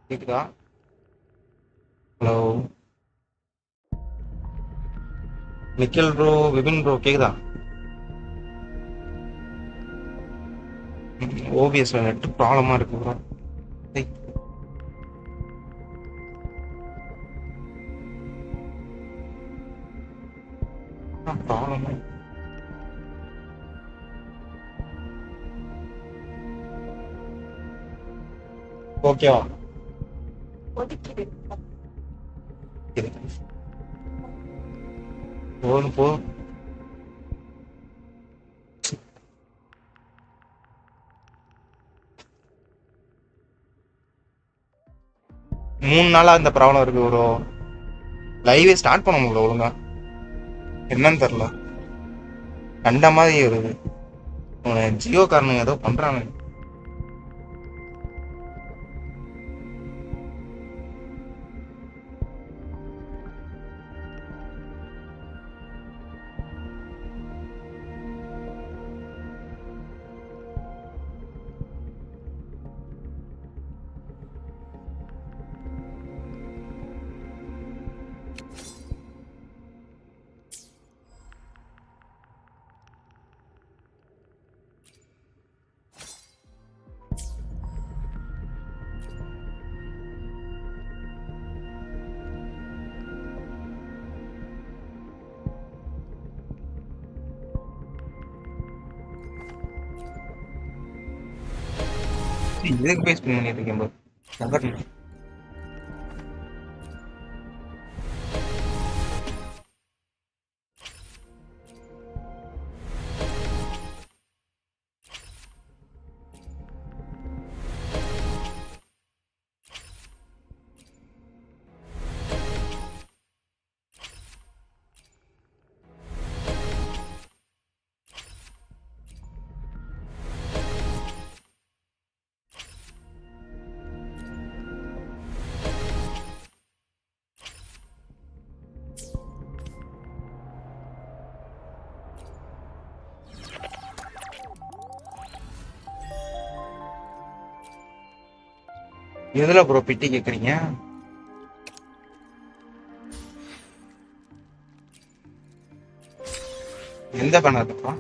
கேக்குதா? Hello Nikhil bro, Vipin bro கேக்குதா? ஓபிஎஸ்ல நெட் ப்ராப்ளமா இருக்கு ப்ரோ. ப்ராப்ளம் ஓகேவா? போதும் போ. 3 நாளா இந்த ப்ராப்ளம் இருக்கு ப்ரோ. லைவே ஸ்டார்ட் பண்ண முடியல ஒழுங்கா. என்னன்னு தெரியல. கண்ட மாதிரி வருது. ஜியோ காரனுங்க ஏதோ பண்றாங்க. இதுக்கு பேஸ் பண்ணிட்டு இருக்கேன் ப்ரோ. எதுல ப்ரோ பிட்டி கேக்குறீங்க? எந்த பண்ணதுப்பா?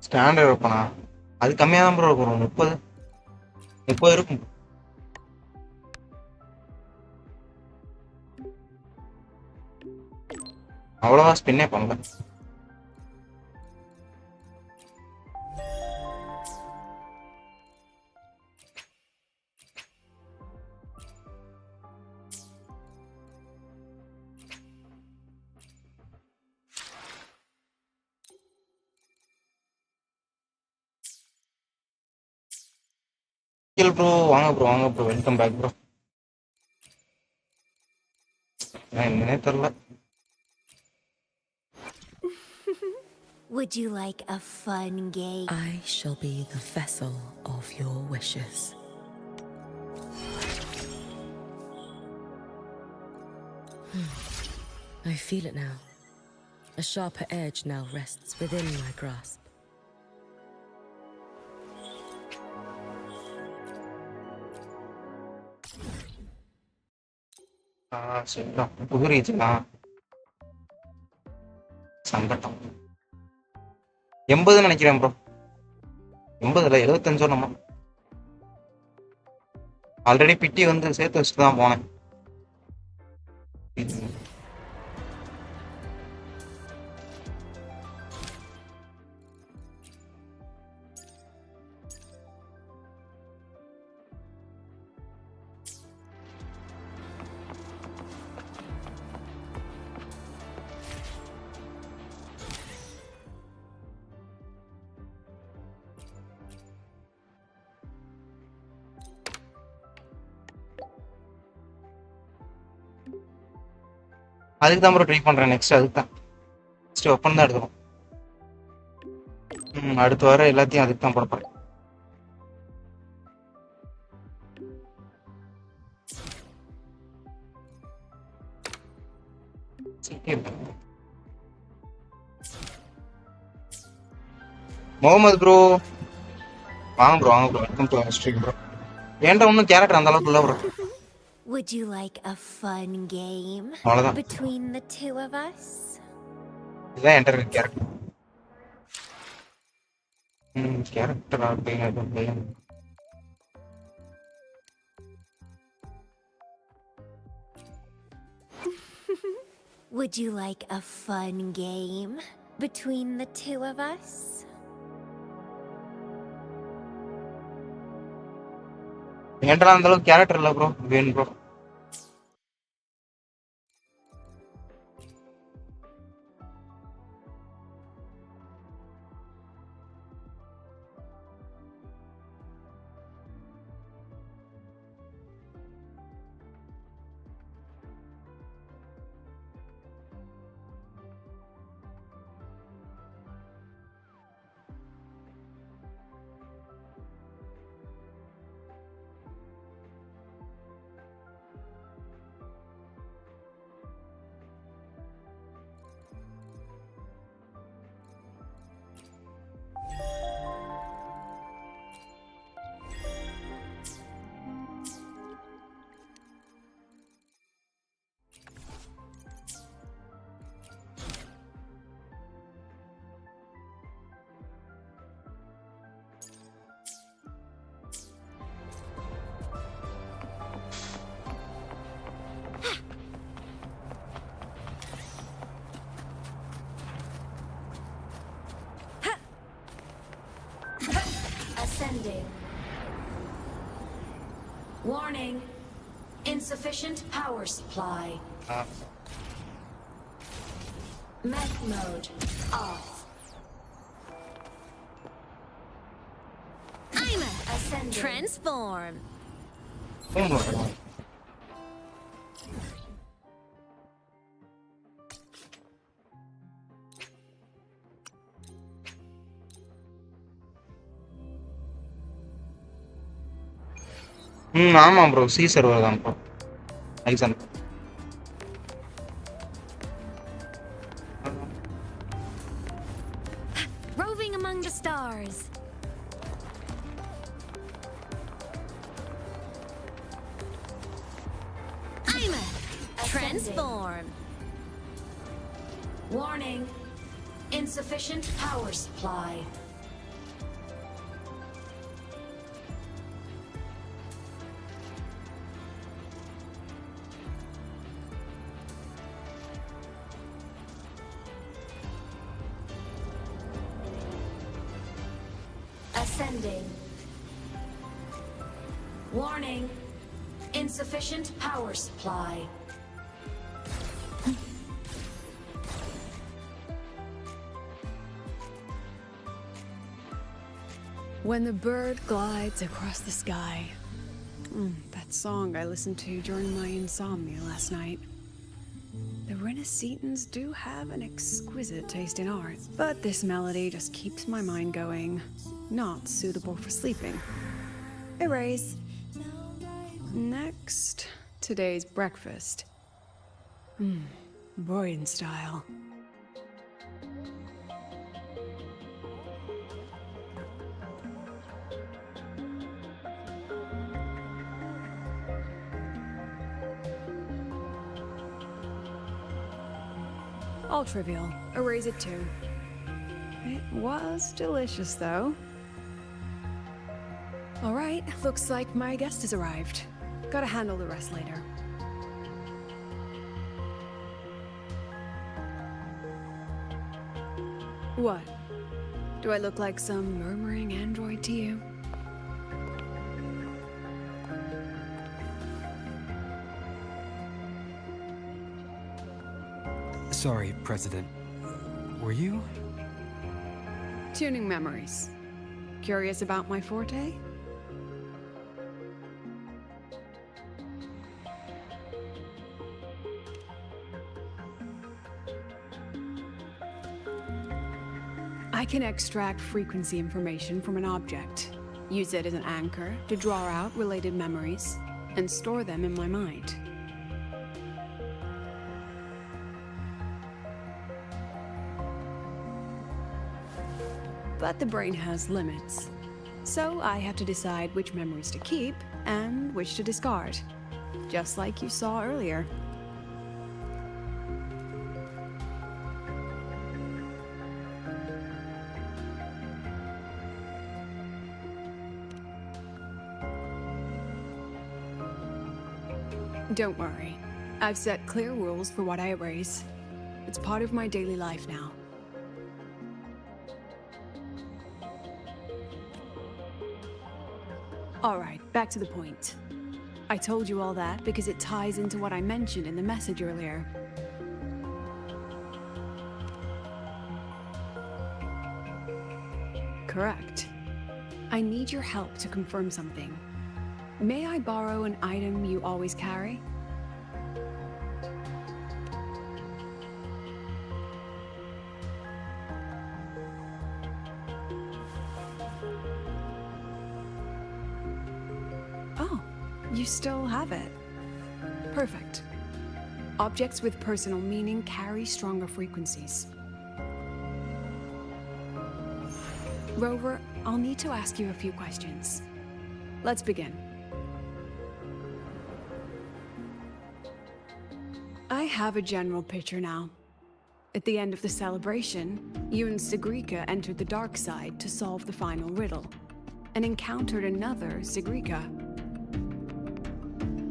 ஸ்டாண்டர்ட் வைப்பனா? அது கம்மியா தான் ப்ரோ இருக்கும். 30 இருக்கும். அவ்வளவா ஸ்பின்னே பண்ணல. ப்ரோ வாங்க ப்ரோ, வாங்க ப்ரோ, வெல்கம் பேக் ப்ரோ. என்னன்னே தெரியல. Would you like a fun game? I shall be the vessel of your wishes. I feel it now. A sharper edge now rests within my grasp. சரிடா, புதுரீச்சுலாம் சங்கட்டம். 80 நினைக்கிறேன் bro. 80 இல்ல 75 நம்ம. Already பிட்டி வந்து சேர்த்து வச்சுட்டு தான் போனேன். அதுக்கு தான் ப்ரோ ட்ரை பண்றேன். நெக்ஸ்ட் அதுக்கு தான். நெக்ஸ்ட் வெப்பன் தான் எடுக்கணும். அடுத்து வர எல்லாத்தையும் அதுக்கு தான் போட போறேன். முகமது ப்ரோ வாங்க bro welcome to stream bro. ஏன்டா ஒன்றும் கேரக்டர் அந்த அளவுக்கு இல்லை bro. Would you like a fun game அவ்வளோதான், between the two of us? இதுதான் என்கிட்ட இருக்க கேரக்டர். கேரக்டர் அப்படிங்க. Would you like a fun game between the two of us? என்கிட்ட அந்த அளவுக்கு கேரக்டர் இல்லை ப்ரோ. வேணும் bro. Ascending. Warning. Insufficient power supply. Mech mode off. I'm a Ascending. transform. ஆமாம் ப்ரோ, சி சர்வர் தான் bro. Ryzen. Roving among the stars. I'm a transform. Warning. Insufficient power supply. Ascending. Warning. Insufficient power supply. When the bird glides across the sky. That song I listened to during my insomnia last night. The Renaissance do have an exquisite taste in art, but this melody just keeps my mind going. Not suitable for sleeping. Erase. Next, today's breakfast. Boyan style. All trivial. Erase it too. It was delicious, though. All right, looks like my guest has arrived. Gotta handle the rest later. What? Do I look like some murmuring android to you? Sorry, President. Were you? Tuning memories. Curious about my forte? I can extract frequency information from an object, use it as an anchor to draw out related memories, and store them in my mind. But the brain has limits. So I have to decide which memories to keep and which to discard. Just like you saw earlier. Don't worry. I've set clear rules for what I erase. It's part of my daily life now. Alright, back to the point. I told you all that because it ties into what I mentioned in the message earlier. Correct. I need your help to confirm something. May I borrow an item you always carry? Oh, you still have it. Perfect. Objects with personal meaning carry stronger frequencies. Rover, I'll need to ask you a few questions. Let's begin. I have a general picture now. At the end of the celebration, you and Sigrika entered the dark side to solve the final riddle, and encountered another Sigrika.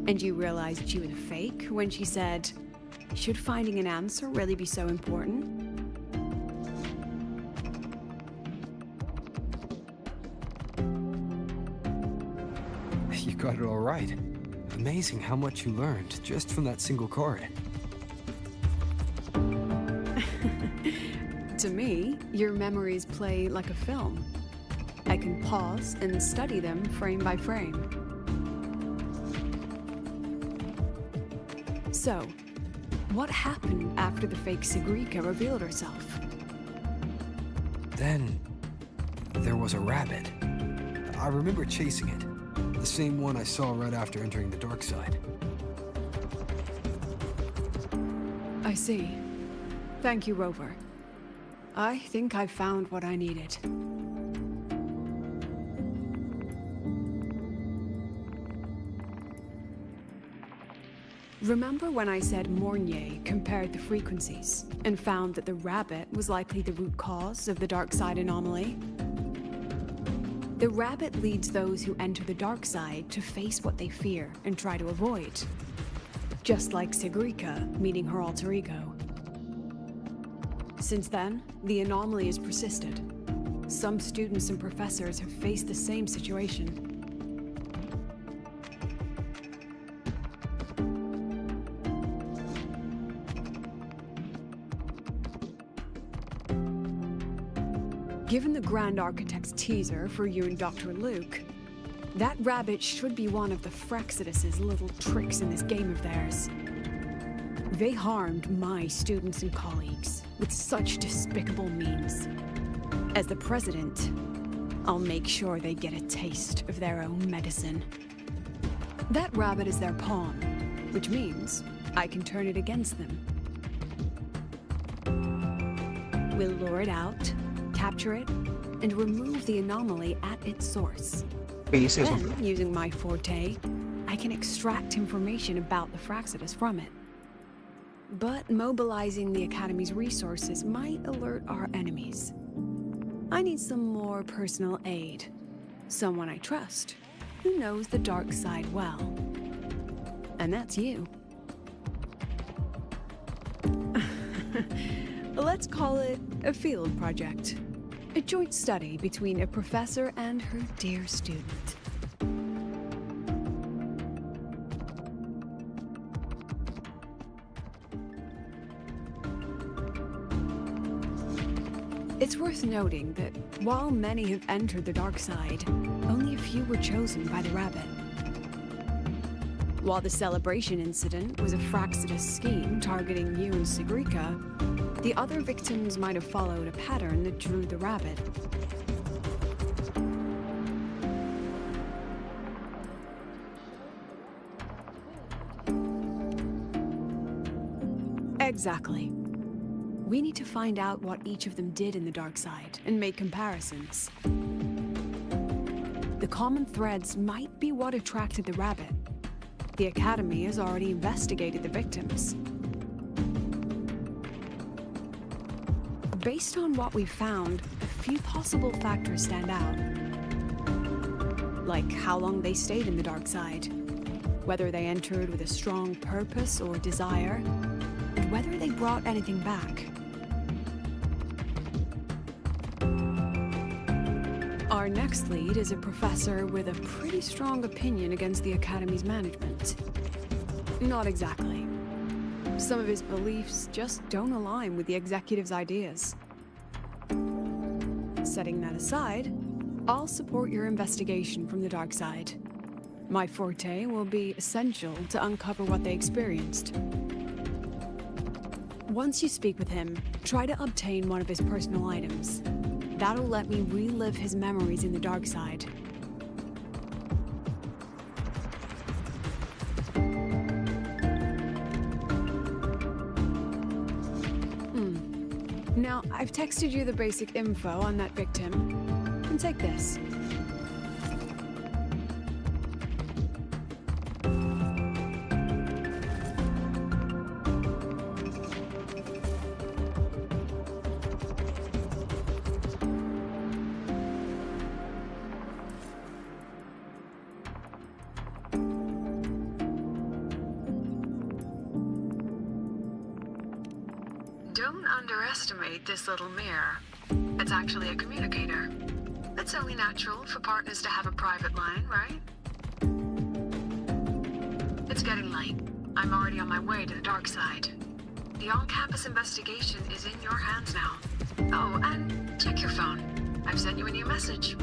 And you realized she was a fake when she said, "Should finding an answer really be so important?" You got it all right. Amazing how much you learned just from that single card. To me, your memories play like a film. I can pause and study them frame by frame. So, what happened after the fake Sigrika revealed herself? Then, there was a rabbit. I remember chasing it. The same one I saw right after entering the dark side. I see. Thank you, Rover. I think I've found what I needed. Remember when I said Mornier compared the frequencies and found that the rabbit was likely the root cause of the dark side anomaly? The rabbit leads those who enter the dark side to face what they fear and try to avoid. Just like Sigrika meeting her alter ego. Since then, the anomaly has persisted. Some students and professors have faced the same situation. Given the Grand Architect's teaser for you and Dr. Luke, that rabbit should be one of the Fraxidus' little tricks in this game of theirs. They harmed my students and colleagues with such despicable means. As the president, I'll make sure they get a taste of their own medicine. That rabbit is their pawn, which means I can turn it against them. We'll lure it out, capture it, and remove the anomaly at its source. Then, using my forte, I can extract information about the Fraxidus from it. But mobilizing the Academy's resources might alert our enemies. I need some more personal aid. Someone I trust, who knows the dark side well. And that's you. Let's call it a field project. A joint study between a professor and her dear student. It's worth noting that while many have entered the dark side, only a few were chosen by the rabbit. While the celebration incident was a Fraxidus scheme targeting you and Sigrika, the other victims might have followed a pattern that drew the rabbit. Exactly. We need to find out what each of them did in the dark side and make comparisons. The common threads might be what attracted the rabbit. The Academy has already investigated the victims. Based on what we've found, a few possible factors stand out. Like how long they stayed in the dark side, whether they entered with a strong purpose or desire, and whether they brought anything back. Our next lead is a professor with a pretty strong opinion against the Academy's management. Not exactly. Some of his beliefs just don't align with the executive's ideas. Setting that aside, I'll support your investigation from the dark side. My forte will be essential to uncover what they experienced. Once you speak with him, try to obtain one of his personal items. That'll let me relive his memories in the dark side. Now, I've texted you the basic info on that victim. And take this. Don't underestimate this little mirror. It's actually a communicator. It's only natural for partners to have a private line, right? It's getting late. I'm already on my way to the dark side. The on-campus investigation is in your hands now. Oh, and check your phone. I've sent you a new message.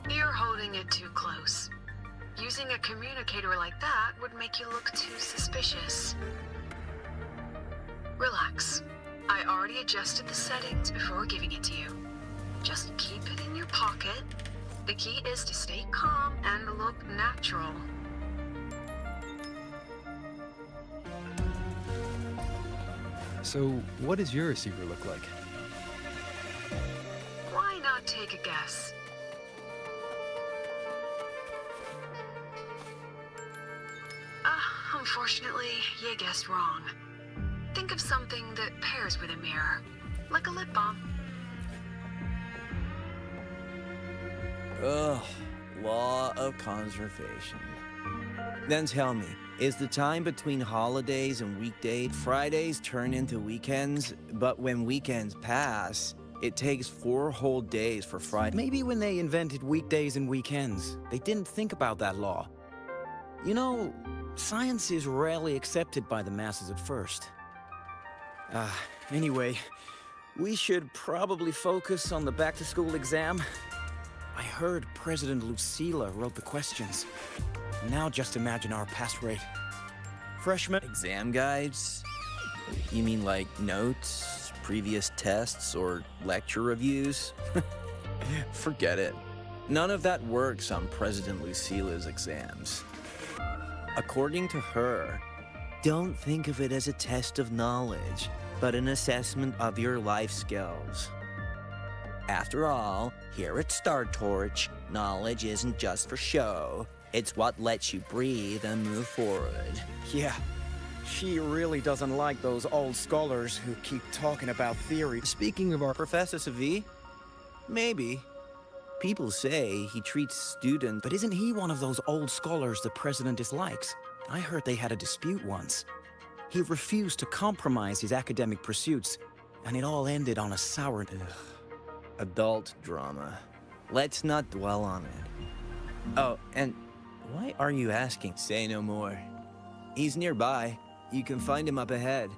You're holding it too close. Using a communicator like that would make you look too suspicious. Relax. I already adjusted the settings before giving it to you. Just keep it in your pocket. The key is to stay calm and look natural. So, what does your receiver look like? Why not take a guess? Unfortunately, you guessed wrong. Think of something that pairs with a mirror, like a lip balm. Ugh, law of conservation. Then tell me, is the time between holidays and weekdays, Fridays turn into weekends, but when weekends pass, it takes 4 whole days for Friday? Maybe when they invented weekdays and weekends, they didn't think about that law. You know, science is rarely accepted by the masses at first. Anyway, we should probably focus on the back-to-school exam. I heard President Lucila wrote the questions. Now just imagine our pass rate. Freshmen... Exam guides? You mean like notes, previous tests, or lecture reviews? Forget it. None of that works on President Lucila's exams. According to her, don't think of it as a test of knowledge, but an assessment of your life skills. After all, Here at Star Torch, knowledge isn't just for show. It's what lets you breathe and move forward. Yeah, she really doesn't like those old scholars who keep talking about theory. Speaking of our Professor Savi, maybe. People say he treats students, But isn't he one of those old scholars the president dislikes? I heard they had a dispute once. He refused to compromise his academic pursuits, and it all ended on a sour... adult drama. Let's not dwell on it. Oh, and why are you asking? Say no more. He's nearby. You can find him up ahead.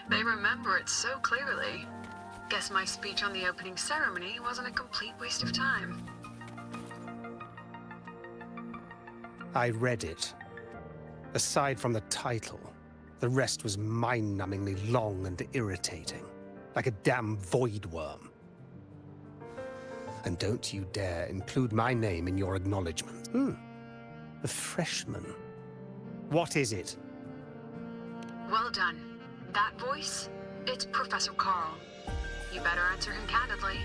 They remember it so clearly. Guess my speech on the opening ceremony wasn't a complete waste of time. I read it. Aside from the title, the rest was mind-numbingly long and irritating, like a damn void worm. And don't you dare include my name in your acknowledgement. A freshman. What is it? Well done. That voice, it's Professor Carl. You better answer him candidly.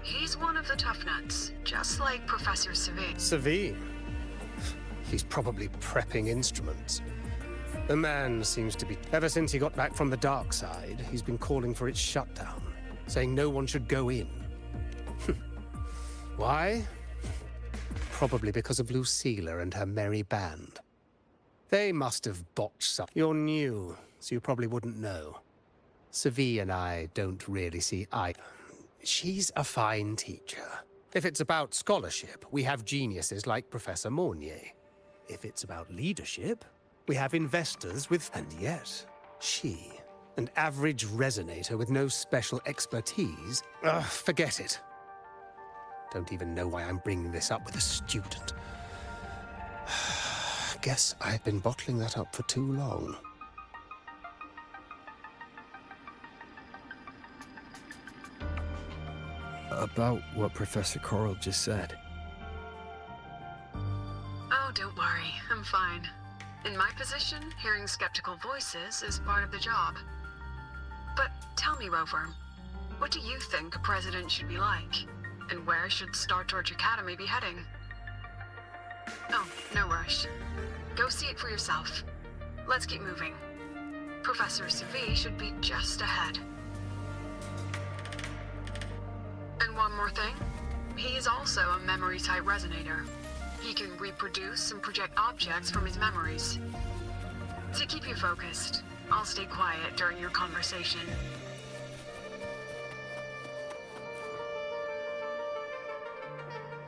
He's one of the tough nuts, just like Professor Savi. Savi? He's probably prepping instruments. The man seems to be... Ever since he got back from the dark side, he's been calling for its shutdown, saying no one should go in. Why? Probably because of Lucilla and her merry band. They must have botched something. You're new, so you probably wouldn't know. Savi and I don't really see eye. She's a fine teacher. If it's about scholarship, we have geniuses like Professor Mornier. If it's about leadership, we have investors with... And yet, she, an average resonator with no special expertise... forget it. Don't even know why I'm bringing this up with a student. Guess I've been bottling that up for too long. About what Professor Coral just said. Oh, don't worry. I'm fine. In my position, hearing skeptical voices is part of the job. But tell me, Rover, what do you think a president should be like? And where should Star Torch Academy be heading? Oh, no rush. Go see it for yourself. Let's keep moving. Professor Savi should be just ahead. And one more thing. He is also a memory-type resonator. He can reproduce and project objects from his memories. To keep you focused, I'll stay quiet during your conversation.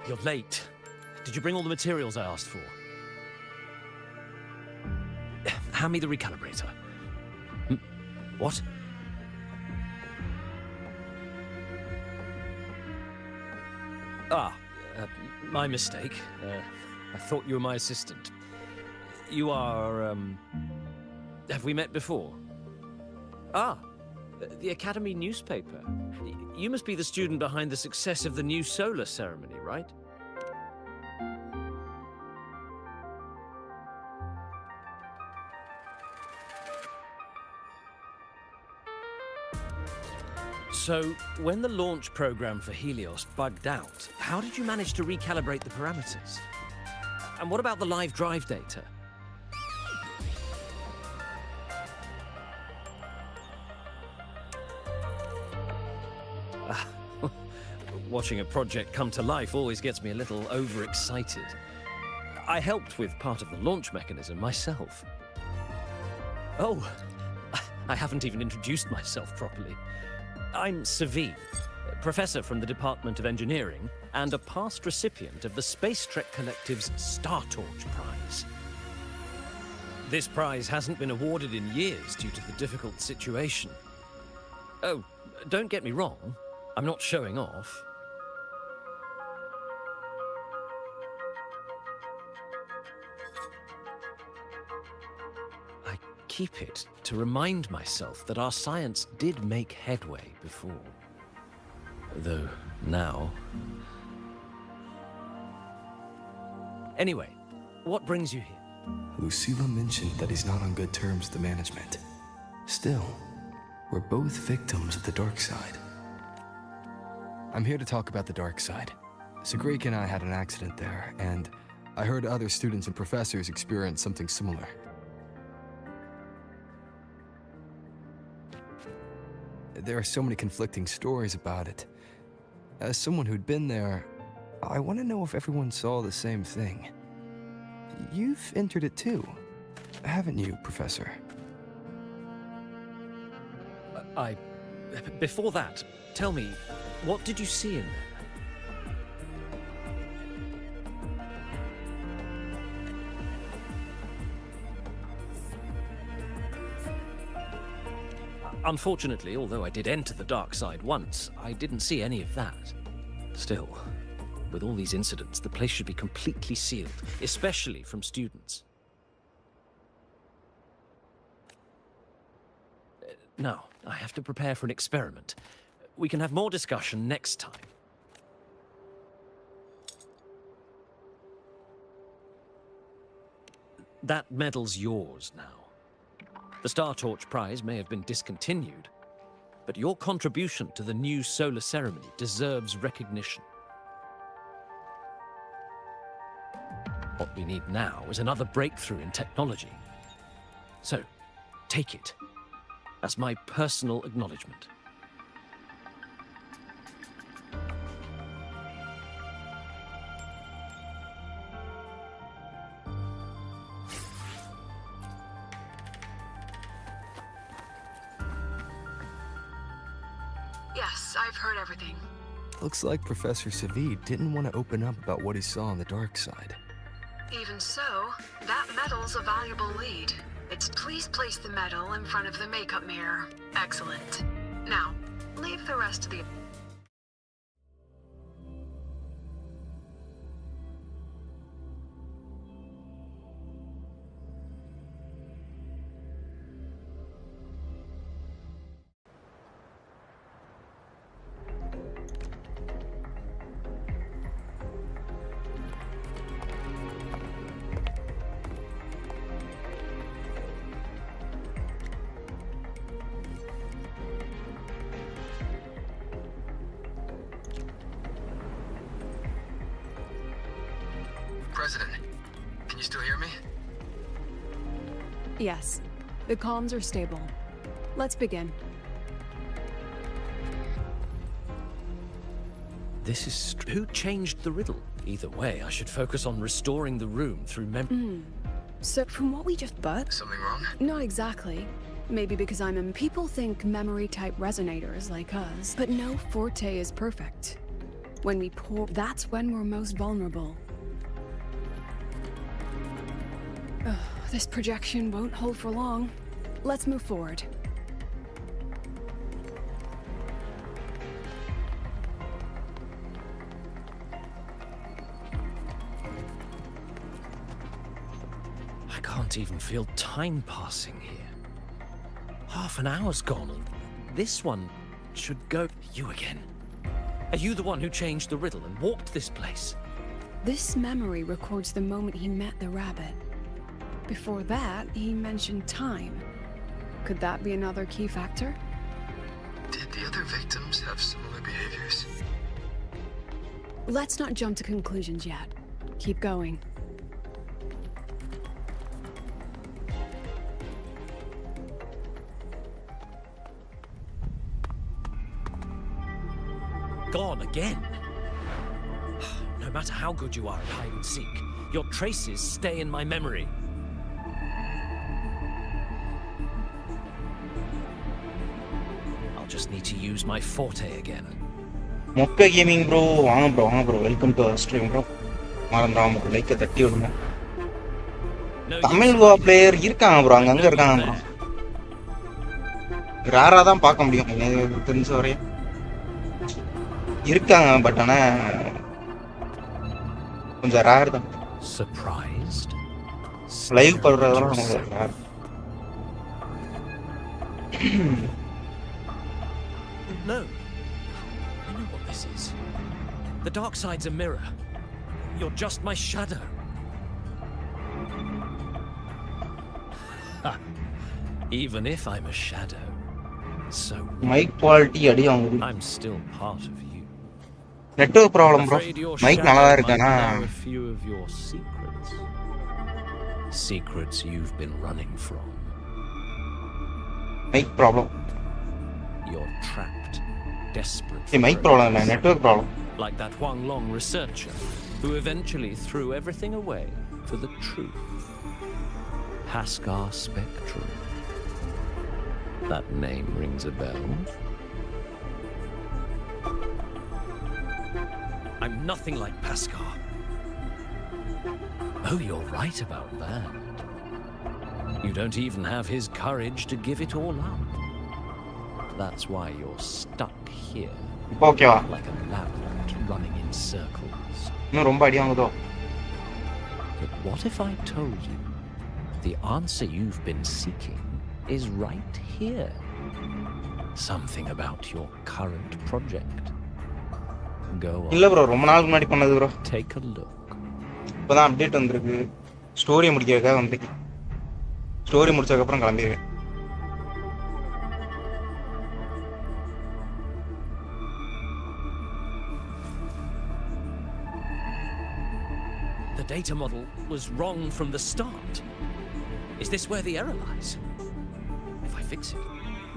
You're late. Did you bring all the materials I asked for? Hand me the recalibrator. What? My mistake. I thought you were my assistant. You are, have we met before? The Academy newspaper. You must be the student behind the success of the new solar ceremony, right? So, when the launch program for Helios bugged out, how did you manage to recalibrate the parameters? And what about the live drive data? Watching a project come to life always gets me a little overexcited. I helped with part of the launch mechanism myself. Oh, I haven't even introduced myself properly. I'm Savi, professor from the Department of Engineering and a past recipient of the Space Trek Collective's Star Torch Prize. This prize hasn't been awarded in years due to the difficult situation. Oh, don't get me wrong, I'm not showing off. I keep it to remind myself that our science did make headway before. Though now... Anyway, what brings you here? Lucilla mentioned that he's not on good terms with the management. Still, We're both victims of the dark side. I'm here to talk about the dark side. Sagrika and I had an accident there, and I heard other students and professors experience something similar. There are so many conflicting stories about it. As someone who'd been there, I want to know if everyone saw the same thing. You've entered it too, haven't you, Professor? Before that, tell me, what did you see in there? Unfortunately, although I did enter the dark side once, I didn't see any of that. Still, with all these incidents, the place should be completely sealed, especially from students. Now, I have to prepare for an experiment. We can have more discussion next time. That medal's yours now. The Star Torch Prize may have been discontinued, but your contribution to the new solar ceremony deserves recognition. What we need now is another breakthrough in technology. So, take it as my personal acknowledgement. Yes, I've heard everything. Looks like Professor Savid didn't want to open up about what he saw on the dark side. Even so, that medal's a valuable lead. Please place the medal in front of the makeup mirror. Excellent. Now, leave the rest to the... President, can you still hear me? Yes, the comms are stable. Let's begin. This is... Who changed the riddle? Either way, I should focus on restoring the room through So, from what we just but... Something wrong? Not exactly. Maybe because I'm in... People think memory-type resonators like us, but no forte is perfect. When we pour... That's when we're most vulnerable. This projection won't hold for long. Let's move forward. I can't even feel time passing here. Half an hour's gone, and this one should go... You again. Are you the one who changed the riddle and warped this place? This memory records the moment he met the rabbit. Before that, he mentioned time. Could that be another key factor? Did the other victims have similar behaviors? Let's not jump to conclusions yet. Keep going. Gone again. No matter how good you are at hide and seek, your traces stay in my memory. I'll just need to use my forte again. மொக்க gaming bro வாங்க bro welcome to stream bro மறந்துடாம லைக்கை தட்டி விடுங்க. Tamil player இருக்காங்க bro, அங்கங்க இருக்காங்க bro. ரேரா தான் பார்க்க முடியும் எனக்கு தெரிஞ்ச வரையும் இருக்காங்க, பட் ஆனா கொஞ்சம் ரேர் தான். Surprised? லைவ் பண்றதெல்லாம் rare. No. I know what this is. The dark side's a mirror. You're just my shadow. Even if I'm a shadow, So mic quality அடி வாங்குது. I'm still part of you. Network problem bro. Afraid your Mic shadow நல்லா தான் might இருக்கானா? know a few of your secrets. Secrets you've been running from. Mic problem. You're trapped, desperate. See, mic problem இல்ல, network problem. Like that Huang Long researcher who eventually threw everything away for the truth. Haskar Spectrum. That name rings a bell. I'm nothing like Paskar. Oh, you're right about that. You don't even have his courage to give it all up. That's why you're stuck here. Okay வா. Like a labyrinth running in circles. இன்னும் ரொம்ப அடி வாங்குதோ. But what if I told you the answer you've been seeking is right here? Something about your current project. Go on. இல்ல bro, ரொம்ப நாளுக்கு முன்னாடி பண்ணது bro. Take a look. இப்போதான் update வந்திருக்கு. ஸ்டோரி முடிக்கிறதுக்காக வந்திருக்கு. ஸ்டோரி முடிச்சதுக்கு அப்புறம் கிளம்பிடுவேன். The data model was wrong from the start. Is this where the error lies? If I fix it,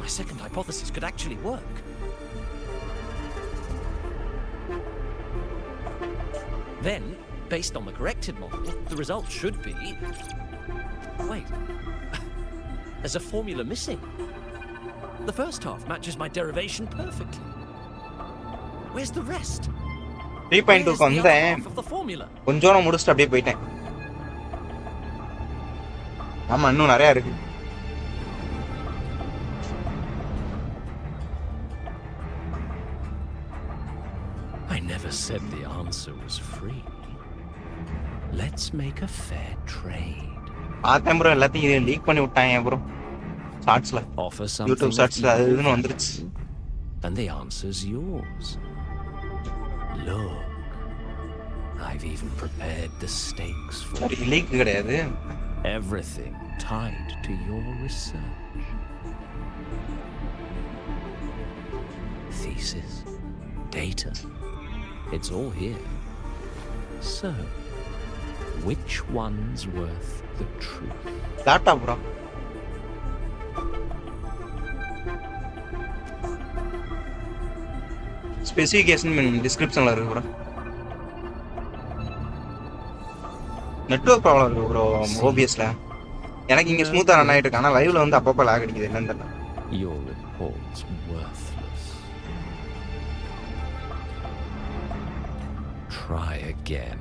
my second hypothesis could actually work. Then, based on the corrected model, the result should be... Wait. There's a formula missing. The first half matches my derivation perfectly. Where's the rest? 3.2க்கு வந்தேன். கொஞ்சம் முடிச்சுட்டு அப்படியே போயிட்டேன். ஆமா, இன்னும் நிறைய இருக்கு. I never said the answer was free. Let's make a fair trade. ஆத்தேன் ப்ரோ, எல்லாத்தையும் லீக் பண்ணி விட்டாங்க ப்ரோ. ஷார்ட்ஸ்ல. யூடியூப் ஷார்ட்ஸ்ல அது இதுன்னு வந்துருச்சு. And the answer's yours. Look. I've even prepared the stakes for சரி, லீக் கிடையாது. everything tied to your research. Thesis, data, it's all here. So, which one's worth the truth? Data, bro. Specification in description la irukku bro. Network problem irukku bro, OBS la. எனக்கு இங்க ஸ்மூத்தா run ஆயிட்டு இருக்கு. ஆனா லைவ்ல வந்து அப்பப்ப lock அடிக்குது, என்னன்னு தெரியல. Your report's worthless. Try again.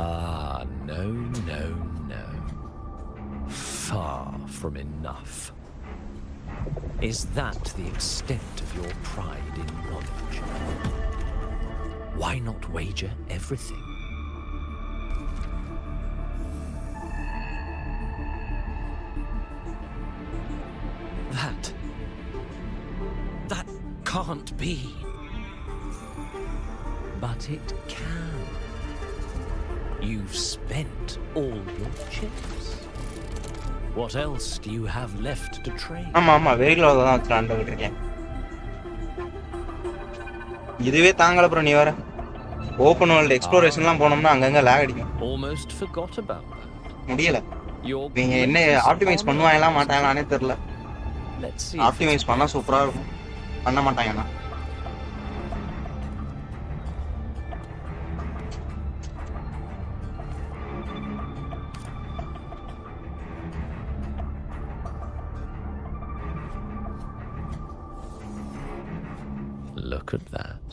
Ah, no, no, no. Far from enough. Is that the extent of your pride in knowledge? Why not wager everything? That can't be. But it can. You've spent all your chips. What else do you have left to trade? ஆமா very லோல தான் வச்சிரான்ட்டு இருக்கேன். இதுவே தாங்கல bro, நீ வர open world எக்ஸ்ப்ளோரேஷன்லாம் போனோம்னா அங்கங்க lock அடிக்கும். Almost forgot about that. முடியல. நீங்க என்ன ஆப்டிமைஸ் பண்ணுவாங்களா மாட்டாங்களானே தெரியல. ஆப்டிமைஸ் பண்ணா சூப்பரா இருக்கும். பண்ண மாட்டாங்கனா. Look at that.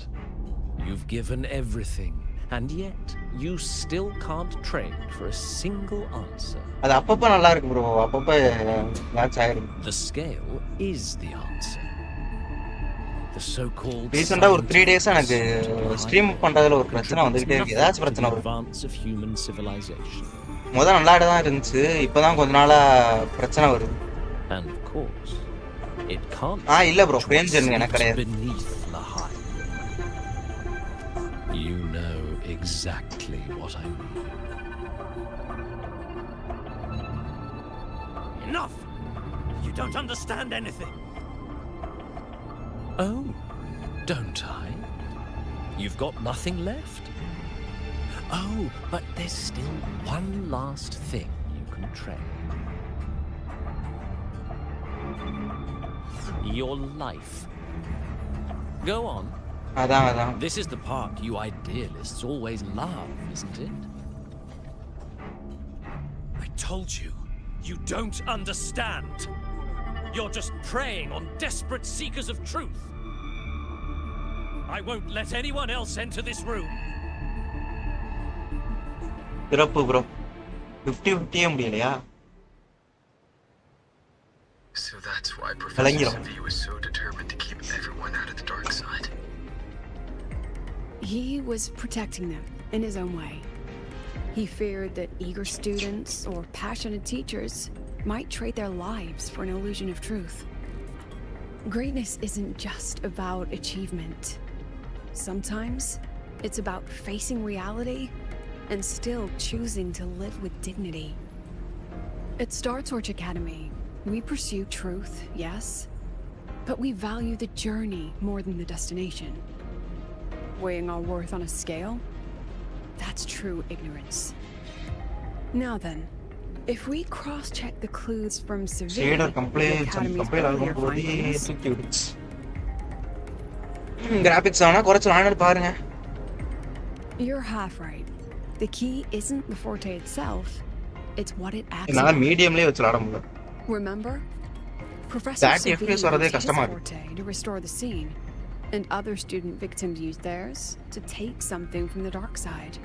You've given everything, and yet you still can't trade for a single answer. அது அப்பப்ப நல்லா இருக்கு bro, அப்பப்ப மேட்ச் ஆயிருக்கு. The scale is the answer. The so-called ரீசன்ட்டா ஒரு 3 days எனக்கு ஸ்ட்ரீம் பண்றதுல ஒரு பிரச்சனை வந்துட்டே இருக்கு. ஏதாச்சும் பிரச்சனை வரும். Advance of human civilization. முதல்ல நல்லா தான் இருந்துச்சு, இப்போதான் கொஞ்ச நாளா பிரச்சனை வருது. And of course, it can't. இல்ல bro, ஃப்ரேம் ஜென் எனக்கு கிடையாது. You know exactly what I mean. Enough! You don't understand anything. Oh, don't I? You've got nothing left? Oh, but there's still one last thing you can trade. Your life. Go on. அதான் This is the part you idealists always love, isn't it? I told you, you don't understand. You're just preying on desperate seekers of truth. I won't let anyone else enter this room. சிறப்பு bro 50-50 முடியலையா So that's why Professor Savi was so determined to keep everyone out of the dark side. He was protecting them in his own way. He feared that eager students or passionate teachers might trade their lives for an illusion of truth. Greatness isn't just about achievement. Sometimes it's about facing reality and still choosing to live with dignity. At Star Torch Academy, we pursue truth, yes, but we value the journey more than the destination. Weighing our worth on a scale? That's true ignorance. Now then, if we cross-check the clues from Seville, the Academy's earlier findings... graphics ஆனா குறைச்சு வாங்கிட்டு பாருங்க. You're half right. The key isn't the forte itself, it's what it acts என்னால on. மீடியம்லயே வச்சு விளையாட முடியல. Remember? Professor Savi used his forte to restore the scene, and other student victims used theirs to take something from the dark side.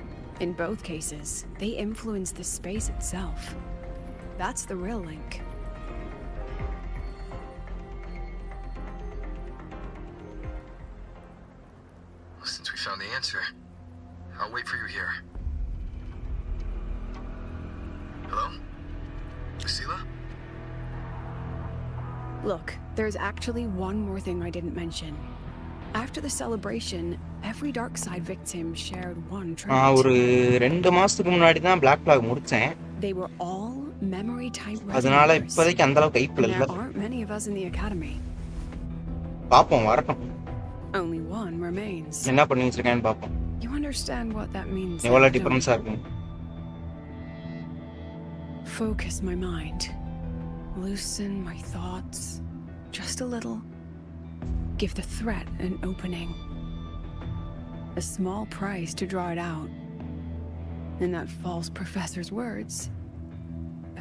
In both cases, they influenced the space itself. That's the real link. Well, since we found the answer, I'll wait for you here. Hello? Lucila? Look, there's actually one more thing I didn't mention. After the celebration, every dark side victim shared one trait. ஒரு 2 மாசத்துக்கு முன்னாடி தான் Black Flag முடிச்சேன். They were all memory type அதனால resonators. இப்போதைக்கு அந்த அளவுக்கு கைப்புல இல்ல. There aren't many of us in the academy. பாப்போம் வரட்டும். Only one remains. என்ன பண்ணி வச்சிருக்கேன்னு பாப்போம். You understand what that means? எவ்வளவு டிஃபரன்ஸா இருக்கு. Focus my mind. Loosen my thoughts. Just a little. Give the threat an opening. A small price to draw it out. In that false professor's words,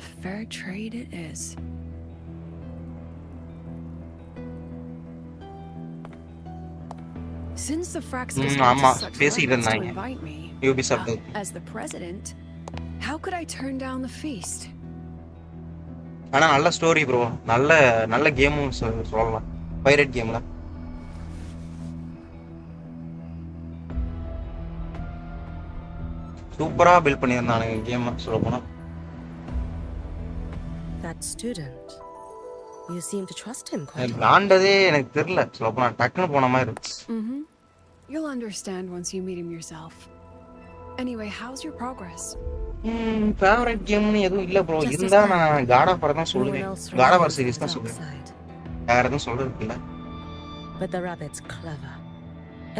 a fair trade it is. Since the Fraxis went to such lengths to invite me, as the president, how could I turn down the feast? ஆனா நல்ல story bro. நல்ல கேமும் சொல்லலாம். Pirate கேம்ல. சூப்பரா build பண்ணிருந்தானே game சொல்ல போனா. That student. You seem to trust him quite. நாண்டதே எனக்கு தெரியல. சொல்ல போனா டக்குன்னு போன மாதிரி இருந்துச்சு. You'll understand once you meet him yourself. Anyway, how's your progress? Favourite கேம்னு எதுவும் இல்ல ப்ரோ. இருந்தா நான் காட் ஆஃப் வார் தான் சொல்லுவேன். காட் ஆஃப் வார் சீரிஸ் தான் சொல்லுவேன். வேற எதுவும் சொல்றதுக்கு இல்ல. But the rabbit's clever.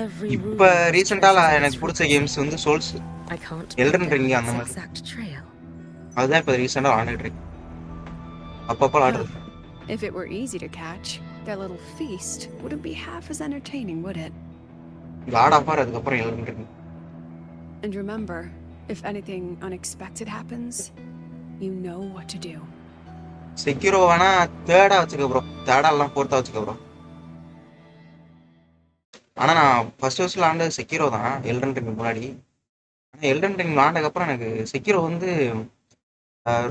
Every இப்ப ரீசன்ட்டா எனக்கு பிடிச்ச கேம்ஸ் வந்து souls. I can't. Elton ring அந்த மாதிரி. Exact trail. அதுதான் இப்ப ரீசன்ட்டா ஆடிட்டு இருக்கேன். அப்பப்போ ஆடுறேன். If it were easy to catch, their little feast wouldn't be half as entertaining, would it? God of War அதுக்கு அப்புறம் Elden Ring. And remember, if anything unexpected happens, you know what to do. செக்யூரோ வேணா தேர்டா வச்சுக்க bro. தேர்டா எல்லாம் ஃபோர்த்தா வச்சுக்க bro. ஆனா நான் first விளாண்டது செக்யூரோ தான் Elton ring முன்னாடி. ஆனா எல்டன் ரிங் விளாண்டதுக்கு அப்புறம் எனக்கு செக்யூரோ வந்து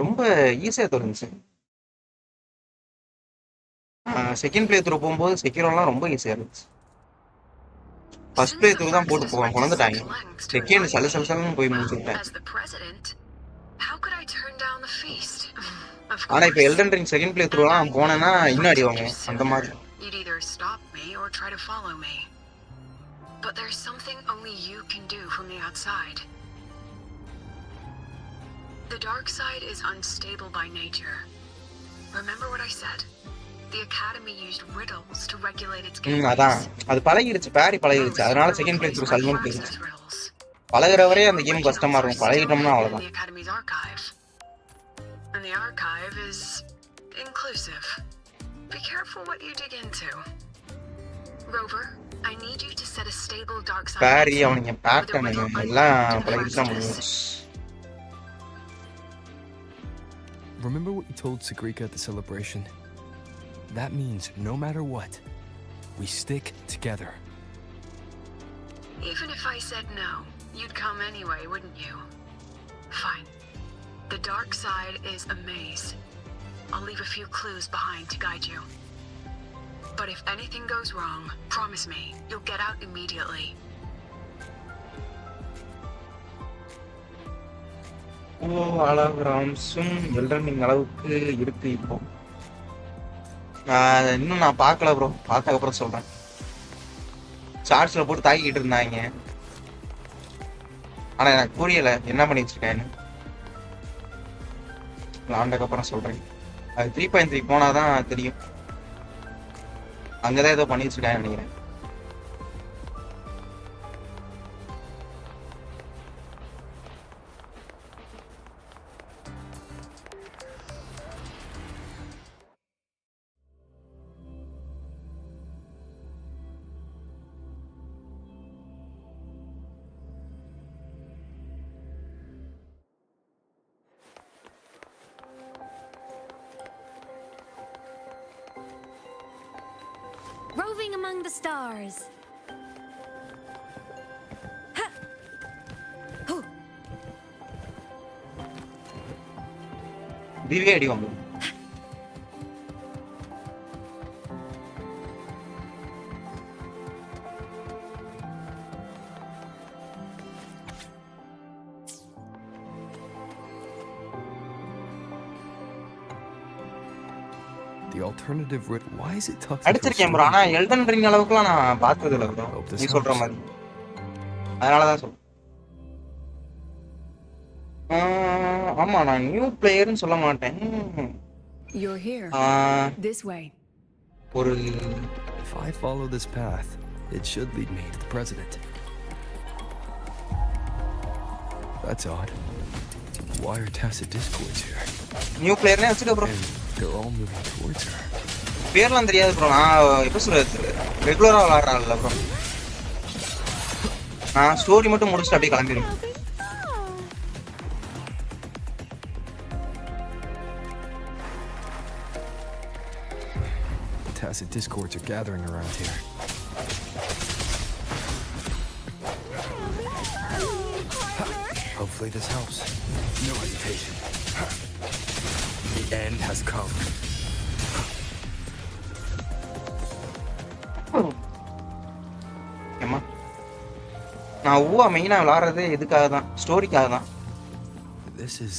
ரொம்ப ஈஸியா தோணுச்சு. செகண்ட் பிளே த்ரூ போகும்போது செக்யூரோலாம் ரொம்ப ஈஸியா இருந்துச்சு. ஃபர்ஸ்ட் பிளே த்ரூ தான் போட்டு போவேன் குழந்தைட்டாங்க. செகண்ட் சலசலன்னு போய் முடிச்சுட்டேன். ஆனா இப்ப எல்டன் ரிங் செகண்ட் பிளே த்ரூலாம் போனேன்னா இன்னும் அடிவாங்க அந்த மாதிரி. You'd either stop me or try to follow me. But there's something only you can do from the outside. The dark side is unstable by nature. Remember what I said? The Academy used riddles to regulate its gameplay. அதான் அது பழகிடுச்சு, பேரி பழகிடுச்சு. அதனால second play through சல்லுன்னு போயிடுச்சு. பழகுறவரே அந்த game கஷ்டமா இருக்கும், பழகிட்டோம்னா அவ்வளவுதான். The Academy's archive. And the archive is inclusive. Be careful what you dig into. Rover, I need you to set a stable dark side. பேரி அவனுங்க பேட்டர்ன் எல்லாம் பழகிடுச்சா முடியும். Remember what you told Sagrika at the celebration? That means no matter what, we stick together. Even if I said no, you'd come anyway, wouldn't you? Fine. The dark side is a maze. I'll leave a few clues behind to guide you. But if anything goes wrong, promise me, you'll get out immediately. ஹாலோகிராம்ஸும் எல்டர்னிங் அளவுக்கு இருக்கு இப்போ. இன்னும் நான் பார்க்கல bro, பார்த்ததுக்கப்புறம் சொல்கிறேன். ஷார்ட்ஸில் போட்டு தாக்கிக்கிட்டு இருந்தாங்க, ஆனால் எனக்கு புரியலை என்ன பண்ணி வச்சுருக்கேன்னு. விளாண்டதுக்கப்புறம் சொல்கிறேன். அது 3.3 போனால் தான் தெரியும். அங்கே தான் ஏதோ பண்ணி வச்சுருக்காங்கன்னு நினைக்கிறேன். Roving among the stars. Divya அடி வாங்க. The alternative route. Why is it tough? அடிச்சிருக்கேன் ப்ரோ, ஆனா எல்டன் ரிங் அளவுக்குலாம் நான் பார்த்தது இல்லை ப்ரோ, நீ சொல்ற மாதிரி. அதனால தான் சொல்றேன். ஆமா, நான் நியூ பிளேயர்னு சொல்ல மாட்டேன். You're here. This way. ஒரு If I follow this path, it should lead me to the president. That's odd. Why are tacit discords here? New பிளேயர்னே வச்சுக்க bro. They're all moving towards her. பேர்லாம் தெரியாது bro, நான் எப்போ சொல்றது ரெகுலரா விளையாடுறான்ல bro. நான் ஸ்டோரி மட்டும் முடிச்சுட்டு அப்படியே கிளம்பிடுவேன். Tacit discords are gathering around here. Hopefully this helps. No hesitation. The end has come. ஏமா, நான் ஊவா மெயினா விளையாடுறது எதுக்காக தான், ஸ்டோரிக்காக தான். This is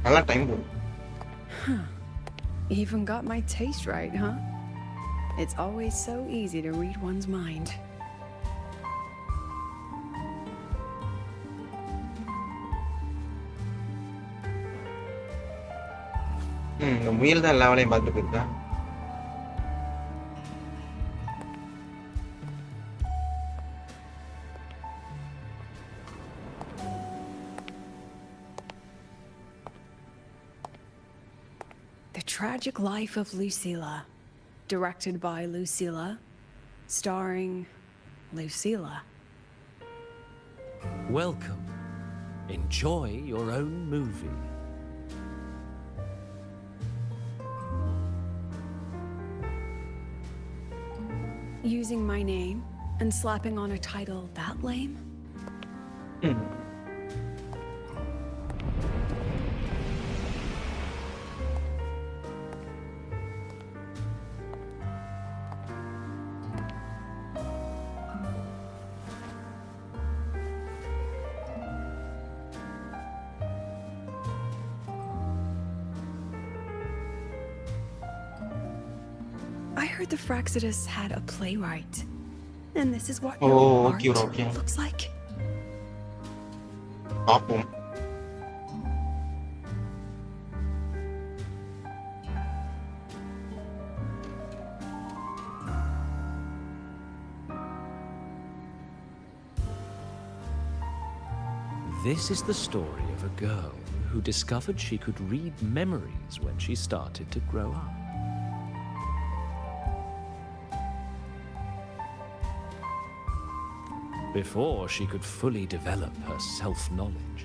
நல்லா டைம் போகுது. Even got my taste right, huh? It's always so easy to read one's mind. இந்த முயல் தான் எல்லா வேலையும் பார்த்துட்டு போயிருக்கா. The Tragic Life of Lucilla, directed by Lucilla, starring Lucilla. Welcome. Enjoy your own movie. Using my name and slapping on a title that lame? I heard the Fraxidus had a playwright. And this is what Oh, your okay, art okay. looks like? பார்ப்போம். This is the story of a girl who discovered she could read memories when she started to grow up. Before she could fully develop her self-knowledge,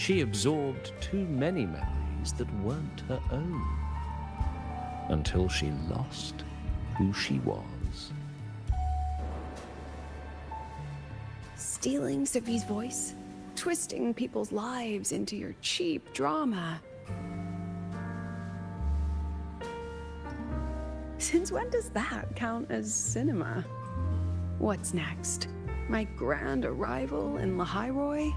she absorbed too many memories that weren't her own, until she lost who she was. Stealing Savi's voice? Twisting people's lives into your cheap drama. Since when does that count as cinema? What's next? My grand arrival in Lahairoi?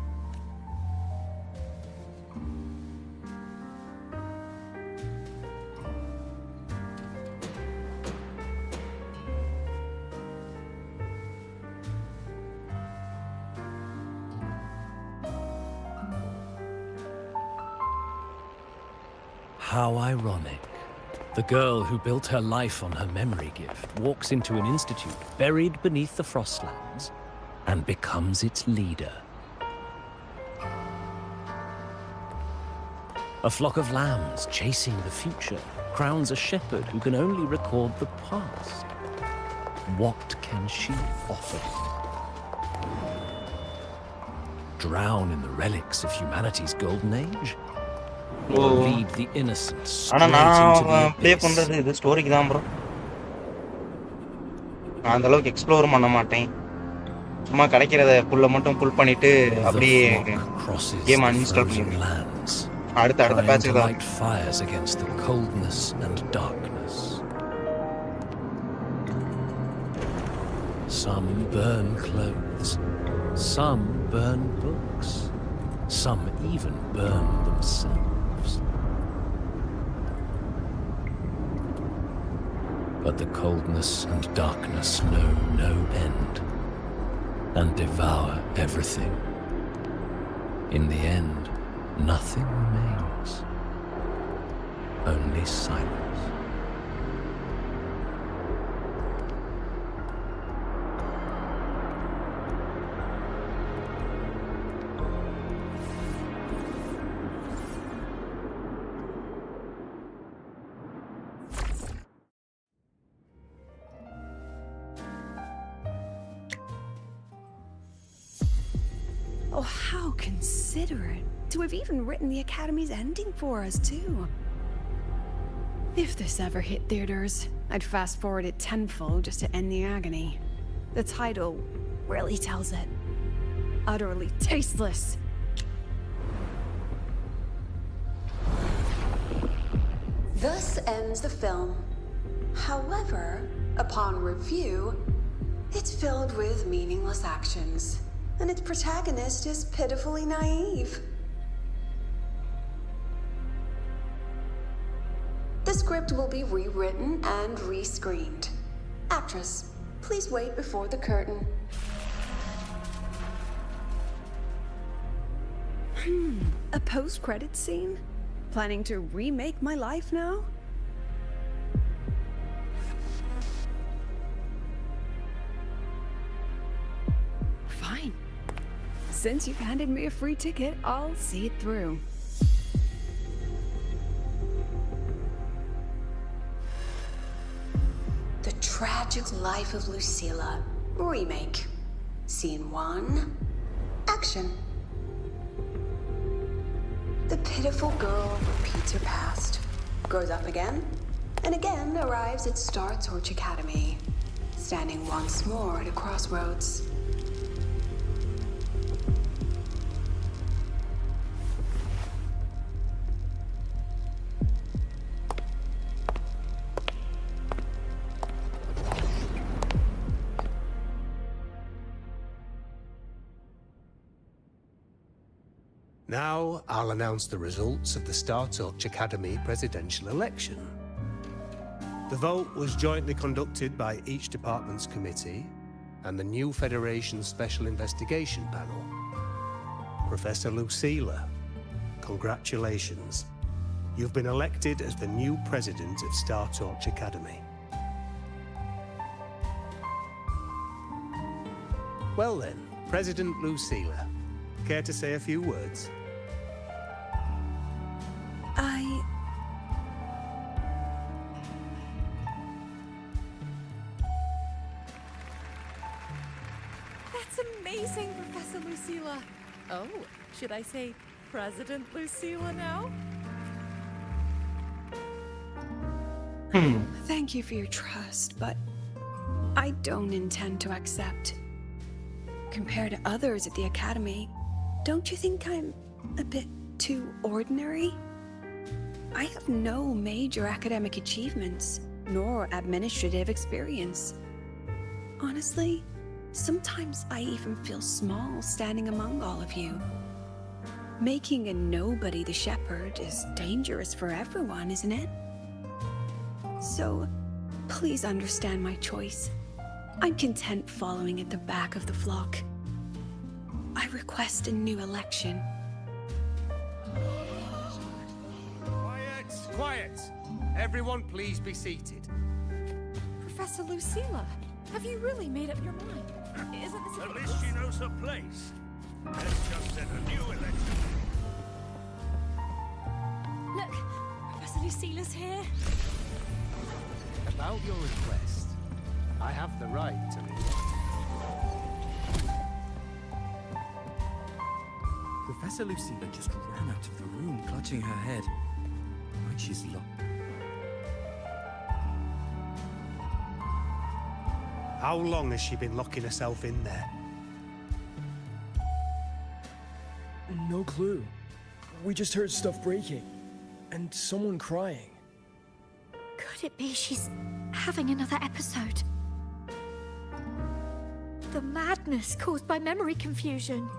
How ironic. The girl who built her life on her memory gift walks into an institute buried beneath the Frostlands and becomes its leader. A flock of lambs chasing the future crowns a shepherd who can only record the past. What can she offer him? Drown in the relics of humanity's golden age? Or lead the innocent ஆனா straight into the நான் play abyss? பண்றது இது ஸ்டோரிக்கு தான் bro. நான் அந்த அளவுக்கு explore பண்ண மாட்டேன். சும்மா கிடைக்கிறத புல்ல மட்டும் புல் பண்ணிட்டு அப்படியே கேம் அன்இன்ஸ்டால் பண்ணிடுவேன். அடுத்த பேட்சுக்கு தான். Light fires against the coldness and darkness. Some burn clothes, some burn books, some even burn themselves. But the coldness and darkness know no end and devour everything. In the end, nothing remains, only silence. Oh, how considerate to have even written the Academy's ending for us, too. If this ever hit theaters, I'd fast forward it tenfold just to end the agony. The title really tells it. Utterly tasteless. Thus ends the film. However, upon review, it's filled with meaningless actions, and its protagonist is pitifully naive. The script will be rewritten and rescreened. Actress, please wait before the curtain. A post-credits scene? Planning to remake my life now? Fine. Since you've handed me a free ticket, I'll see it through. The Tragic Life of Lucilla. Remake. Scene 1. Action. The pitiful girl repeats her past, grows up again, and again arrives at Star Torch Academy, standing once more at a crossroads. Now I'll announce the results of the Star Torch Academy presidential election. The vote was jointly conducted by each department's committee and the new Federation's Special Investigation Panel. Professor Lucilla, congratulations. You've been elected as the new president of Star Torch Academy. Well then, President Lucilla, care to say a few words? That's amazing, Professor Lucilla. Oh, should I say President Lucilla now? Thank you for your trust, but I don't intend to accept. Compared to others at the Academy, don't you think I'm a bit too ordinary? I have no major academic achievements, nor administrative experience. Honestly, sometimes I even feel small standing among all of you. Making a nobody the shepherd is dangerous for everyone, isn't it? So, please understand my choice. I'm content following at the back of the flock. I request a new election. Quiet! Quiet! Everyone please be seated. Professor Lucilla, have you really made up your mind? Isn't this At least she knows her place. Let's just set a new election. Look, Professor Lucilla's here. About your request, I have the right to read. Professor Lucilla just ran out of the room, clutching her head. Like she's locked. How long has she been locking herself in there? No clue. We just heard stuff breaking. And someone crying. Could it be she's having another episode? The madness caused by memory confusion.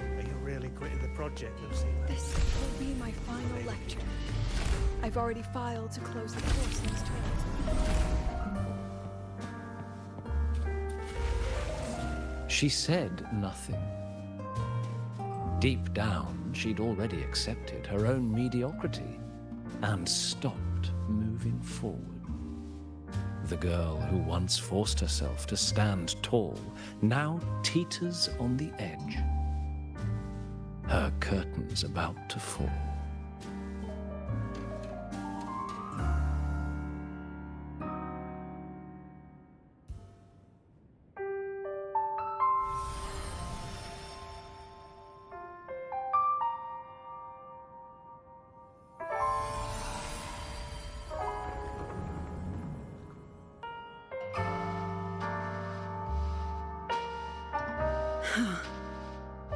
Are you really quitting the project, Lucilla? This will be my final lecture. I've already filed to close the course next week. She said nothing. Deep down, she'd already accepted her own mediocrity and stopped moving forward. The girl who once forced herself to stand tall now teeters on the edge. Her curtain's about to fall.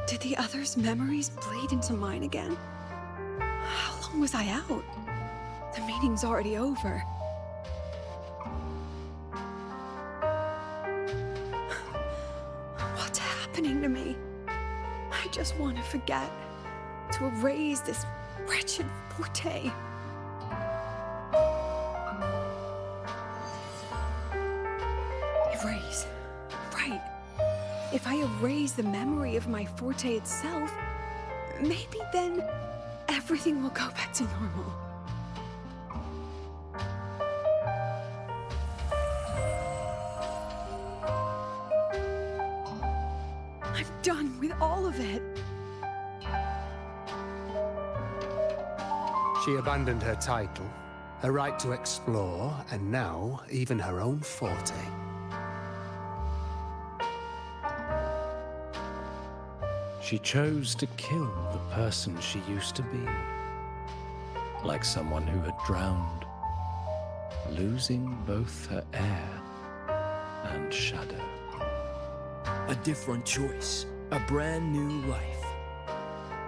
Did the others' memories bleed into mine again? How long was I out? The meeting's already over. What's happening to me? I just want to forget. To erase this wretched forte. Erase. Right. If I erase the memory of my forte itself, maybe then everything will go back to normal. I'm done with all of it. She abandoned her title, her right to explore, and now even her own forte. She chose to kill the person she used to be, like someone who had drowned, losing both her air and shadow. A different choice. A brand new life.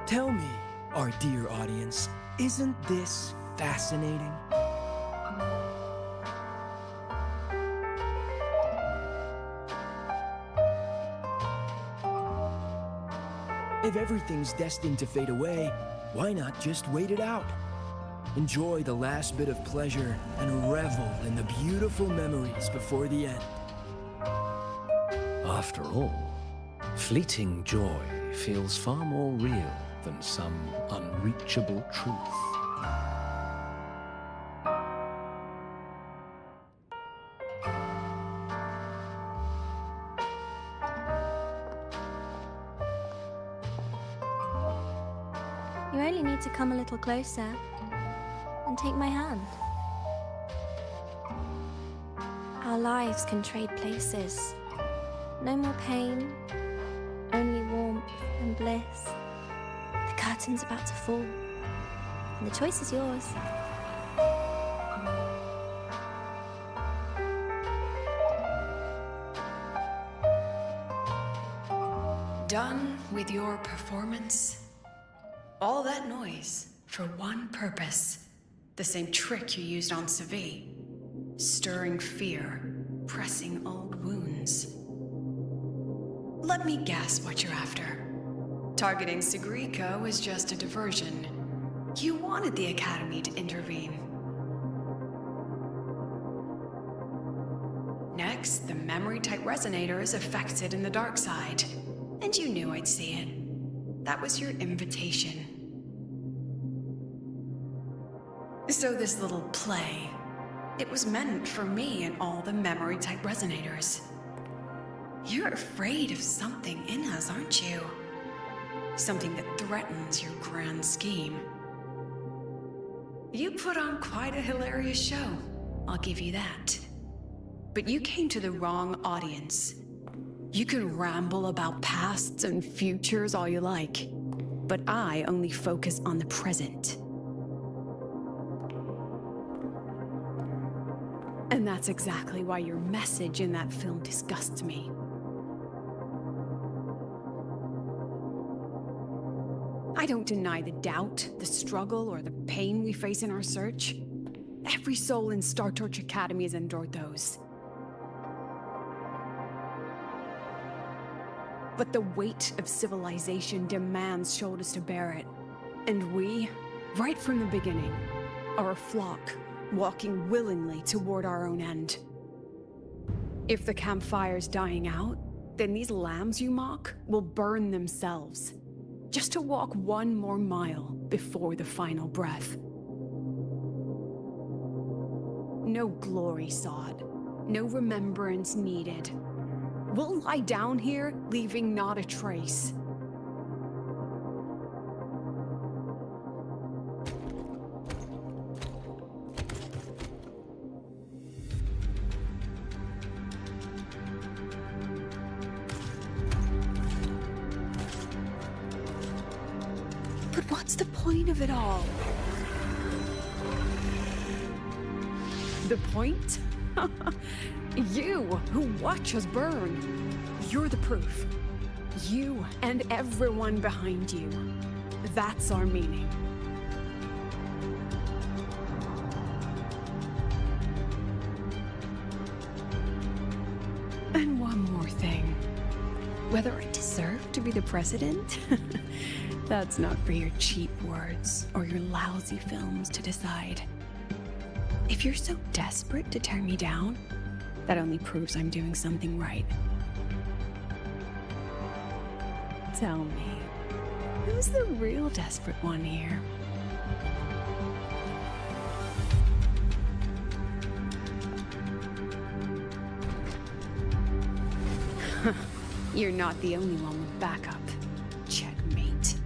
Tell me, our dear audience, isn't this fascinating? If everything's destined to fade away, why not just wait it out? Enjoy the last bit of pleasure and revel in the beautiful memories before the end. After all, fleeting joy feels far more real than some unreachable truth. You only need to come a little closer and take my hand. Our lives can trade places. No more pain, only warmth and bliss. The curtain's about to fall, and the choice is yours. Done with your performance? All that noise for one purpose. The same trick you used on Savi. Stirring fear, pressing old wounds. Let me guess what you're after. Targeting Sigrika was just a diversion. You wanted the Academy to intervene. Next, the memory-type resonator is affected in the dark side. And you knew I'd see it. That was your invitation. So this little play, it was meant for me and all the memory-type resonators. You're afraid of something in us, aren't you? Something that threatens your grand scheme. You put on quite a hilarious show, I'll give you that. But you came to the wrong audience. You can ramble about pasts and futures all you like, but I only focus on the present. And that's exactly why your message in that film disgusts me. I don't deny the doubt, the struggle, or the pain we face in our search. Every soul in Star Torch Academy has endured those. But the weight of civilization demands shoulders to bear it. And we, right from the beginning, are a flock, walking willingly toward our own end. If the campfire's dying out, then these lambs you mock will burn themselves, just to walk one more mile before the final breath. No glory sought, no remembrance needed. We'll lie down here, leaving not a trace. But what's the point of it all? The point? You, who watch us burn. You're the proof. You and everyone behind you. That's our meaning. And one more thing. Whether I deserve to be the president? That's not for your cheap words or your lousy films to decide. If you're so desperate to tear me down, that only proves I'm doing something right. Tell me, who's the real desperate one here? You're not the only one with backup. Checkmate.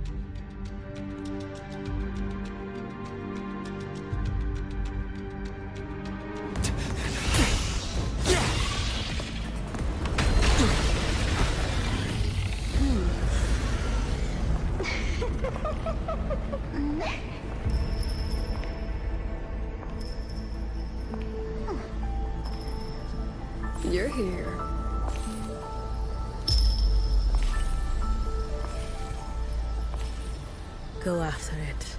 You're here. Go after it.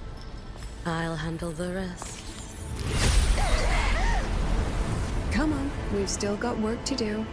I'll handle the rest. Come on, we've still got work to do.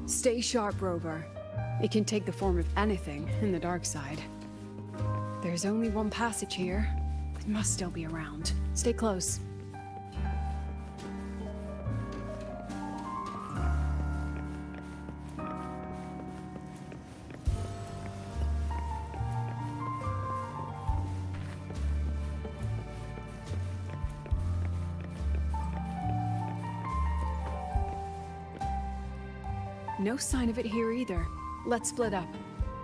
Stay sharp, Rover. It can take the form of anything in the dark side. There's only one passage here. It must still be around. Stay close. No sign of it here either. Let's split up.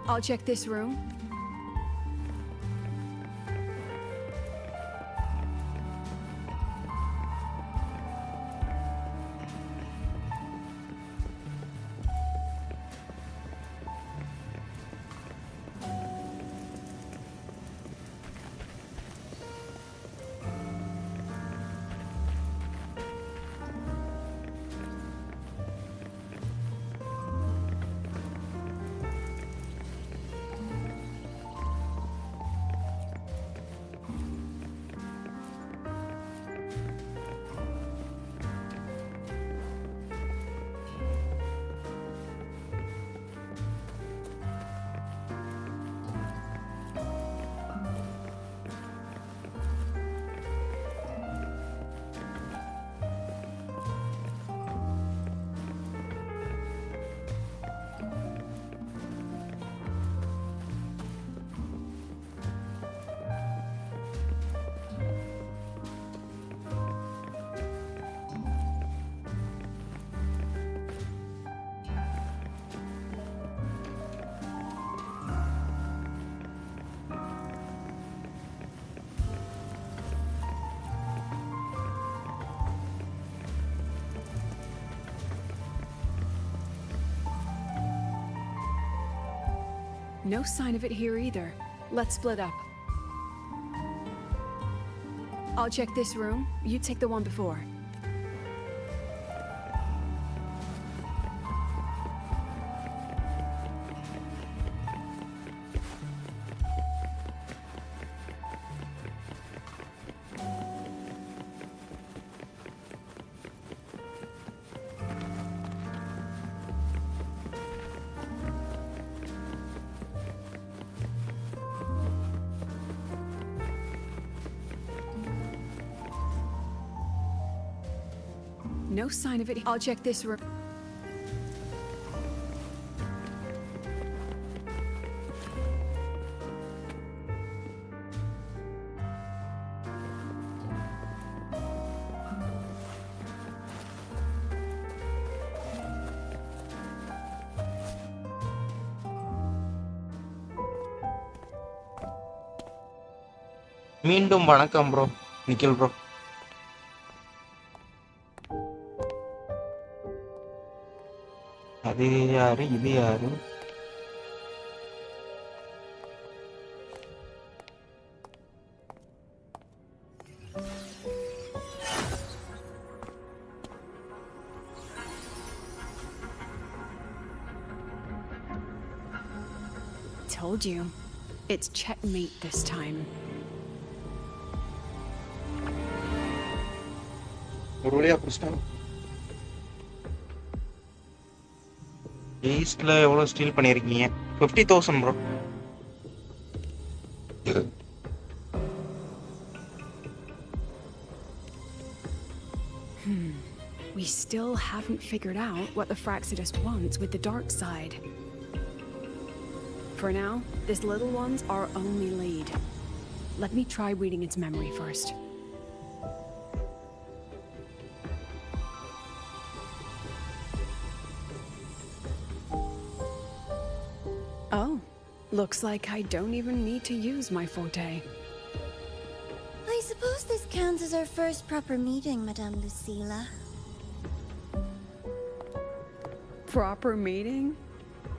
I'll check this room. No sign of it here either. Let's split up. I'll check this room. You take the one before. No sign of it. I'll check this room. மீண்டும் வணக்கம் bro Nikhil bro. அது யாரு இது யாரு? Told you. It's checkmate this time. ஒரு வழியா புடிச்சிட்டாங்க. ஈஸ்ட்ல எவ்வளவு steel பண்ணிருக்கீங்க? 50,000 bro. We still haven't figured out what the Fraxidus wants with the dark side. For now, this little one's our only lead. Let me try reading its memory first. Oh, looks like I don't even need to use my forte. I suppose this counts as our first proper meeting, Madame Lucilla. Proper meeting?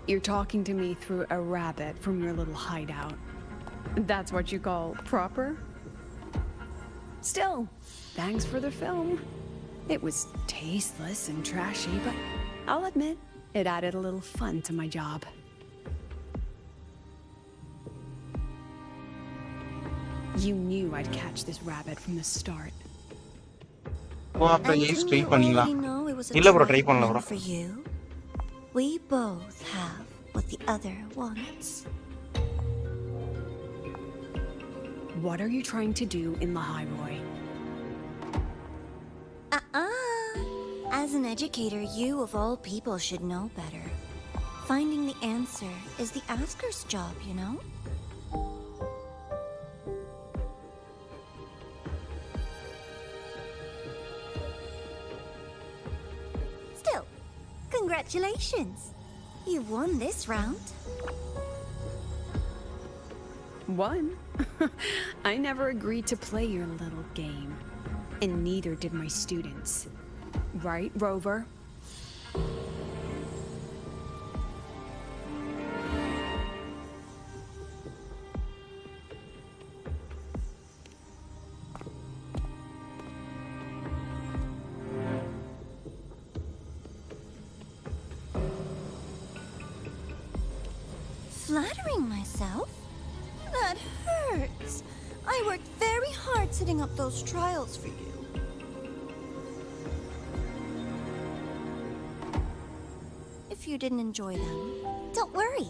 You're talking to me through a rabbit from your little hideout. That's what you call proper? Still, thanks for the film. It was tasteless and trashy, but I'll admit, it added a little fun to my job. You knew I'd catch this rabbit from the start. ஓ அப்ப east try பண்ணீங்களா? இல்ல bro try பண்ணல bro. We both have what the other wants. What are you trying to do in the Highroy? As an educator, you of all people should know better. Finding the answer is the asker's job, you know? Still, congratulations! You've won this round. Won? I never agreed to play your little game. And neither did my students. Right, Rover? Flattering myself? That hurts. I worked very hard setting up those trials for you. If you didn't enjoy them, don't worry.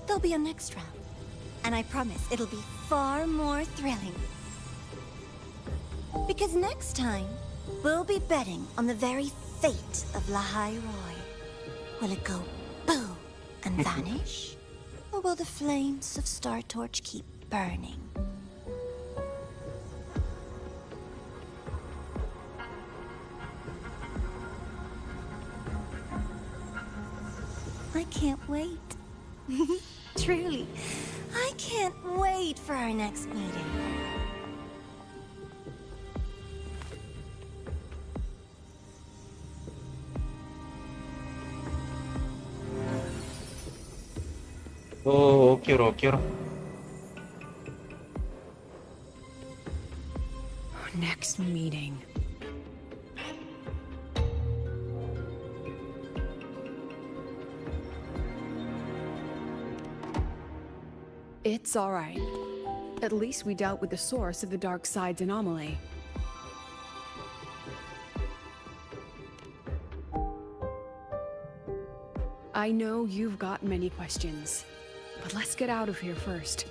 There'll be a next round. And I promise it'll be far more thrilling. Because next time, we'll be betting on the very fate of La Roy. Will it go boom and vanish? Or will the flames of Star Torch keep burning? I can't wait. Truly, I can't wait for our next meeting. Oh, Kuro. Next meeting. It's all right. At least we dealt with the source of the dark side's anomaly. I know you've got many questions, but let's get out of here first.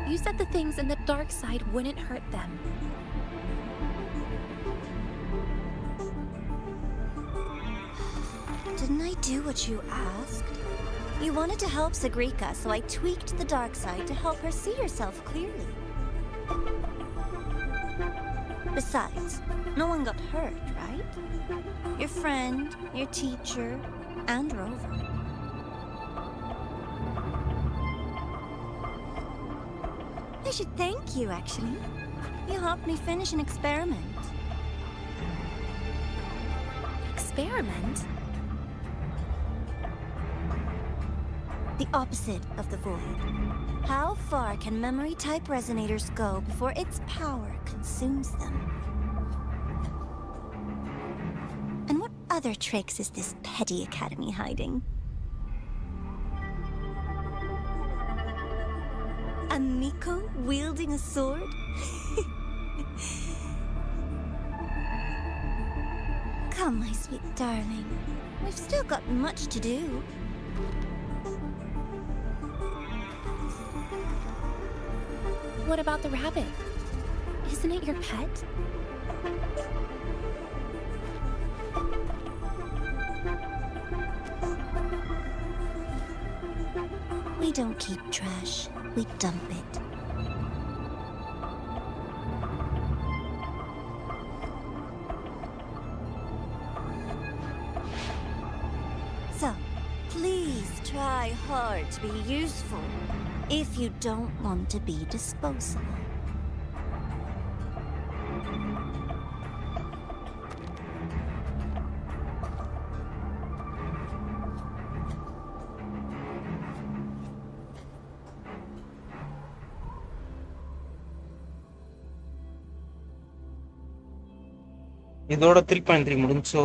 You said the things in the dark side wouldn't hurt them. Didn't I do what you asked? You wanted to help Sagrika, so I tweaked the dark side to help her see herself clearly. Besides, no one got hurt, right? Your friend, your teacher, and Rover. I should thank you, actually. You helped me finish an experiment. Experiment? The opposite of the void. How far can memory-type resonators go before its power consumes them? And what other tricks is this petty academy hiding? A Miko wielding a sword? Come, my sweet darling. We've still got much to do. What about the rabbit? Isn't it your pet? We don't keep trash. We dump it. So, please try hard to be useful if you don't want to be disposable. இதோட 3.3 முடிஞ்சோ?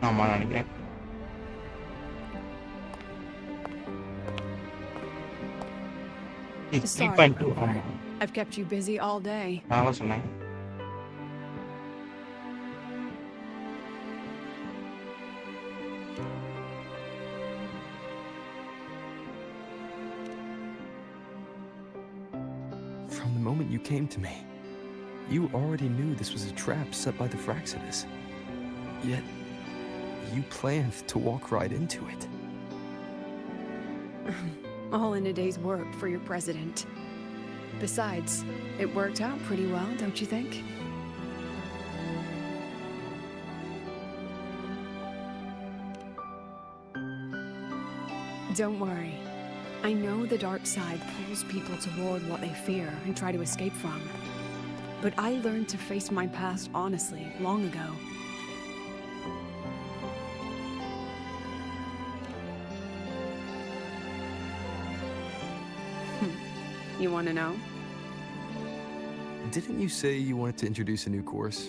ஆமா நினைக்கிறேன். Sorry, 3.2 Rover. ஆமா. I've kept you busy all day. நான் சொன்னேன். From the moment you came to me, you already knew this was a trap set by the Fraxidus. Yet, you planned to walk right into it. All in a day's work for your president. Besides, it worked out pretty well, don't you think? Don't worry. I know the dark side pulls people toward what they fear and try to escape from. But I learned to face my past honestly long ago. You want to know? Didn't you say you wanted to introduce a new course?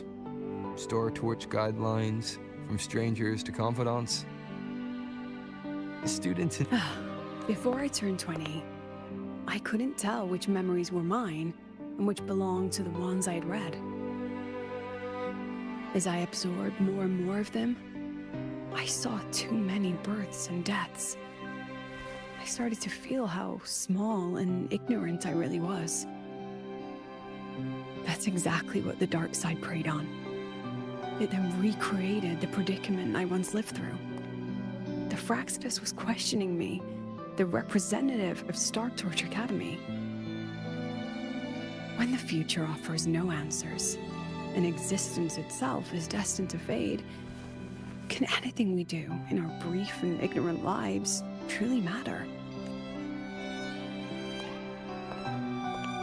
Star Torch guidelines, from strangers to confidants? Students in... Before I turned 20, I couldn't tell which memories were mine and which belonged to the ones I had read. As I absorbed more and more of them, I saw too many births and deaths. I started to feel how small and ignorant I really was. That's exactly what the dark side preyed on. It then recreated the predicament I once lived through. The Fraxidus was questioning me, the representative of Star Torch Academy. When the future offers no answers, and existence itself is destined to fade, can anything we do in our brief and ignorant lives truly matter?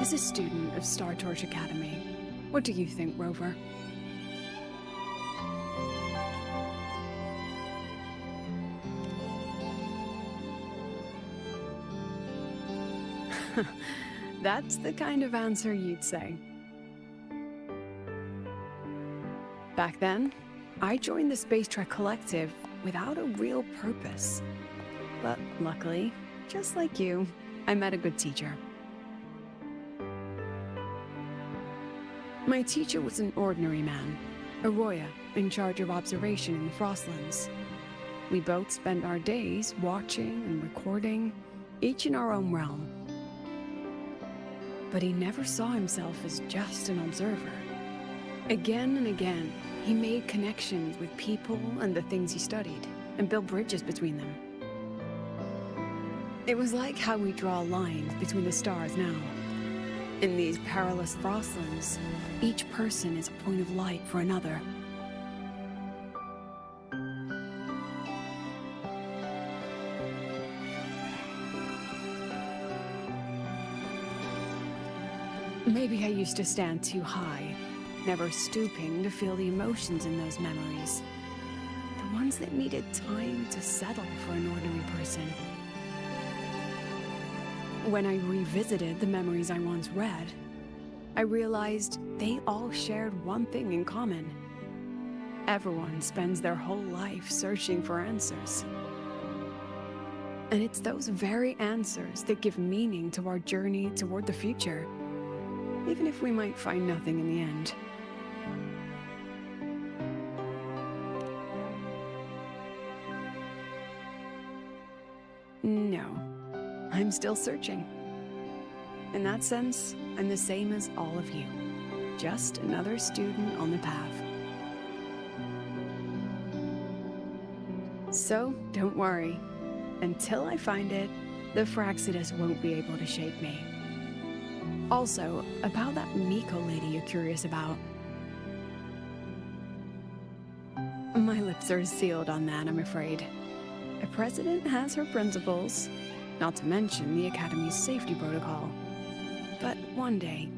As a student of Star Torch Academy, what do you think, Rover? That's the kind of answer you'd say. Back then, I joined the Space Trek Collective without a real purpose. But luckily, just like you, I met a good teacher. My teacher was an ordinary man, a Roya in charge of observation in the Frostlands. We both spent our days watching and recording, each in our own realm. But he never saw himself as just an observer. Again and again, he made connections with people and the things he studied, and built bridges between them. It was like how we draw lines between the stars now. In these perilous Frostlands, each person is a point of light for another. Maybe I used to stand too high, never stooping to feel the emotions in those memories. The ones that needed time to settle for an ordinary person. When I revisited the memories I once read, I realized they all shared one thing in common. Everyone spends their whole life searching for answers. And it's those very answers that give meaning to our journey toward the future, even if we might find nothing in the end. No, I'm still searching. In that sense, I'm the same as all of you. Just another student on the path. So, don't worry. Until I find it, the Fraxidus won't be able to shake me. Also, about that Miko lady you're curious about. My lips are sealed on that, I'm afraid. A president has her principles, not to mention the Academy's safety protocol. But one day,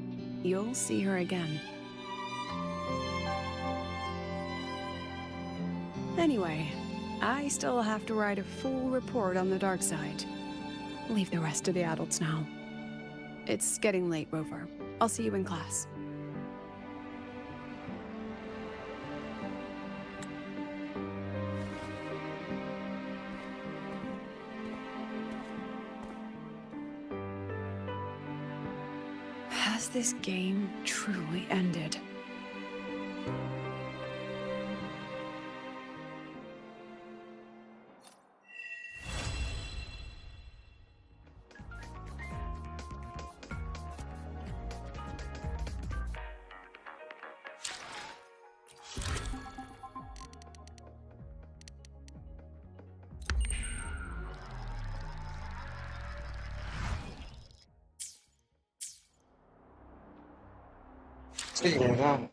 you'll see her again. Anyway, I still have to write a full report on the dark side. Leave the rest to the adults now. It's getting late, Rover. I'll see you in class. Has this game truly ended? Sí, ¿verdad?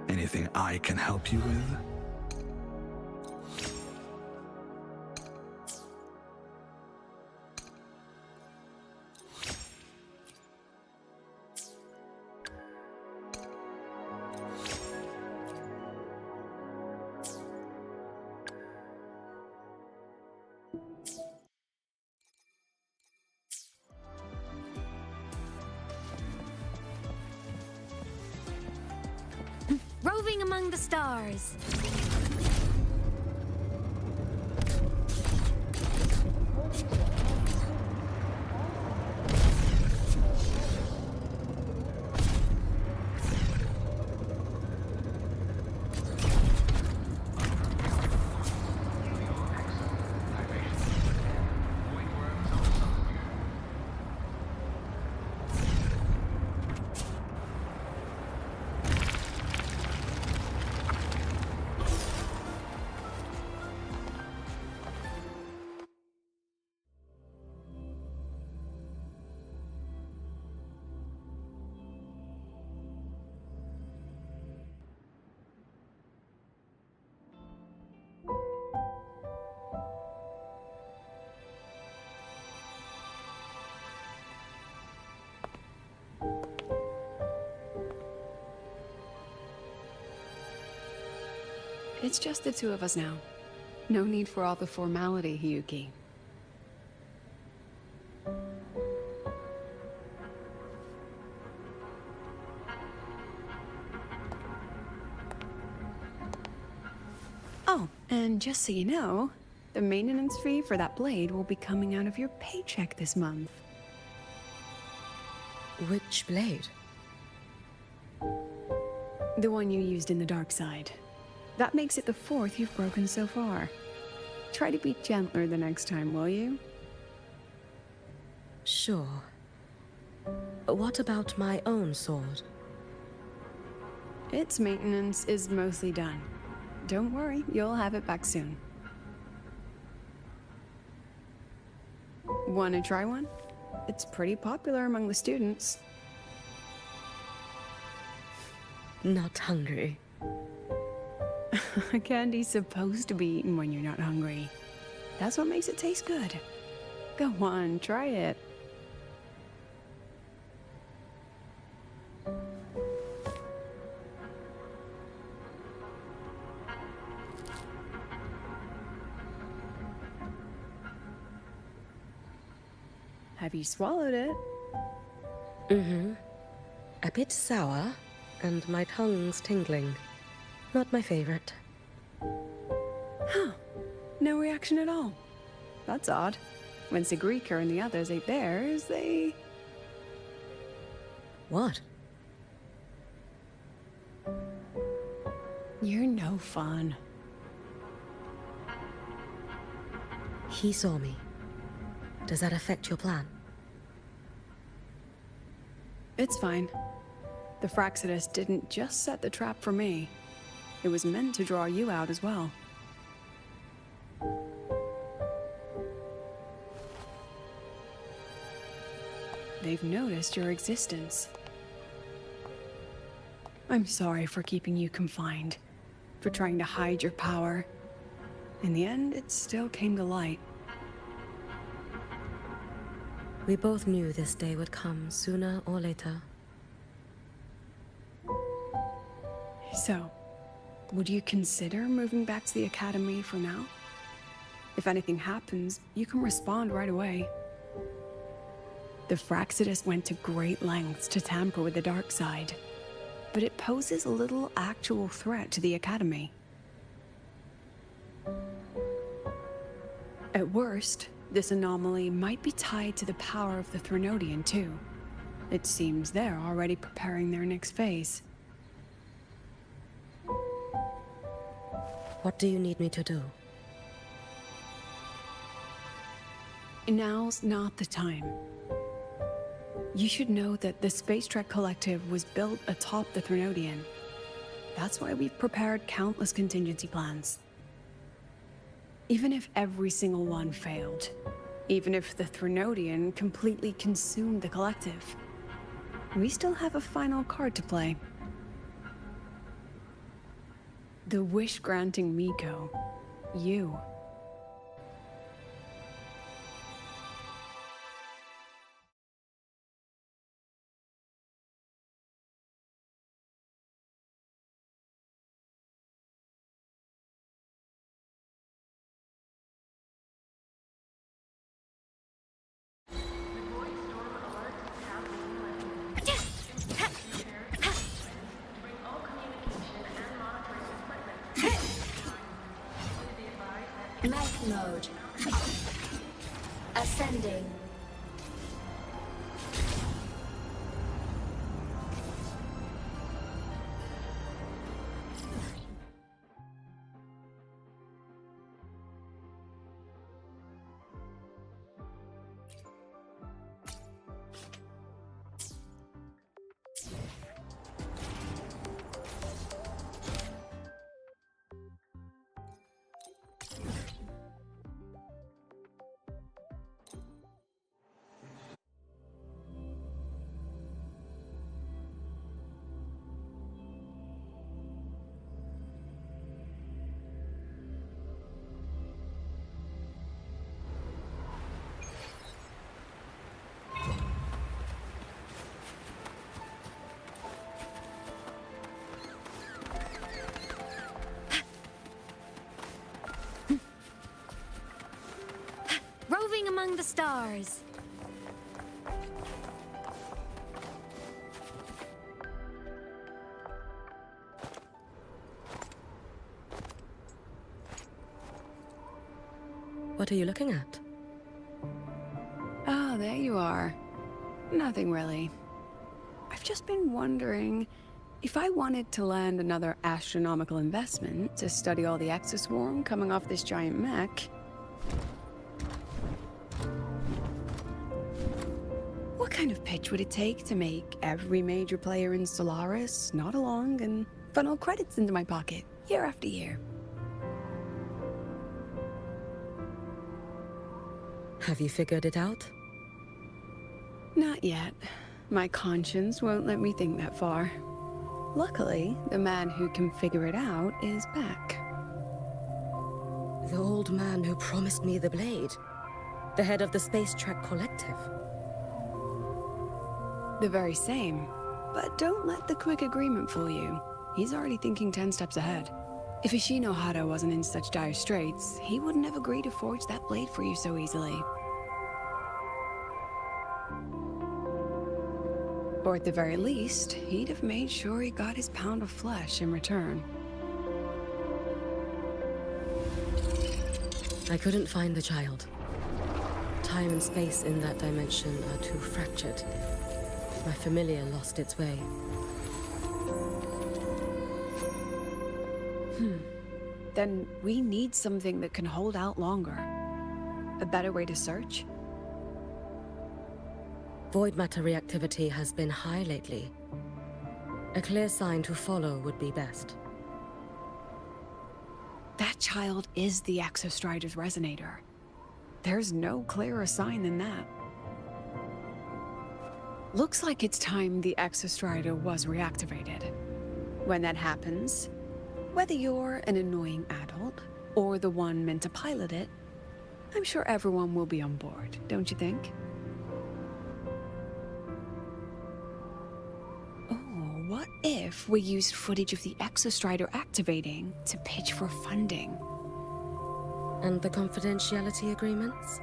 Anything I can help you with? Roving among the stars. It's just the two of us now. No need for all the formality, Hyuki. Oh, and just so you know, the maintenance fee for that blade will be coming out of your paycheck this month. Which blade? The one you used in the dark side. That makes it the 4th you've broken so far. Try to be gentler the next time, will you? Sure. What about my own sword? Its maintenance is mostly done. Don't worry, you'll have it back soon. Wanna try one? It's pretty popular among the students. Not hungry. Candy's supposed to be eaten when you're not hungry. That's what makes it taste good. Go on, try it. Have you swallowed it? Mm-hmm. A bit sour, and my tongue's tingling. Not my favorite. Huh. No reaction at all. That's odd. When Sigrika and the others ate theirs, they... What? You're no fun. He saw me. Does that affect your plan? It's fine. The Fraxidus didn't just set the trap for me. It was meant to draw you out as well. They've noticed your existence. I'm sorry for keeping you confined, for trying to hide your power. In the end, it still came to light. We both knew this day would come sooner or later. So, would you consider moving back to the Academy for now? If anything happens, you can respond right away. The Fraxidus went to great lengths to tamper with the dark side, but it poses a little actual threat to the Academy. At worst, this anomaly might be tied to the power of the Threnodian too. It seems they're already preparing their next phase. What do you need me to do? Now's not the time. You should know that the Space Trek Collective was built atop the Threnodian. That's why we've prepared countless contingency plans. Even if every single one failed, even if the Threnodian completely consumed the Collective, we still have a final card to play. The wish-granting Miko. You. Mech mode. Ascending. Roving among the stars. What are you looking at? Ah, there you are. Nothing really. I've just been wondering, if I wanted to land another astronomical investment to study all the exoswarm coming off this giant mech... kind of pitch would it take to make every major player in Solaris nod along and funnel credits into my pocket year after year? Have you figured it out? Not yet. My conscience won't let me think that far. Luckily, the man who can figure it out is back. The old man who promised me the blade. The head of the Space Trek Collective. The very same. But don't let the quick agreement fool you. He's already thinking 10 steps ahead. If Ishino Hada wasn't in such dire straits, he wouldn't have agreed to forge that blade for you so easily. Or at the very least, he'd have made sure he got his pound of flesh in return. I couldn't find the child. Time and space in that dimension are too fractured. My familiar lost its way. Then we need something that can hold out longer. A better way to search? Void matter reactivity has been high lately. A clear sign to follow would be best. That child is the Exostrider's resonator. There's no clearer sign than that. Looks like it's time the Exostrider was reactivated. When that happens, whether you're an annoying adult or the one meant to pilot it, I'm sure everyone will be on board, don't you think? What if we used footage of the Exostrider activating to pitch for funding? And the confidentiality agreements?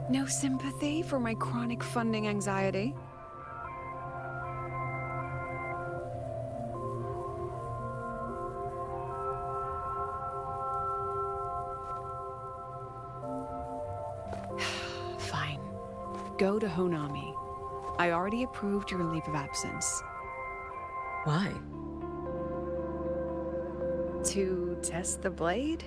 No sympathy for my chronic funding anxiety? Fine. Go to Honami. I already approved your leave of absence. Why? To test the blade?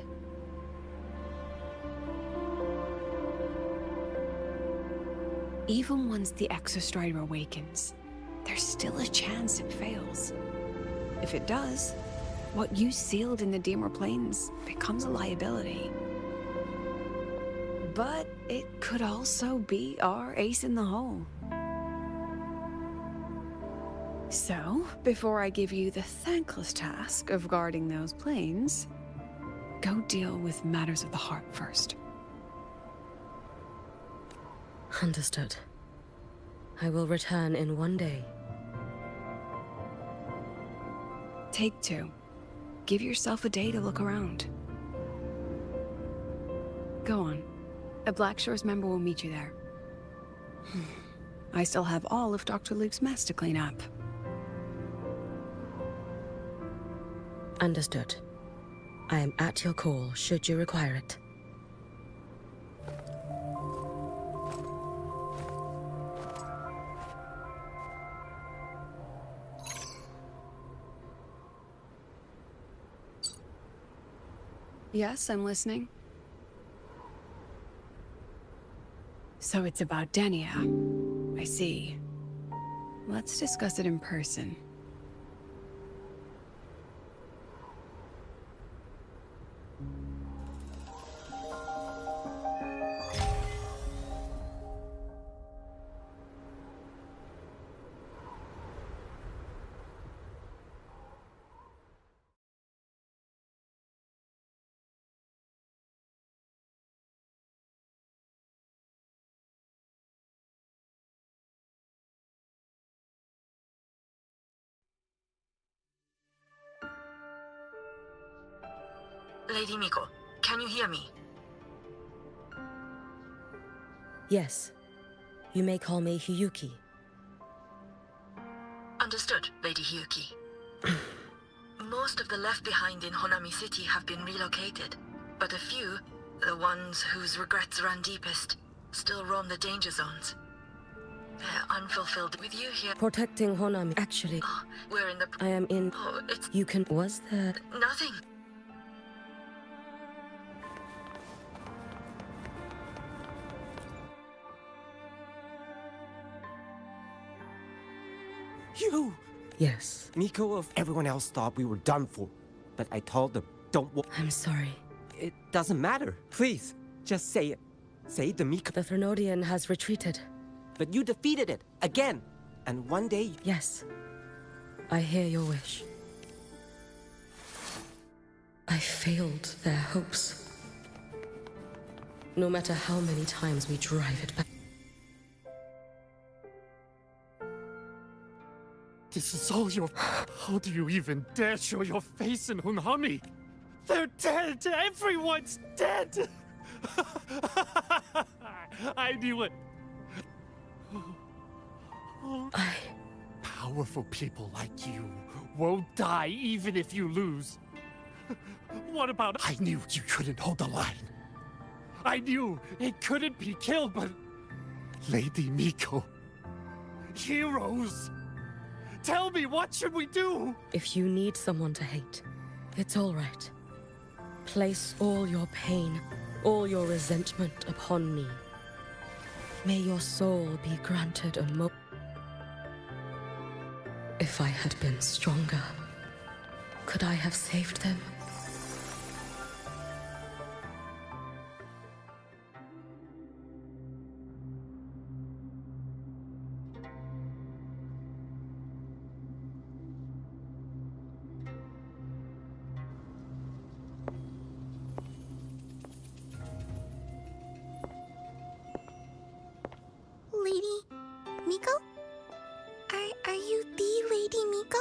Even once the Exostrider awakens, there's still a chance it fails. If it does, what you sealed in the Dimmer Plains becomes a liability. But it could also be our ace in the hole. So, before I give you the thankless task of guarding those planes, go deal with matters of the heart first. Understood. I will return in one day. Take 2. Give yourself a day to look around. Go on. A Black Shores member will meet you there. I still have all of Dr. Luke's mess to clean up. Understood. I am at your call should you require it. Yes, I'm listening. So it's about Denia. I see. Let's discuss it in person. Lady Miko, can you hear me? Yes. You may call me Hiyuki. Understood, Lady Hiyuki. Most of the left behind in Honami City have been relocated, but a few, the ones whose regrets run deepest, still roam the danger zones. They're unfulfilled with you here. Protecting Honami. Actually, We're in the... I am in... Oh, it's... You can... Was there... Nothing. You! Yes. Miko of everyone else thought we were done for. But I told them, don't I'm sorry. It doesn't matter. Please, just say it. Say the Miko. The Thrunodian has retreated. But you defeated it, again. And one day... Yes. I hear your wish. I failed their hopes. No matter how many times we drive it back. This is all your... How do you even dare show your face in Hunhami? They're dead! Everyone's dead! I knew it! Powerful people like you won't die even if you lose. What about... I knew you couldn't hold the line. I knew it couldn't be killed, but... Lady Miko... Heroes! Tell me, what should we do? If you need someone to hate, it's all right. Place all your pain, all your resentment upon me. May your soul be granted a If I had been stronger, could I have saved them? Lady Miko? Are you the Lady Miko?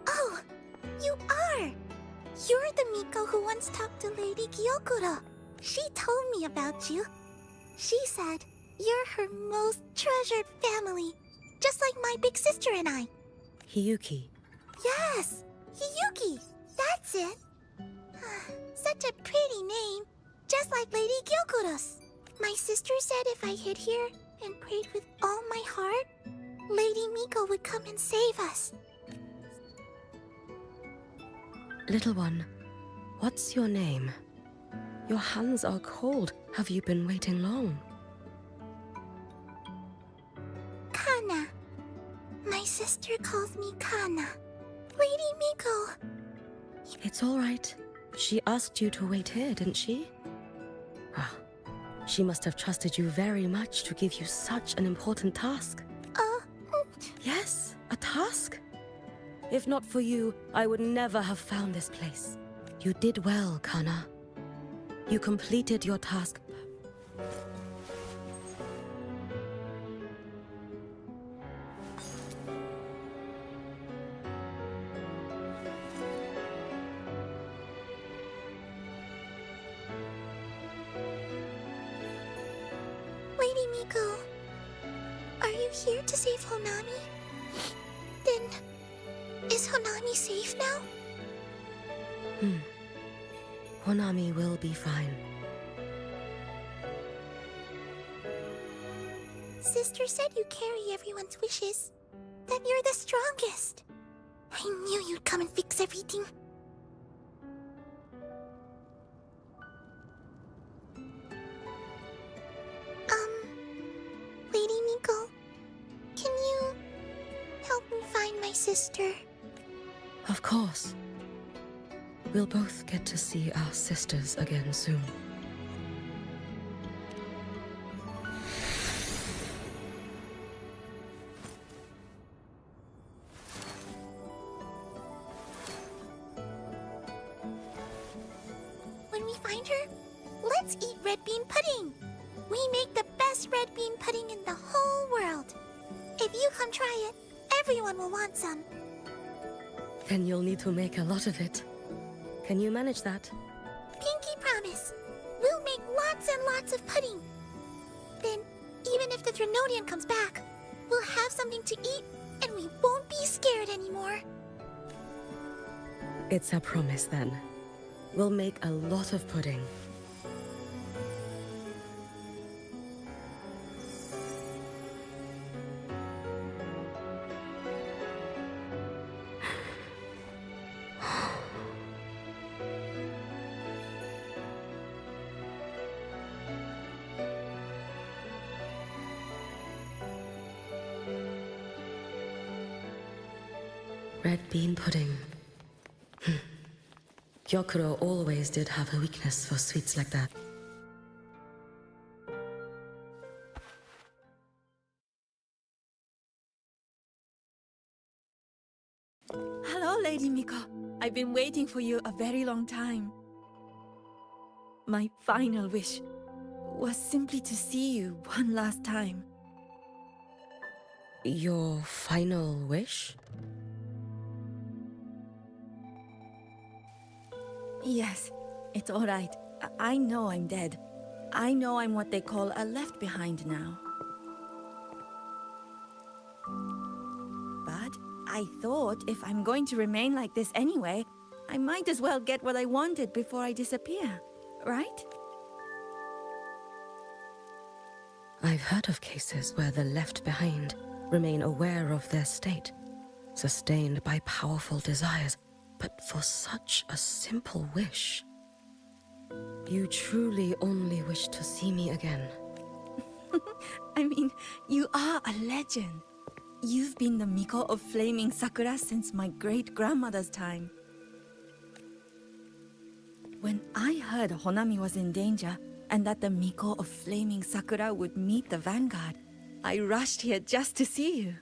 Oh, you are! You're the Miko who once talked to Lady Gyokuro. She told me about you. She said you're her most treasured family, just like my big sister and I. Hiyuki. Yes, Hiyuki. That's it. Such a pretty name, just like Lady Gyokuro's. My sister said if I hid here and prayed with all my heart, Lady Miko would come and save us. Little one, what's your name? Your hands are cold. Have you been waiting long? Kana. My sister calls me Kana. Lady Miko. It's all right. She asked you to wait here, didn't she? Well, she must have trusted you very much to give you such an important task. Yes, a task? If not for you, I would never have found this place. You did well, Kana. You completed your task. Lady Miko, are you here to save Honami? Then, is Honami safe now? Honami will be fine. Sister said you carry everyone's wishes. That you're the strongest. I knew you'd come and fix everything. Lady Miko, can you help me find my sister? Of course. We'll both get to see our sisters again soon. When we find her, let's eat red bean pudding. We make the best red bean pudding in the whole world. If you come try it, everyone will want some. Then you'll need to make a lot of it. Can you manage that? Pinky promise. We'll make lots and lots of pudding. Then, even if the Thrunodian comes back, we'll have something to eat and we won't be scared anymore. It's a promise then. We'll make a lot of pudding. red bean pudding. Kuro always did have a weakness for sweets like that. Hello, Lady Miko. I've been waiting for you a very long time. My final wish was simply to see you one last time. Your final wish? Yes, it's all right. I know I'm dead. I know I'm what they call a left behind now. But I thought if I'm going to remain like this anyway, I might as well get what I wanted before I disappear, right? I've heard of cases where the left behind remain aware of their state, sustained by powerful desires, but for such a simple wish. You truly only wish to see me again. I mean, you are a legend. You've been the Miko of Flaming Sakura since my great-grandmother's time. When I heard Honami was in danger, and that the Miko of Flaming Sakura would meet the Vanguard, I rushed here just to see you.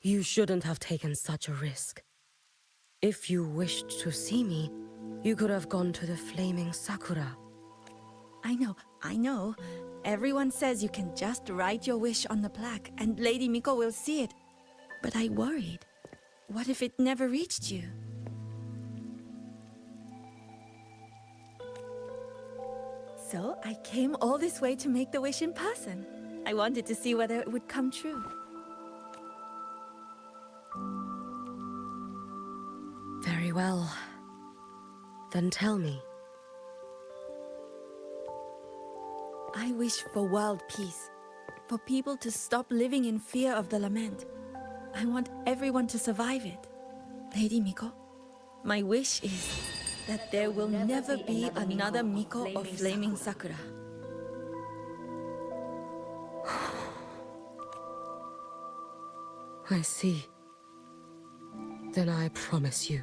You shouldn't have taken such a risk. If you wished to see me, you could have gone to the Flaming Sakura. I know. Everyone says you can just write your wish on the plaque and Lady Miko will see it. But I worried. What if it never reached you? So I came all this way to make the wish in person. I wanted to see whether it would come true. Very well. Then tell me. I wish for world peace. For people to stop living in fear of the lament. I want everyone to survive it. Lady Miko, my wish is that there will never be another Miko of Flaming Sakura. I see. Then I promise you,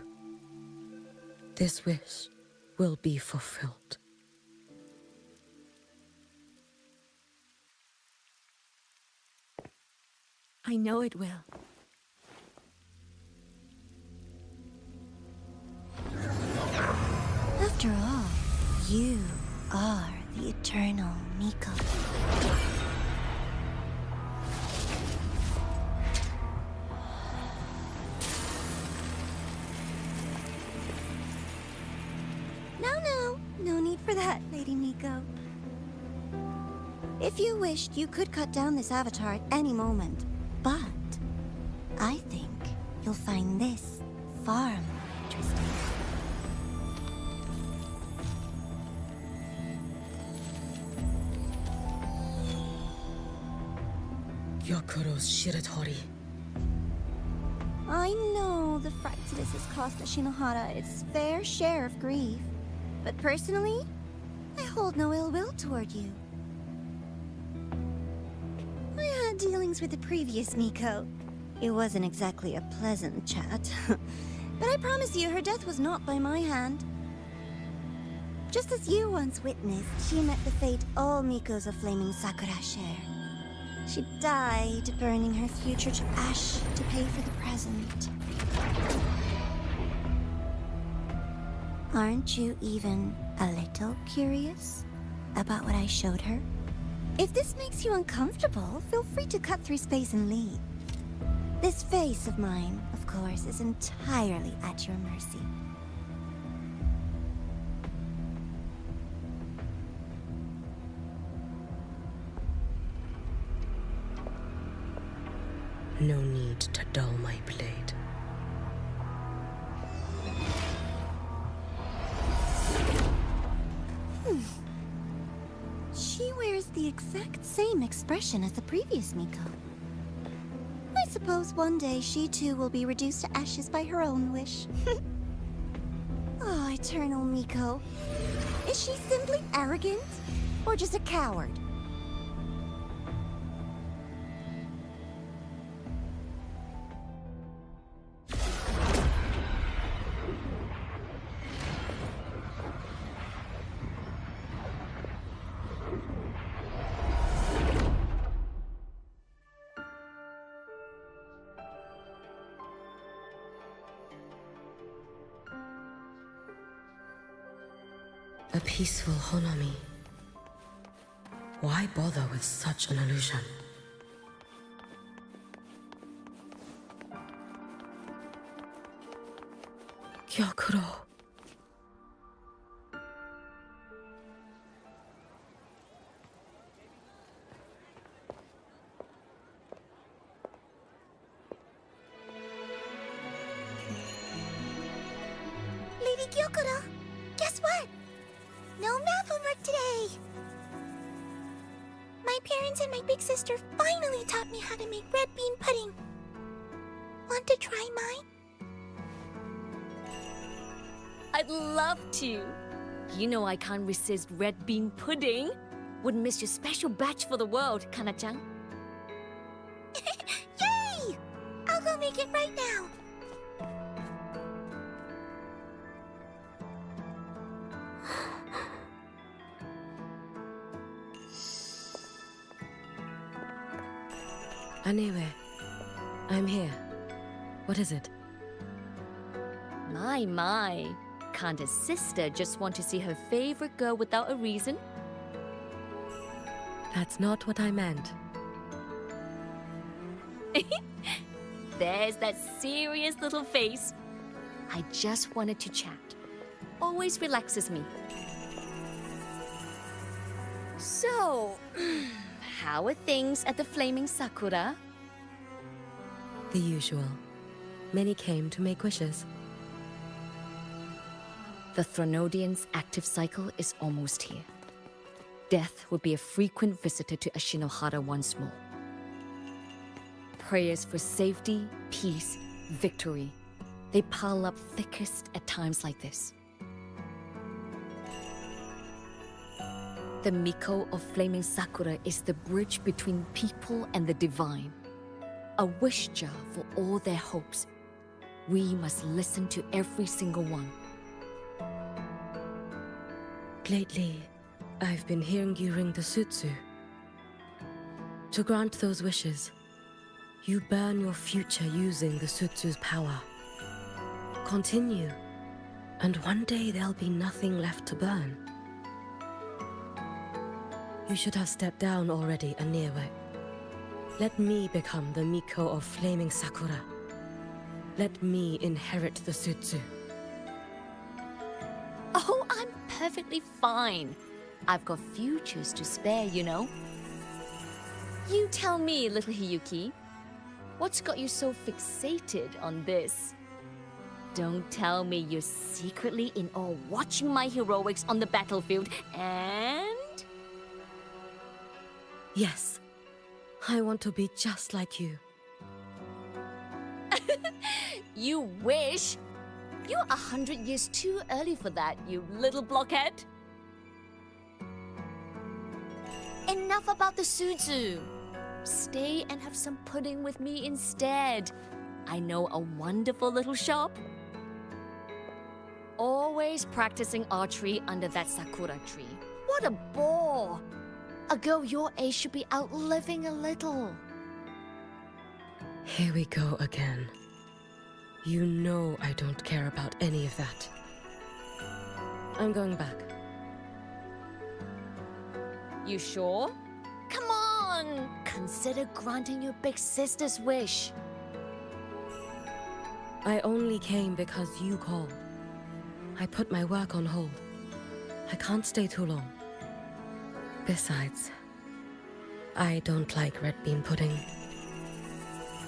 this wish will be fulfilled. I know it will. After all, you are the eternal Miko. No need for that, Lady Miko. If you wished, you could cut down this avatar at any moment. But I think you'll find this far more interesting. Yokuro's Shiratori. I know the Fraxidus has cost Ashinohara its fair share of grief. But personally, I hold no ill will toward you. I had dealings with the previous Miko. It wasn't exactly a pleasant chat. But I promise you, her death was not by my hand. Just as you once witnessed, she met the fate all Mikos of Flaming Sakura share. She died, burning her future to ash to pay for the present. Aren't you even a little curious about what I showed her? If this makes you uncomfortable, feel free to cut through space and leave. This face of mine, of course, is entirely at your mercy. No need to dull my blade. She wears the exact same expression as the previous Miko. I suppose one day she too will be reduced to ashes by her own wish. Oh, eternal Miko. Is she simply arrogant? Or just a coward? A peaceful Honami. Why bother with such an illusion? Kuro. Lady Gyokuro, guess what? No math homework today. My parents and my big sister finally taught me how to make red bean pudding. Want to try mine? I'd love to. You know I can't resist red bean pudding. Wouldn't miss your special batch for the world, Kana-chan. Yay! I'll go make it right now. Anyway, I'm here. What is it? My. Can't a sister just want to see her favorite girl without a reason? That's not what I meant. There's that serious little face. I just wanted to chat. Always relaxes me. So, how are things at the Flaming Sakura? The usual. Many came to make wishes. The Thronodian's active cycle is almost here. Death will be a frequent visitor to Ashinohara once more. Prayers for safety, peace, victory. They pile up thickest at times like this. The Miko of Flaming Sakura is the bridge between people and the divine. A wish jar for all their hopes. We must listen to every single one. Lately, I've been hearing you ring the sutsu. To grant those wishes, you burn your future using the sutsu's power. Continue, and one day there'll be nothing left to burn. You should have stepped down already, Anewe. Let me become the Miko of Flaming Sakura. Let me inherit the sutsu. Oh, I'm perfectly fine. I've got futures to spare, you know. You tell me, little Hiyuki, what's got you so fixated on this? Don't tell me you're secretly in awe watching my heroics on the battlefield and... Yes, I want to be just like you. You wish? You're 100 years too early for that, you little blockhead. Enough about the sutsu. Stay and have some pudding with me instead. I know a wonderful little shop. Always practicing archery under that sakura tree. What a bore! A girl your age should be out living a little. Here we go again. You know I don't care about any of that. I'm going back. You sure? Come on! Consider granting your big sister's wish. I only came because you called. I put my work on hold. I can't stay too long. Besides, I don't like red bean pudding.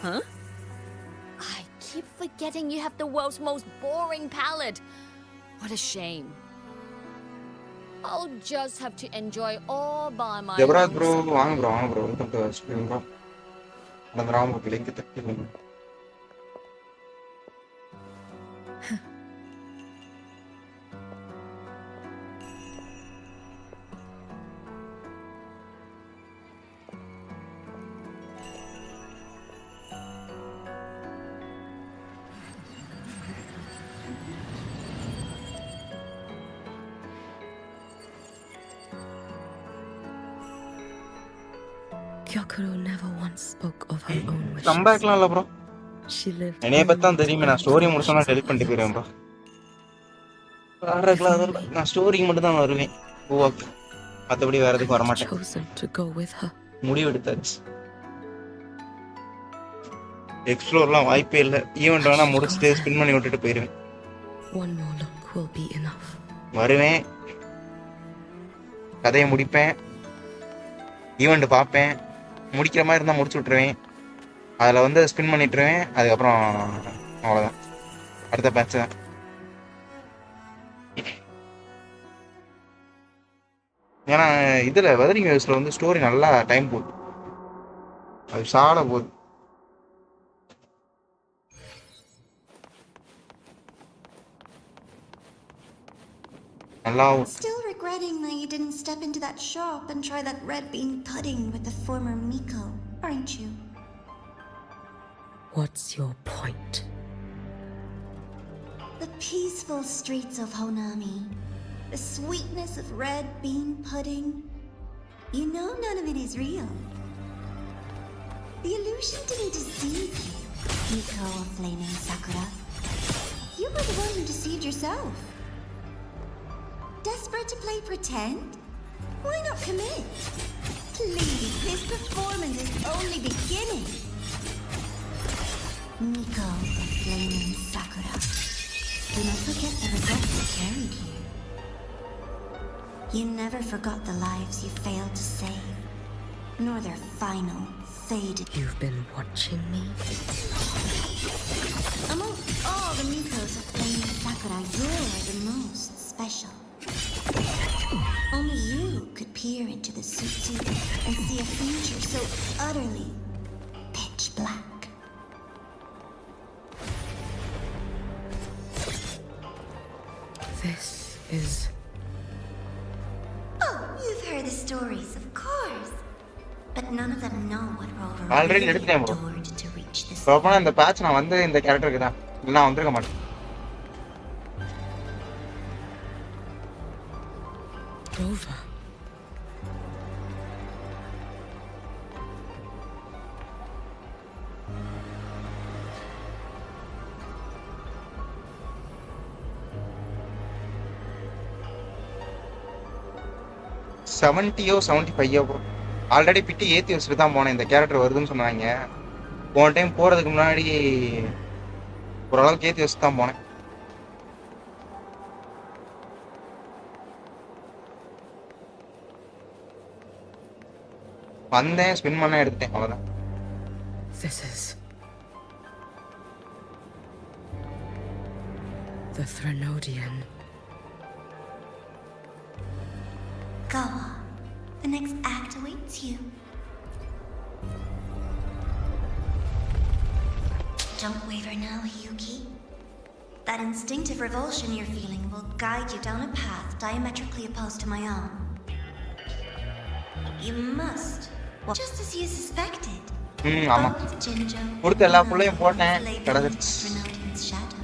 Huh? I keep forgetting you have the world's most boring palate. What a shame. I'll just have to enjoy all by myself. Jabrat bro, வாங்க bro, welcome to stream bro. நம்ம ராமுக்கு link தட்டிடுங்க. Kuro never once spoke of her own wishes. Come back la bro. She lived. என்னைய பத்தி தான் தெரியுமே, நான் story முடிச்சோம்னா delete பண்ணிட்டு போயிடுவேன் bro. நான் ஸ்டோரிக்கு மட்டும் தான் வருவேன். ஓகே, மற்றபடி வேற எதுக்கும் வரமாட்டேன். முடிவு எடுத்தாச்சு. எக்ஸ்ப்ளோர்லாம் வாய்ப்பே இல்லை. ஈவெண்ட் வேணா முடிச்சுட்டு ஸ்பின் பண்ணி விட்டுட்டு போயிடுவேன். வருவேன், கதையை முடிப்பேன், ஈவெண்ட் பார்ப்பேன், முடிக்கிற மாதிரி இருந்தால் முடிச்சு விட்டுருவேன், அதில் வந்து ஸ்பின் பண்ணிட்டுருவேன். அதுக்கப்புறம் அவ்வளோதான், அடுத்த பேட்ச் தான். ஏன்னா இதில் வெதரிங் வேவ்ஸில் வந்து ஸ்டோரி நல்லா டைம் போகுது, அது சாட போகுது. Still regretting that you didn't step into that shop and try that red bean pudding with the former Miko, aren't you? What's your point? The peaceful streets of Honami, the sweetness of red bean pudding. You know none of it is real. The illusion didn't deceive you, Miko of Flaming Sakura. You were the one who deceived yourself. Desperate to play pretend? Why not commit? Please, this performance is only beginning. Miko of Flaming Sakura, do not forget the regret that carried you. You never forgot the lives you failed to save, nor their final, faded... You've been watching me? Among all the Mikos of Flaming Sakura, you're the most special. Only you could peer into the suit and see a future so utterly pitch black. This is... Oh, you've heard the stories, of course. But none of them know what Rover already endured to reach this. ப்ராப்பரா இந்த batch நான் வந்து இந்த கேரக்டருக்கு தான், இல்லைனா வந்திருக்க மாட்டேன். Rover. $70 or $75 ஆல்ரெடி பிட்டி ஏற்றி வச்சுட்டு தான் போனேன். இந்த கேரக்டர் வருதுன்னு சொன்னாங்க. போன டைம் போகிறதுக்கு முன்னாடி ஓரளவுக்கு ஏற்றி வச்சுட்டு தான் போனேன். வந்தேன், ஸ்பின் பண்ண எடுத்துட்டேன், அவ்வளோதான். This is the Threnodian. Gawa, the next act awaits you. Don't waver now, Yuki. That instinctive revulsion you're feeling will guide you down a path diametrically opposed to my own. You must, just as you suspected. Both Jinjo and Renodian's shadow.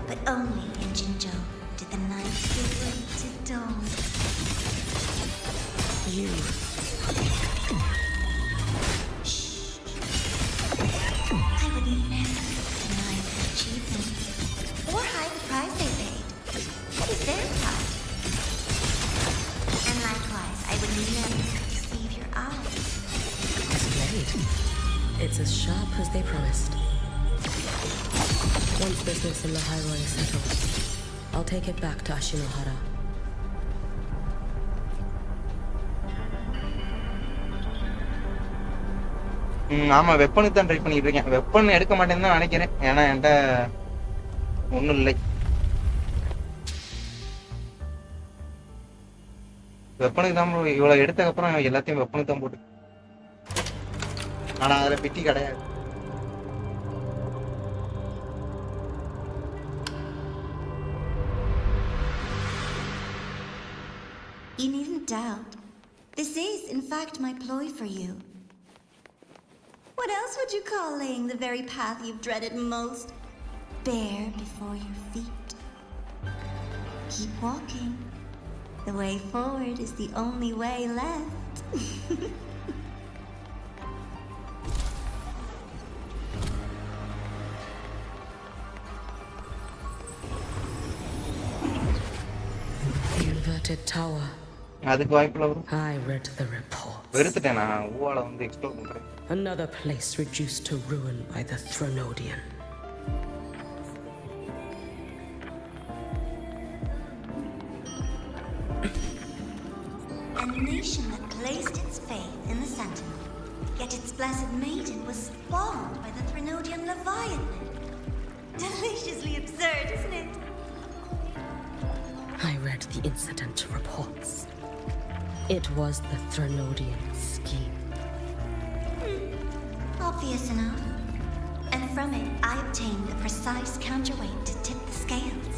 But only in Jinjo did the night give way to dawn. You. Shh. I would never deny their achievement or hide the price they paid. That is their part. And likewise, I would never deceive your eyes. Displayed. It's as sharp as they promised. Once business in Lahairoi is settled, I'll take it back to Ashinohara. ஆமாம், வெப்பனுக்கு தான் try பண்ணிட்டு இருக்கேன். Weapon எடுக்க மாட்டேன்னு தான் நினைக்கிறேன், ஏன்னா என்கிட்ட ஒன்றும் இல்லை. வெப்பனுக்கு தான் இவ்வளோ எடுத்ததுக்கப்புறம் எல்லாத்தையும் வெப்பனுக்கு தான் போட்டு, ஆனால் அதில் பிட்டி கிடையாது. You needn't doubt. This is, in fact, my ploy for you. What else would you call laying the very path you've dreaded most bare before your feet? Keep walking. The way forward is the only way left. haunted tower. அதுக்கு வாய்ப்புல வரும். I read the reports. வெறுத்துட்டேன் நான் ஊவால வந்து explore பண்றேன். Another place reduced to ruin by the Threnodian. A nation that placed its faith in the Sentinel, yet its blessed maiden was spawned by the Threnodian Leviathan. Deliciously absurd, isn't it? I read the incident reports. It was the Threnodian scheme. Obvious enough. And from it, I obtained the precise counterweight to tip the scales.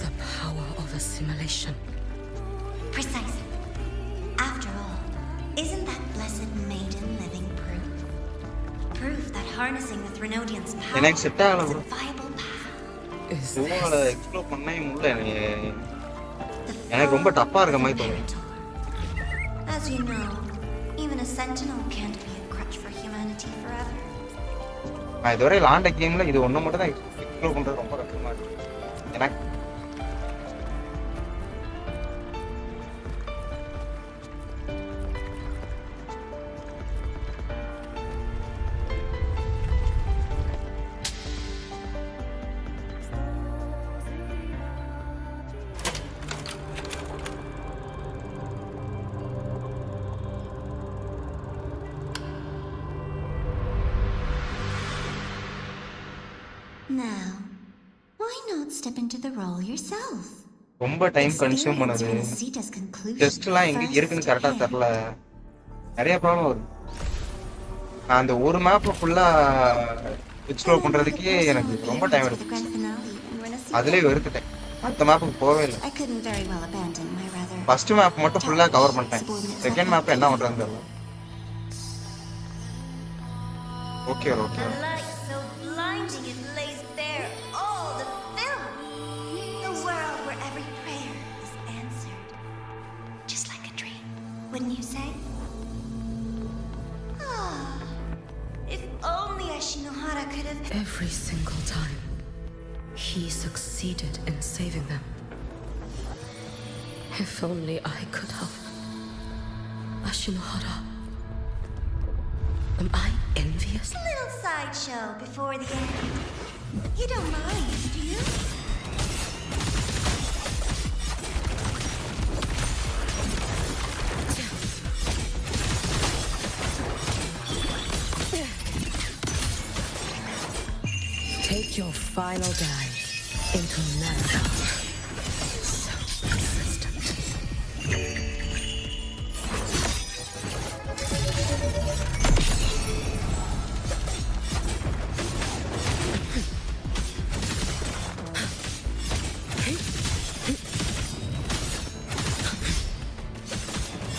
The power of assimilation. Precisely. After all, isn't that blessed maiden living proof? Proof that harnessing the Threnodian's power எனக்கு set ஆகல is bro. a viable path. ஊவால எக்ஸ்ப்ளோர் பண்ணவே முடியல எனக்கு ரொம்ப டப்பா இருக்க மாதிரி தோணுது. As you know, even a sentinel can't be a crutch for humanity forever. நான் இதுவரை லாண்ட கேம்ல இது ஒண்ணு மட்டும் தான் எக்ஸ்ப்ளோர் பண்றது ரொம்ப கஷ்டமா இருக்கு எனக்கு. Now, why not step into the role yourself? ரொம்ப டைம் கன்சியூம் பண்ணுது. டெஸ்ட்லாம் எங்க இருக்குன்னு கரெக்டா தெரியல. நிறைய ப்ராப்ளம் வருது. நான் அந்த ஒரு மேப் ஃபுல்லா எக்ஸ்ப்ளோர் பண்றதுக்கே எனக்கு ரொம்ப டைம் எடுத்துச்சு. அதுலயே வெறுத்துட்டேன். அடுத்த மேப்புக்கு போவே இல்லை. ஃபர்ஸ்ட் மேப் மட்டும் ஃபுல்லா கவர் பண்ணிட்டேன். செகண்ட் மேப் என்ன பண்றதுன்னு தெரியல. Okay okay. Wouldn't you say? Ah, if only Ashinohara could have... Every single time, he succeeded in saving them. If only I could have. Ashinohara. Am I envious? A little sideshow before the end. You don't mind, do you? Take your final dive into Vanakkam. So persistent.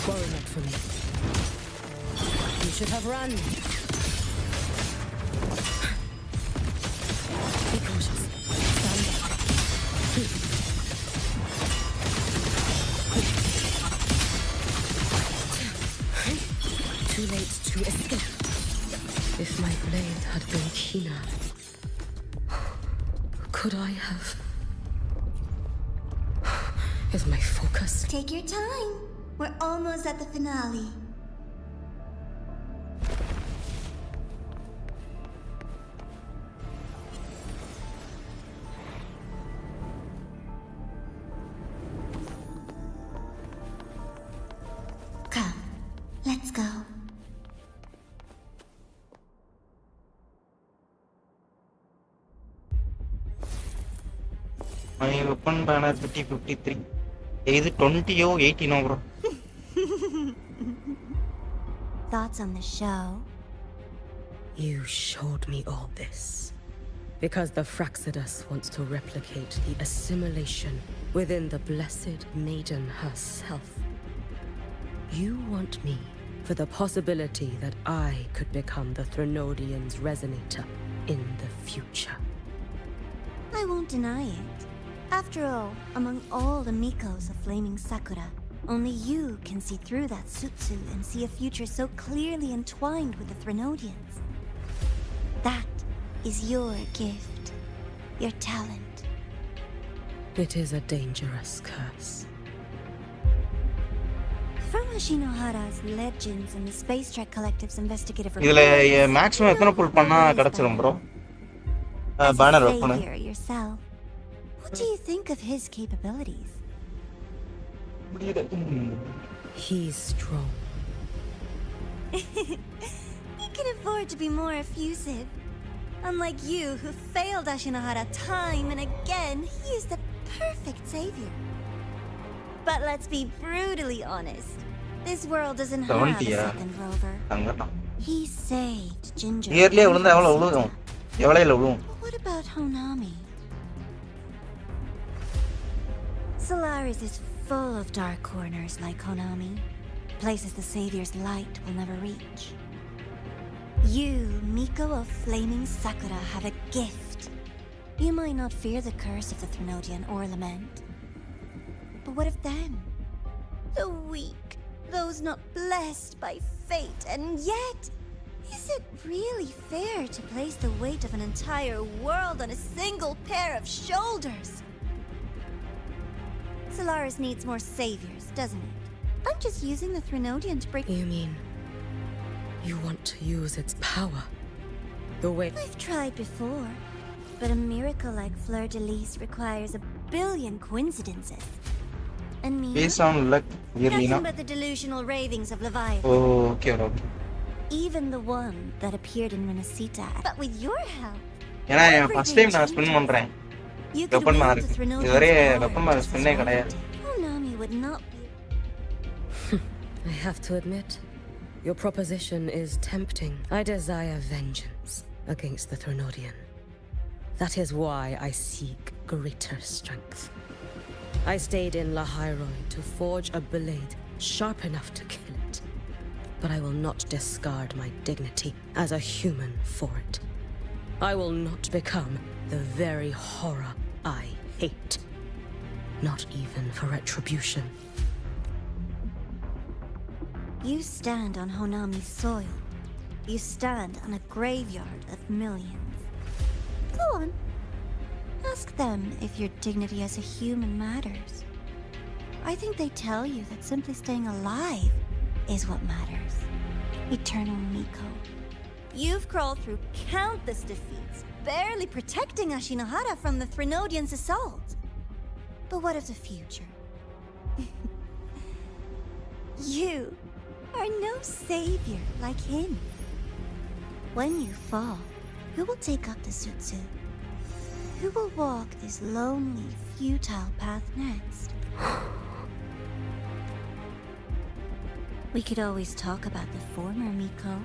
Worry not for me. You should have run. Too late to escape. If my blade had been keener, could I have... Is my focus... Take your time. We're almost at the finale. Come, let's go. My weapon banner 5053. Is it 20 or 18 bro? Thoughts on the show? You showed me all this because the Fraxidus wants to replicate the assimilation within the blessed maiden herself. You want me for the possibility that I could become the Threnodian's resonator in the future. I won't deny it. After all, among all the Mikos of Flaming Sakura, only you can see through that Sutsu and see a future so clearly entwined with the Threnodians. That is your gift, your talent. It is a dangerous curse. From Ashinohara's Legends and the Space Trek Collective's investigative இதுல reports, maximum எத்தனை புல் பண்ணா கிடைச்சிரும் bro banner open savior yourself, what do you think of his capabilities? He's strong. He can afford to be more effusive. Unlike you, who failed Ashinohara time and again, he is the perfect savior. But let's be brutally honest. This world doesn't have a second rover. He saved Ginger. What about Honami? Solaris is full of dark corners like Honami. Places the Savior's light will never reach. You, Miko of Flaming Sakura, have a gift. You might not fear the curse of the Threnodian or lament. But what of them? The weak, those not blessed by fate, and yet, is it really fair to place the weight of an entire world on a single pair of shoulders? Solaris needs more saviors, doesn't it? I'm just using the Threnodian to break... You mean you want to use its power? The way... I've tried before, but a miracle like Fleur-de-Lis requires a billion coincidences. And me? Based on luck, nothing but the delusional ravings of Leviathan. Oh, okay. Even the one that appeared in Renacita. But with your help, ஏன்னா first time நான் spin பண்றேன். Weapon மார் இதுவரை weapon மார் ஸ்பின்னே கிடையாது. Honami would not be. I have to admit, your proposition is tempting. I desire vengeance against the Threnodian. That is why I seek greater strength. I stayed in Lahairoi to forge a blade sharp enough to kill it. But I will not discard my dignity as a human for it. I will not become the very horror I hate. Not even for retribution. You stand on Honami's soil. You stand on a graveyard of millions. Go on. Ask them if your dignity as a human matters. I think they tell you that simply staying alive is what matters. Eternal Miko. You've crawled through countless defeats, barely protecting Ashinohara from the Threnodian's assault. But what of the future? You are no savior like him. When you fall, who will take up the Sutsu? Who will walk this lonely, futile path next? We could always talk about the former Miko,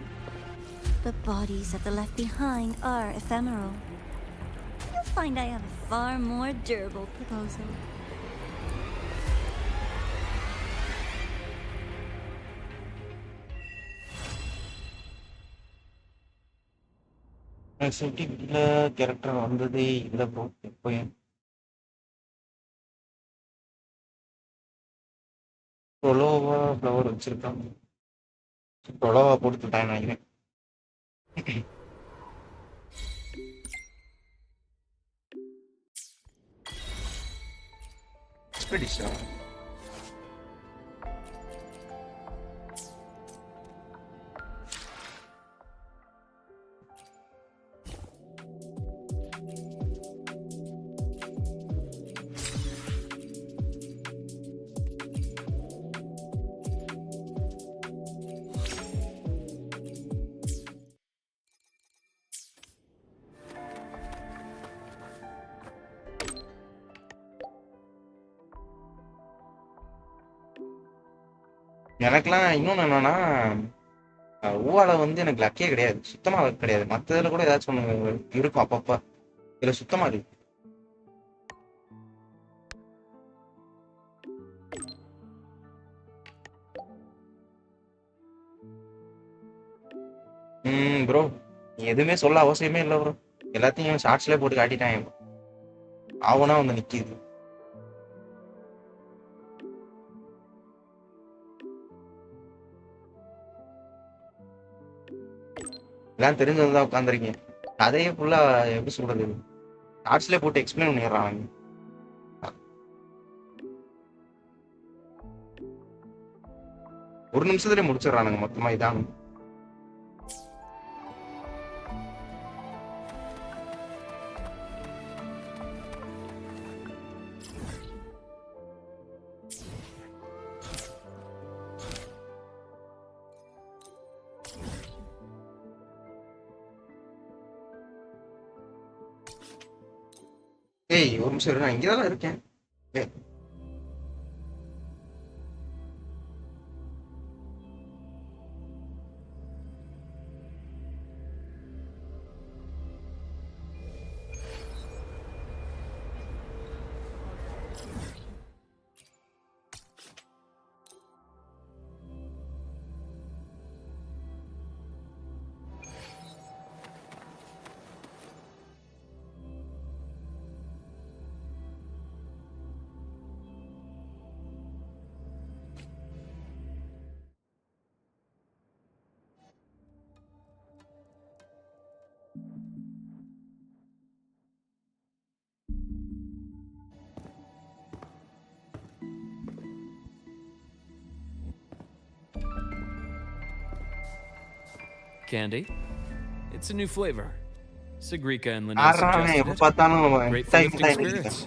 but bodies that are left behind are ephemeral. You'll find I have a far more durable proposal. செப்டிக்ல character வந்ததே இல்லை bro எப்பயும் டொலோவா flower வச்சிருக்காங்க டொலோவா போட்டுட்டாங்க நினைக்கிறேன் expedition எனக்குலாம் இன்னொன்று என்னன்னா ஊவால வந்து எனக்கு லக்கே கிடையாது சுத்தமா லக் கிடையாது மற்றதுல கூட ஏதாச்சும் ஒன்று இருக்கும் அப்பப்ப இதுல சுத்தமா இருக்கு ப்ரோ எதுவுமே சொல்ல அவசியமே இல்லை ப்ரோ எல்லாத்தையும் ஷார்ட்ஸ்லேயே போட்டு காட்டிட்டான் ஆவனா வந்து நிற்கிது எல்லாம் தெரிஞ்சதுதான் உட்காந்துருக்கேன் கதையை ஃபுல்லா எப்படி சொல்றது ஷார்ட்ஸ்லேயே போட்டு எக்ஸ்பிளைன் பண்ணிடுறான் ஒரு நிமிஷத்துல முடிச்சிடறானுங்க மொத்தமா இதான். ஏய் ஒரு நிமிஷம் இரு, நான் இங்கதான் இருக்கேன். Candy. It's a new flavor. Sigrika and Lene ஆறானே suggested எப்ப it. பார்த்தாலும் Great for time lifting time spirits.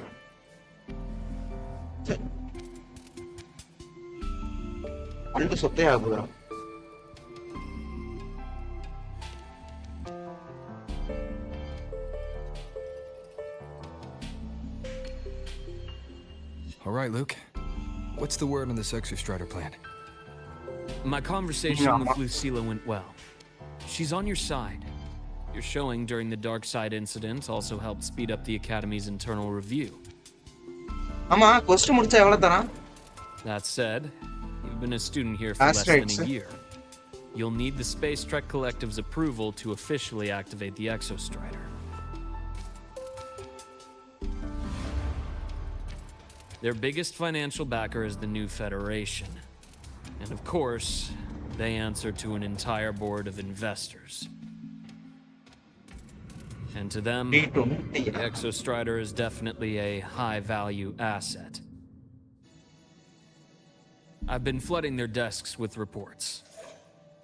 அண்டு சொத்தே ஆகுதுடா. All right, Luke. What's the word on this Exostrider plan? My conversation with Lucilla went well. She's on your side. Your showing during the Dark Side incident also helped speed up the Academy's internal review. ஆமா quest முடிச்சா எவ்வளவு தரான்? That said, you've been a student here for less than a year. You'll need the Space Trek Collective's approval to officially activate the Exostrider. Their biggest financial backer is the New Federation. And of course, they answer to an entire board of investors. And to them, the Exostrider is definitely a high-value asset. I've been flooding their desks with reports.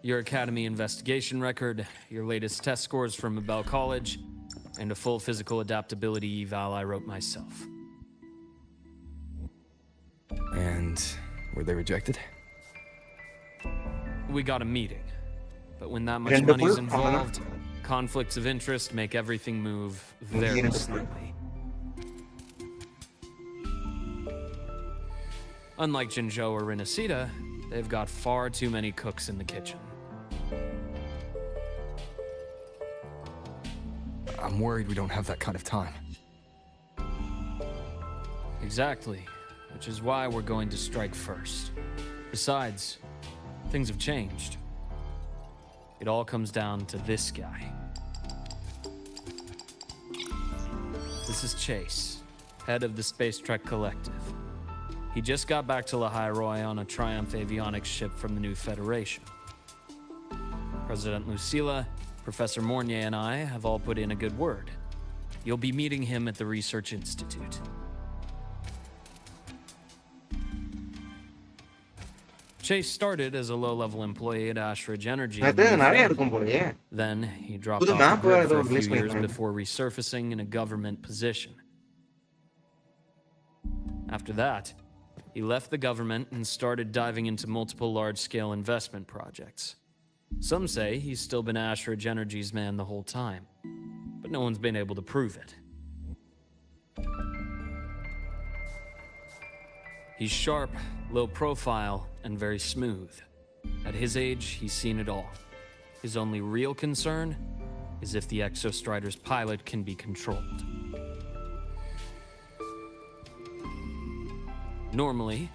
Your Academy investigation record, your latest test scores from Abel College, and a full physical adaptability eval I wrote myself. And were they rejected? We got a meeting. But when that much money's involved, conflicts of interest make everything move very slowly. Unlike Jinzhou or Rinasida, they've got far too many cooks in the kitchen. I'm worried we don't have that kind of time. Exactly, which is why we're going to strike first. Besides, things have changed. It all comes down to this guy. This is Chase, head of the Space Trek Collective. He just got back to Lahairoi on a Triumph avionics ship from the New Federation. President Lucilla, Professor Mornier, and I have all put in a good word. You'll be meeting him at the Research Institute. Chase started as a low-level employee at Ashridge Energy. Then he dropped off the grid for a few years before resurfacing in a government position. After that, he left the government and started diving into multiple large-scale investment projects. Some say he's still been Ashridge Energy's man the whole time, but no one's been able to prove it. He's sharp, low profile, and very smooth. At his age, he's seen it all. His only real concern is if the Exostrider's pilot can be controlled. Normally,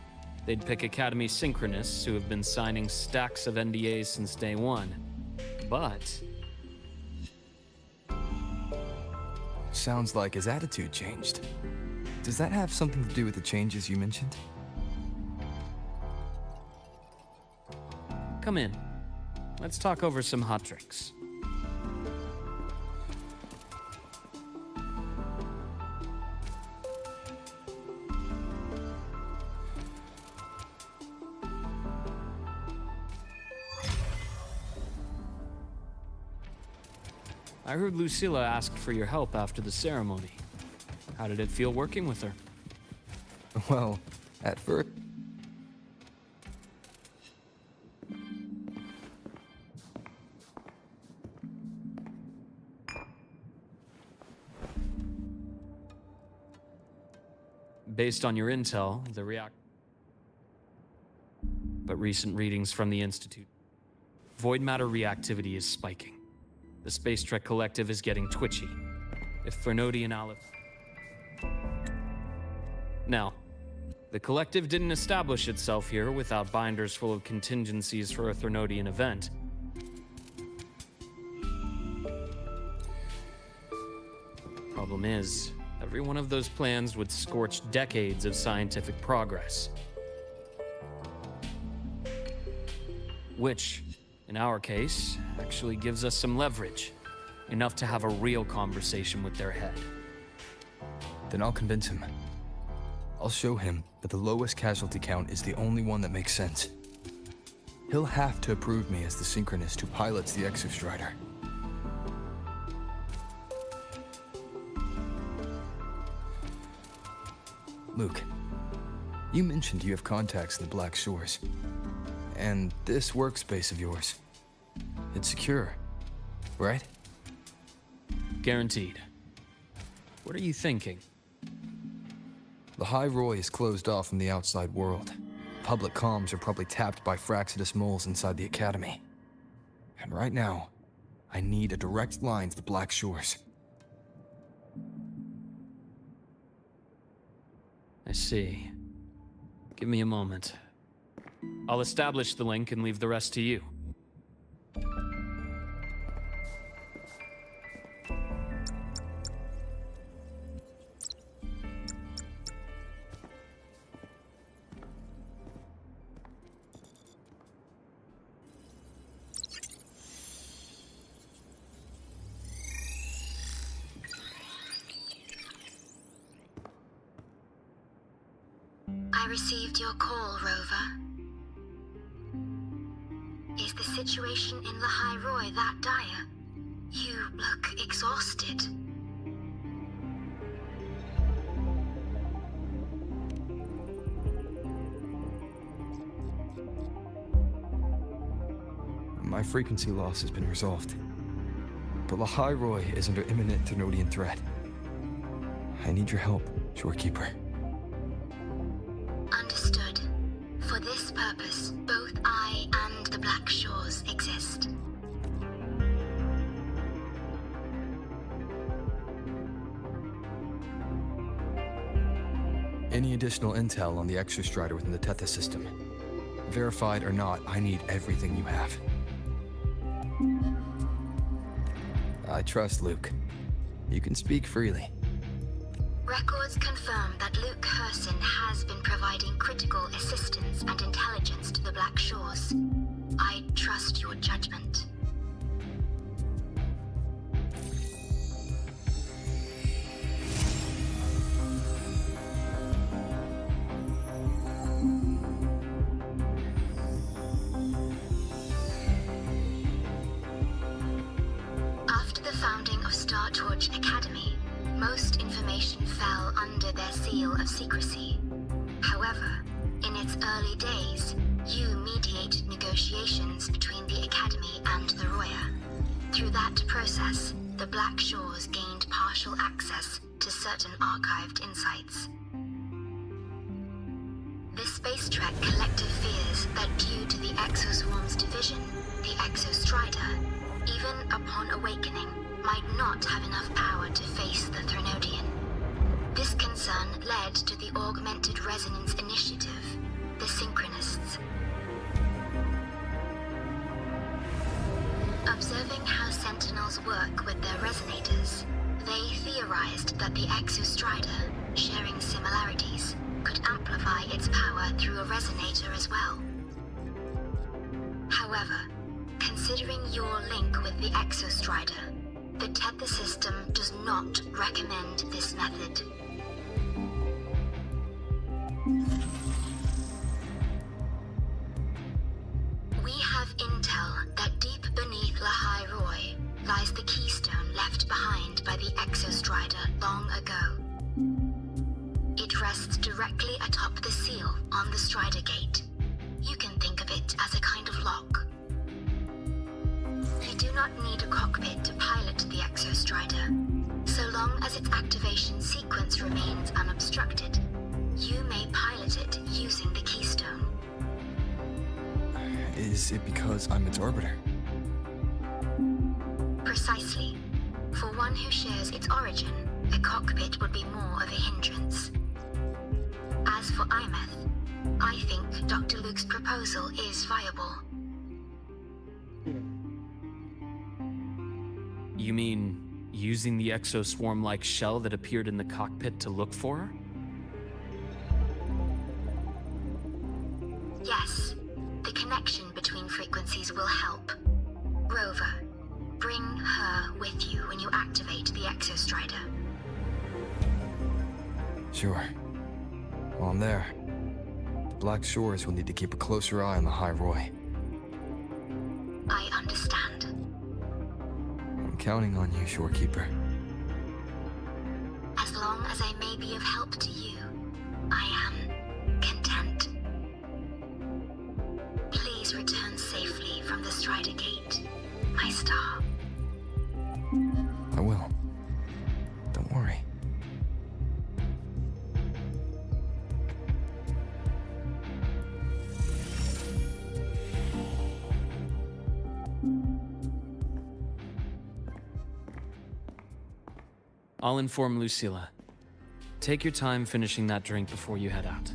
they'd pick Academy synchronists who have been signing stacks of NDAs since day one. But Sounds like his attitude changed. Does that have something to do with the changes you mentioned? come in. Let's talk over some hot drinks. I heard Lucilla asked for your help after the ceremony. How did it feel working with her? Well, at first... Based on your intel, but recent readings from the Institute. Void matter reactivity is spiking. The Space Trek Collective is getting twitchy. If Threnodian Aleph... Now, the Collective didn't establish itself here without binders full of contingencies for a Threnodian event. Problem is, every one of those plans would scorch decades of scientific progress. Which, in our case, actually gives us some leverage. Enough to have a real conversation with their head. Then I'll convince him. I'll show him that the lowest casualty count is the only one that makes sense. He'll have to approve me as the synchronist who pilots the Exostrider. Luke, you mentioned you have contacts in the Black Shores. And this workspace of yours, it's secure, right? Guaranteed. What are you thinking? The High Roy is closed off from the outside world. Public comms are probably tapped by Fraxidus moles inside the Academy. And right now, I need a direct line to the Black Shores. I see. Give me a moment. I'll establish the link and leave the rest to you. I received your call, Rover. Is the situation in the High Roy that dire? You look exhausted. My frequency loss has been resolved. But the High Roy is under imminent Threnodian threat. I need your help, Shorekeeper. Understood. For this purpose, both I and the Black Shores exist. Any additional intel on the Exostrider within the Tethys system? Verified or not, I need everything you have. I trust Luke. You can speak freely. Records confirm that Luke Herson has been providing critical assistance and intelligence to the Black Shores. I trust your judgment. After the founding of Star Torch Academy, most information fell under their seal of secrecy. However, in its early days, you mediated negotiations between the Academy and the Roya. Through that process, the Black Shores gained partial access to certain archived insights. The Space Trek Collective fears that due to the Exoswarm's division, the Exostrider, even upon awakening, might not have enough power to face the Threnodian. This concern led to the Augmented Resonance Initiative, the Synchronists. Observing how Sentinels work with their resonators, they theorized that the Exostrider, sharing similarities, could amplify its power through a resonator as well. However, considering your link with the Exostrider, the Tethys system does not recommend this method. We have intel that deep beneath La High Roy lies the keystone left Strider Gate. You can think of it as a kind of lock. You do not need a cockpit to pilot the Exostrider. So long as its activation sequence remains unobstructed, you may pilot it using the keystone. Is it because I'm its orbiter? Precisely. For one who shares its origin, a cockpit would be more of a hindrance. As for Imeth, I think Dr. Luke's proposal is viable. You mean using the exoswarm-like shell that appeared in the cockpit to look for her? Yes, the connection between frequencies will help. Rover, bring her with you when you activate the Exostrider. Sure. While I'm there, the Black Shores will need to keep a closer eye on the High Roy. I understand. I'm counting on you, Shorekeeper. As long as I may be of help to you, I am content. Please return safely from the Strider Gate, my star. I will. Don't worry. I'll inform Lucilla. Take your time finishing that drink before you head out.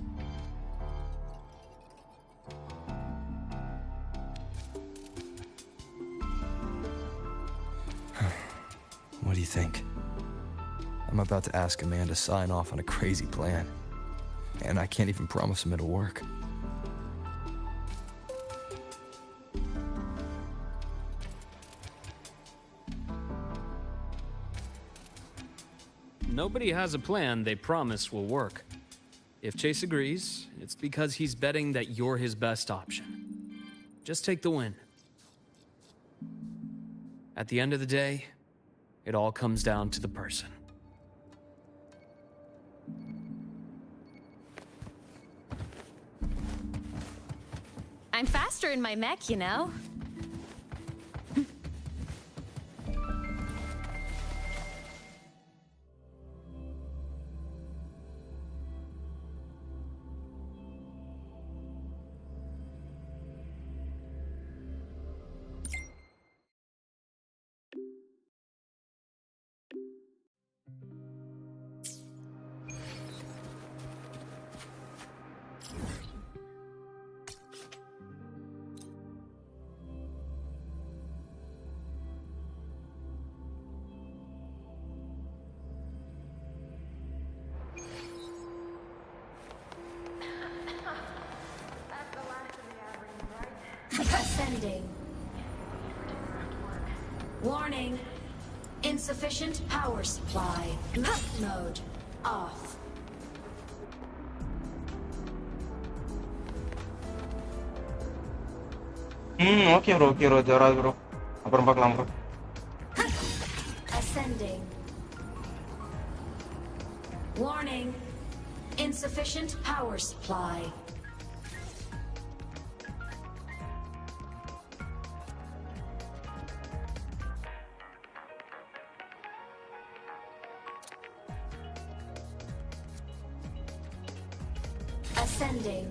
What do you think? I'm about to ask a man to sign off on a crazy plan, and I can't even promise him it'll work. Nobody has a plan they promise will work. If Chase agrees, it's because he's betting that you're his best option. Just take the win. At the end of the day, it all comes down to the person. I'm faster in my mech, you know? Ascending. Warning. Insufficient power supply. Mode off. Okay bro, ஜராது bro. அப்புறம் பார்க்கலாம் bro. Ascending. Warning. Insufficient power supply. Ascending.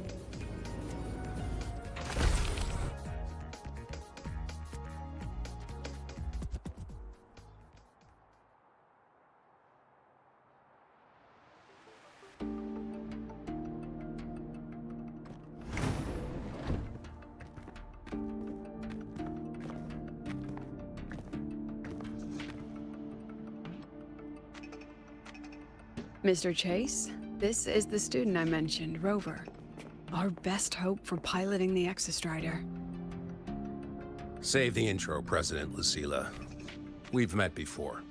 Mr. Chase, this is the student I mentioned, Rover. Our best hope for piloting the Exostrider. Save the intro, President Lucilla. We've met before.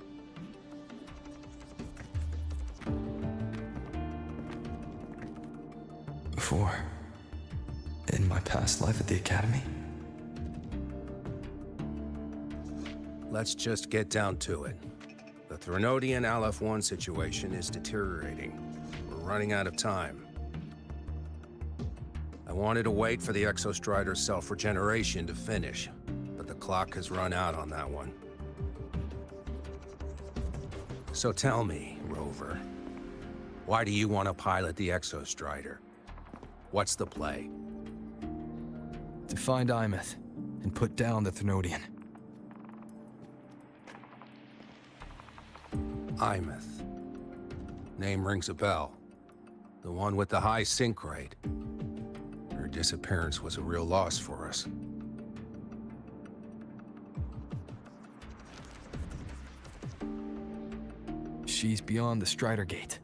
Before? In my past life at the Academy? Let's just get down to it. The Threnodian Aleph-1 situation is deteriorating. We're running out of time. I wanted to wait for the Exostrider's self-regeneration to finish, but the clock has run out on that one. So tell me, Rover, why do you want to pilot the Exostrider? What's the play? To find Imeth and put down the Thernoidian. Imeth. Name rings a bell. The one with the high sync rate. Her disappearance was a real loss for us. She's beyond the Strider Gate.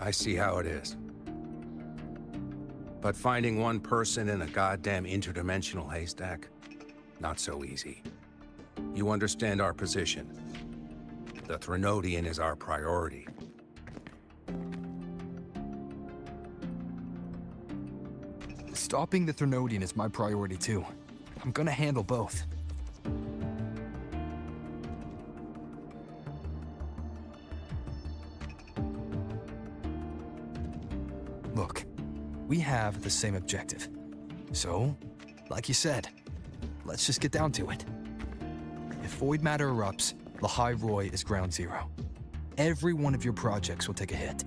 I see how it is. But finding one person in a goddamn interdimensional haystack, not so easy. You understand our position. The Thernoidian is our priority. Stopping the Thernoidian is my priority too. I'm gonna handle both. Look, we have the same objective. So, like you said, let's just get down to it. If void matter erupts, Lahai Roi is ground zero. Every one of your projects will take a hit.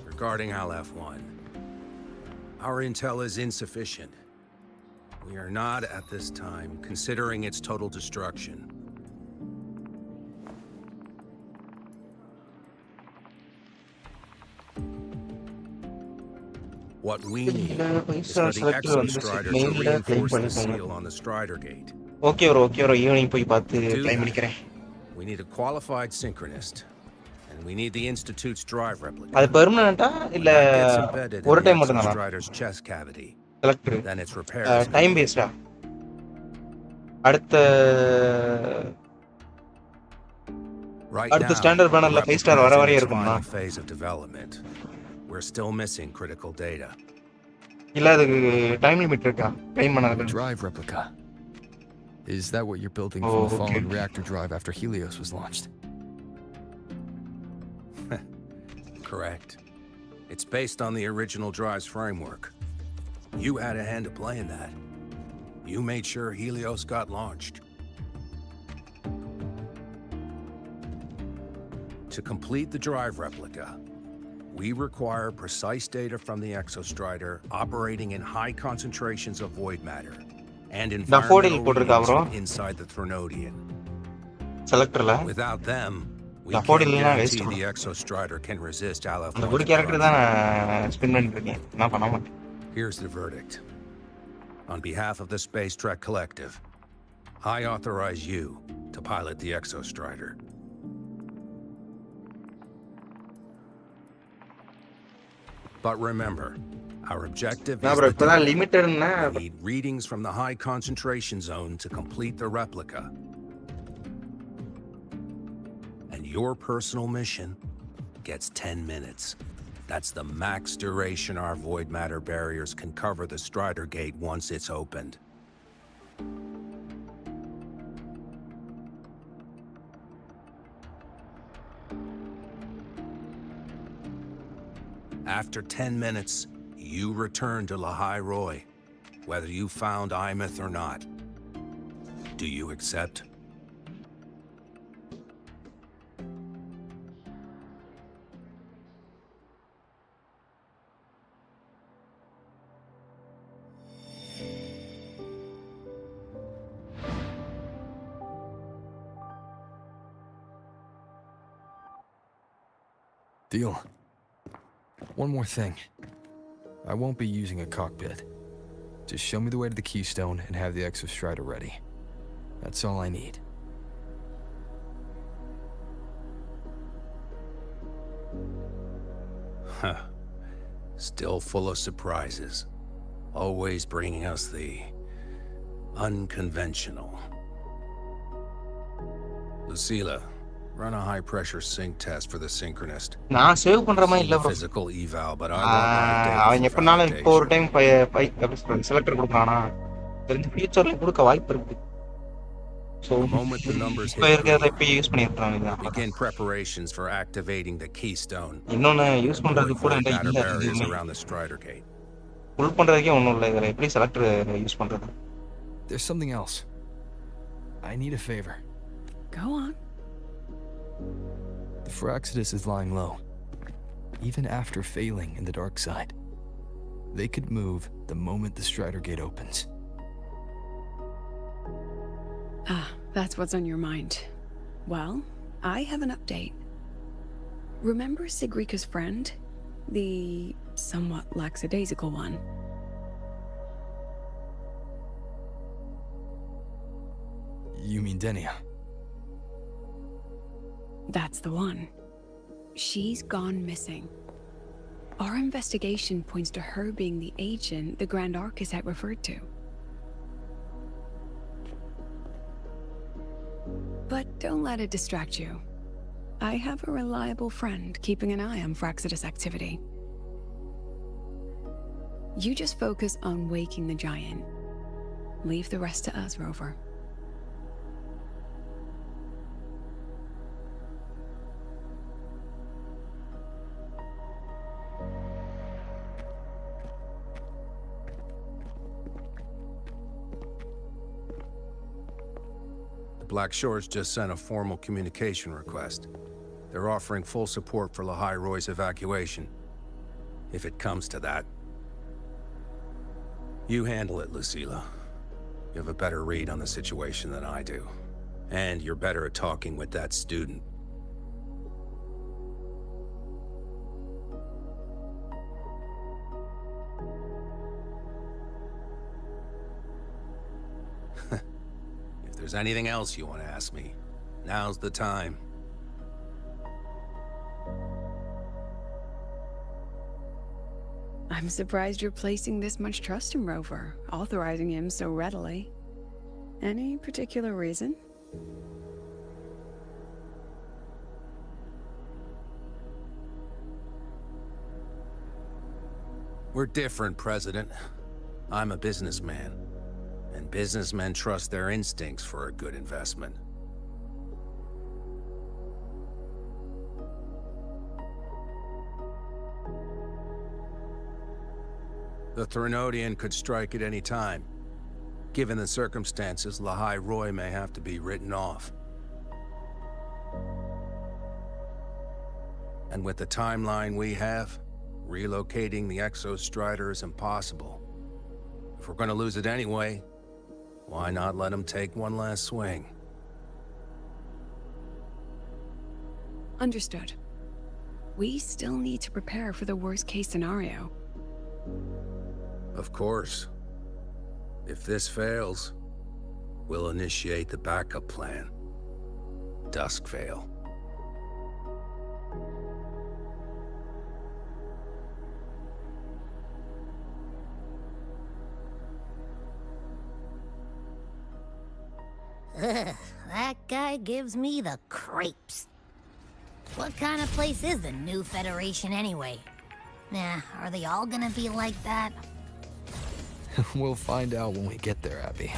Regarding Aleph-1, our intel is insufficient. We are not, at this time, considering its total destruction. What we need is for the Exostrider to reinforce the seal on the Strider Gate. Okay bro, evening போய் பார்த்து time பண்ணிக்கிறேன். We need a qualified synchronist, and we need the Institute's drive replica. அது பெர்மனன்ட்டா இல்ல ஒரு time மட்டும் தானா? Strider's chest cavity. Select. Then its repair. Time பேஸ்டா. அடுத்த அடுத்த ஸ்டாண்டர்ட் பேனர்ல 5 ஸ்டார் வர வரைய இருக்கும்னா? Phase of development. We're still missing critical data. இல்ல அதுக்கு டைம் லிமிட் இருக்கா? டைம் பண்ணாத. Drive replica. Is that what you're building from the fallen reactor drive after Helios was launched? Correct. It's based on the original drive's framework. You had a hand to play in that. You made sure Helios got launched. To complete the drive replica, we require precise data from the Exostrider operating in high concentrations of void matter and environmental readings inside the Thernoidian. Without them, we can't guarantee the Exostrider can resist Aleph-1. Here's the verdict. On behalf of the Space Trek Collective, I authorize you to pilot the Exostrider. But remember, our objective is we need readings from the high concentration zone to complete the replica. And your personal mission gets 10 minutes. That's the max duration our void matter barriers can cover the Strider Gate once it's opened. After 10 minutes, you return to Lahai Roi, whether you found Imeth or not. Do you accept? Deal. One more thing. I won't be using a cockpit. Just show me the way to the Keystone and have the Exostrider ready. That's all I need. Huh. Still full of surprises. Always bringing us the unconventional. Lucila, run a high-pressure sync test for the synchronist. நான் save பண்ற மாதிரி இல்ல bro. Physical eval, but I அவன் எப்பனாலும் இப்போ ஒரு time selector கொடுக்கறானா தெரிஞ்ச ஃபியூச்சர்ல கொடுக்க வாய்ப்பு இருக்கு. ஸோ இப்போ இருக்கிறத இப்போ யூஸ் பண்ணியிருக்காங்க. Begin preparations for activating the keystone. இன்னொன்று யூஸ் பண்ணுறது கூட Matter இல்லை. barriers around the Strider Gate. புல் பண்ணுறதுக்கே ஒன்றும் இல்லை. இதில் எப்படி செலக்டர் யூஸ் பண்ணுறது? There's something else. I need a favor. Go on. The Firaxidus is lying low. Even after failing in the dark side, they could move the moment the Strider Gate opens. Ah, that's what's on your mind. Well, I have an update. Remember Sigrika's friend? The somewhat lackadaisical one? You mean Denia? That's the one. She's gone missing. Our investigation points to her being the agent the Grand Architect referred to. But don't let it distract you. I have a reliable friend keeping an eye on Firaxidus activity. You just focus on waking the giant. Leave the rest to us, Rover. Black Shores just sent a formal communication request. They're offering full support for Lahai Roy's evacuation. If it comes to that. You handle it, Lucilla. You have a better read on the situation than I do. And you're better at talking with that student. If there's anything else you want to ask me, now's the time. I'm surprised you're placing this much trust in Rover, authorizing him so readily. Any particular reason? We're different, President. I'm a businessman, and businessmen trust their instincts for a good investment. The Threnodian could strike at any time. Given the circumstances, Lahai Roy may have to be written off. And with the timeline we have, relocating the Exostrider is impossible. If we're gonna lose it anyway, why not let him take one last swing? Understood. We still need to prepare for the worst-case scenario. Of course. If this fails, we'll initiate the backup plan. Duskvale. Ugh, that guy gives me the creeps. What kind of place is the new Federation anyway? Nah, are they all gonna be like that? We'll find out when we get there, Abby.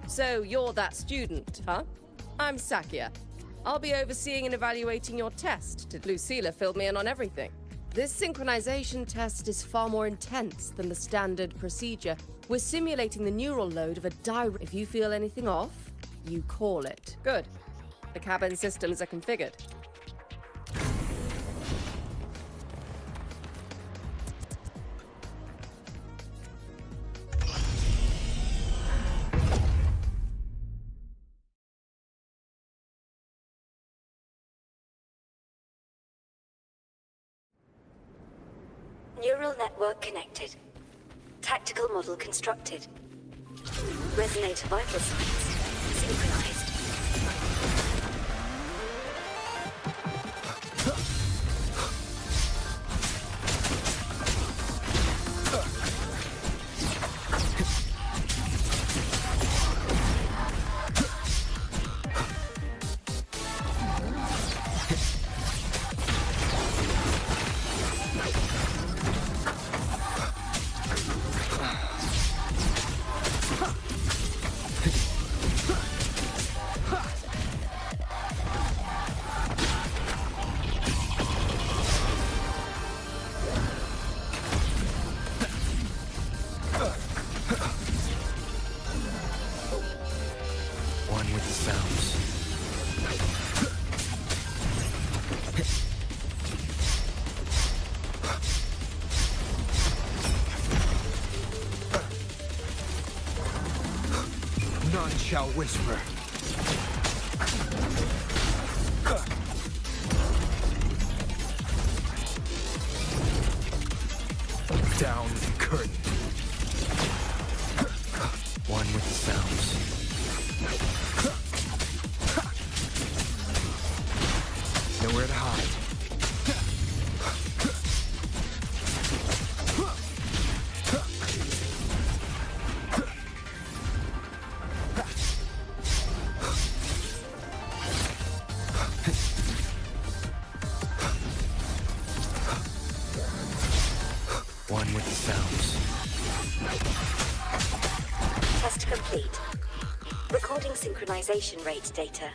So you're that student, huh? I'm Sakia. I'll be overseeing and evaluating your test. Did Lucilla fill me in on everything? This synchronization test is far more intense than the standard procedure. We're simulating the neural load of a direct... If you feel anything off, you call it. Good. The cabin systems are configured. Neural network connected. Tactical model constructed. Resonator vital signs synchronized. shall whisper. Down the curtain. One with the sounds. Nowhere to hide. One with the sounds. Test complete. Recording synchronization rate data.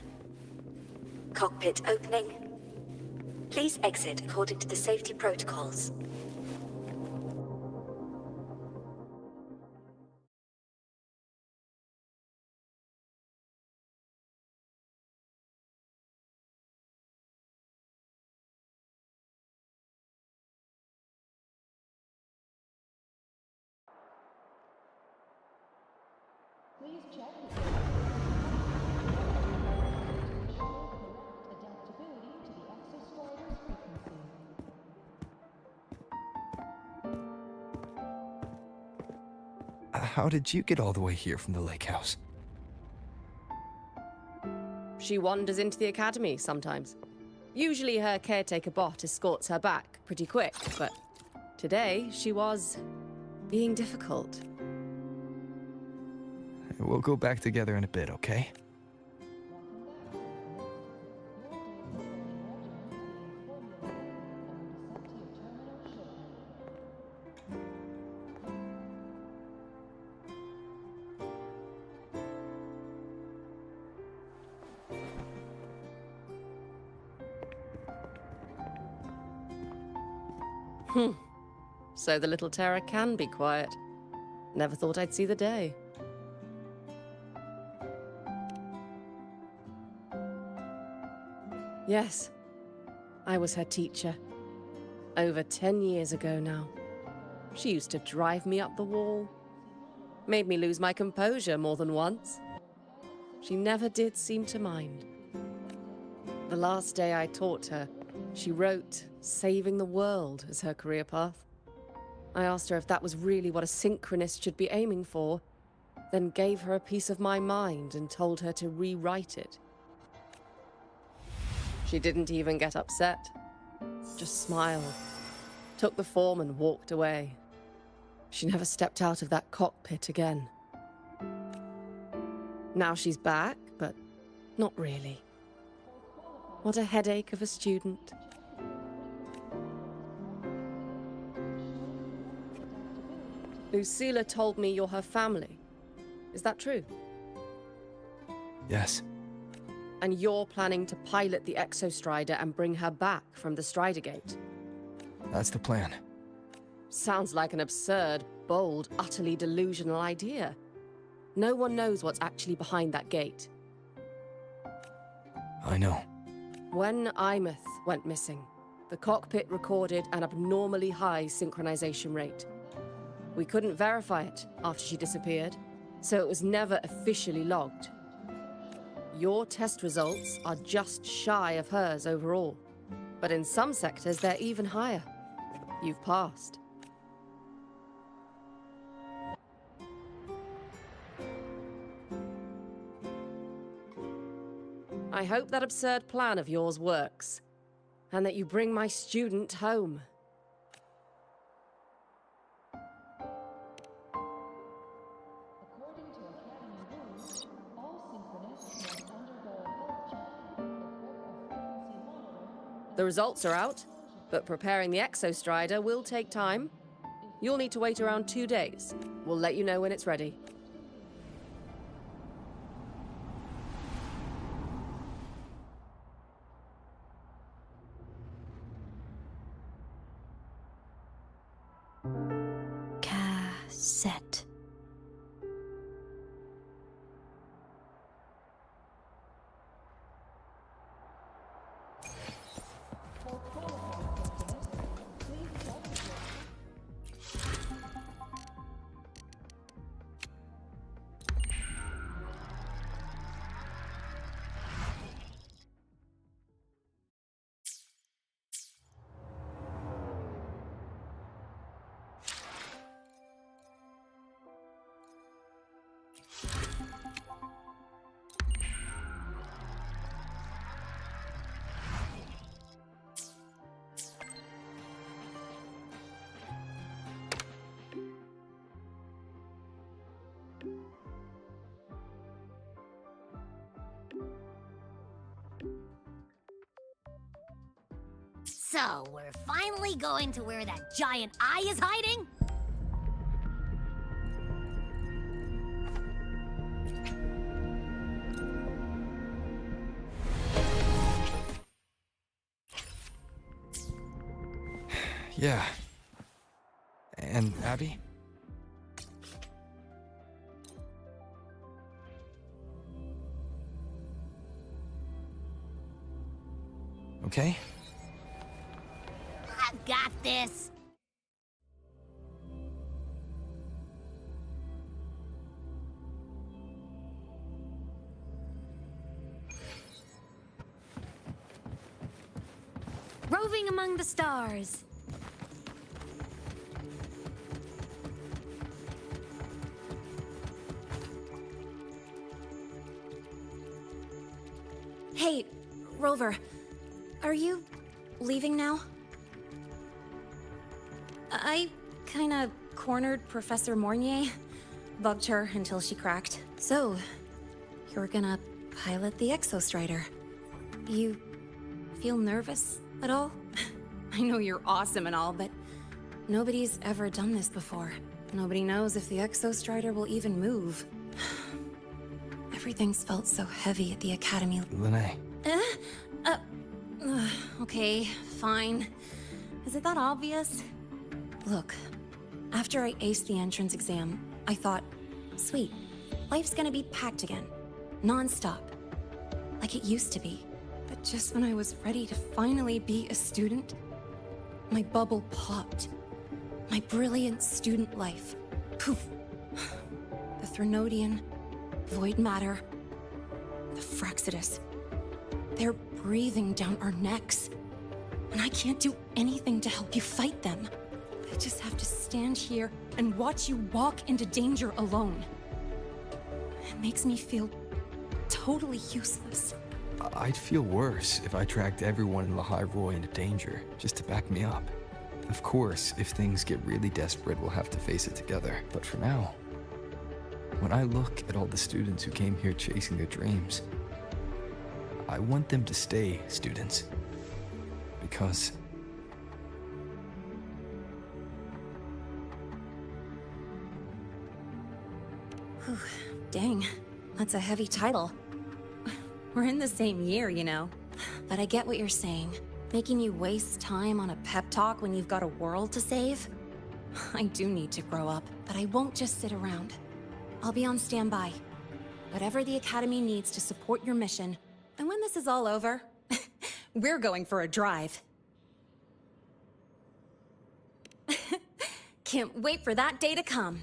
Cockpit opening. Please exit according to the safety protocols. Please check adaptability to the exostrider's frequency. How did you get all the way here from the lake house? She wanders into the academy sometimes. Usually her caretaker bot escorts her back pretty quick, but today she was being difficult. We'll go back together in a bit, okay? So the little terror can be quiet. Never thought I'd see the day. Yes, I was her teacher. Over 10 years ago now. She used to drive me up the wall. Made me lose my composure more than once. She never did seem to mind. The last day I taught her, she wrote saving the world as her career path. I asked her if that was really what a synchronist should be aiming for, then gave her a piece of my mind and told her to rewrite it. She didn't even get upset, just smiled, took the form and walked away. She never stepped out of that cockpit again. Now she's back, but not really. What a headache of a student. Lucila told me you're her family. Is that true? Yes. And you're planning to pilot the Exostrider and bring her back from the Strider Gate? That's the plan. Sounds like an absurd, bold, utterly delusional idea. No one knows what's actually behind that gate. I know. When Imeth went missing, the cockpit recorded an abnormally high synchronization rate. We couldn't verify it after she disappeared, so it was never officially logged. Your test results are just shy of hers overall, but in some sectors they're even higher. You've passed. I hope that absurd plan of yours works, and that you bring my student home. The results are out, but preparing the Exostrider will take time. You'll need to wait around 2 days. We'll let you know when it's ready. Cassette. So, we're finally going to where that giant eye is hiding? Yeah. And Abby? Okay? I've got this. Roving among the stars. Hey, Rover, are you leaving now? I kinda cornered Professor Mornier, bugged her until she cracked. So, you're gonna pilot the Exostrider. You feel nervous at all? I know you're awesome and all, but nobody's ever done this before. Nobody knows if the Exostrider will even move. Everything's felt so heavy at the Academy. Lene. Okay, fine. Is it that obvious? Look, after I aced the entrance exam, I thought, sweet, life's gonna be packed again. Non-stop. Like it used to be. But just when I was ready to finally be a student, my bubble popped. My brilliant student life. Poof. The Threnodian, void matter, the Fraxidus. They're breathing down our necks. And I can't do anything to help you fight them. I just have to stand here and watch you walk into danger alone. It makes me feel totally useless. I'd feel worse if I tracked everyone in Lahai Roy into danger, just to back me up. Of course, if things get really desperate, we'll have to face it together. But for now, when I look at all the students who came here chasing their dreams, I want them to stay students. Because Whew, dang, that's a heavy title. We're in the same year, you know. But I get what you're saying. Making you waste time on a pep talk when you've got a world to save? I do need to grow up, but I won't just sit around. I'll be on standby. Whatever the Academy needs to support your mission. And when this is all over, we're going for a drive. Can't wait for that day to come.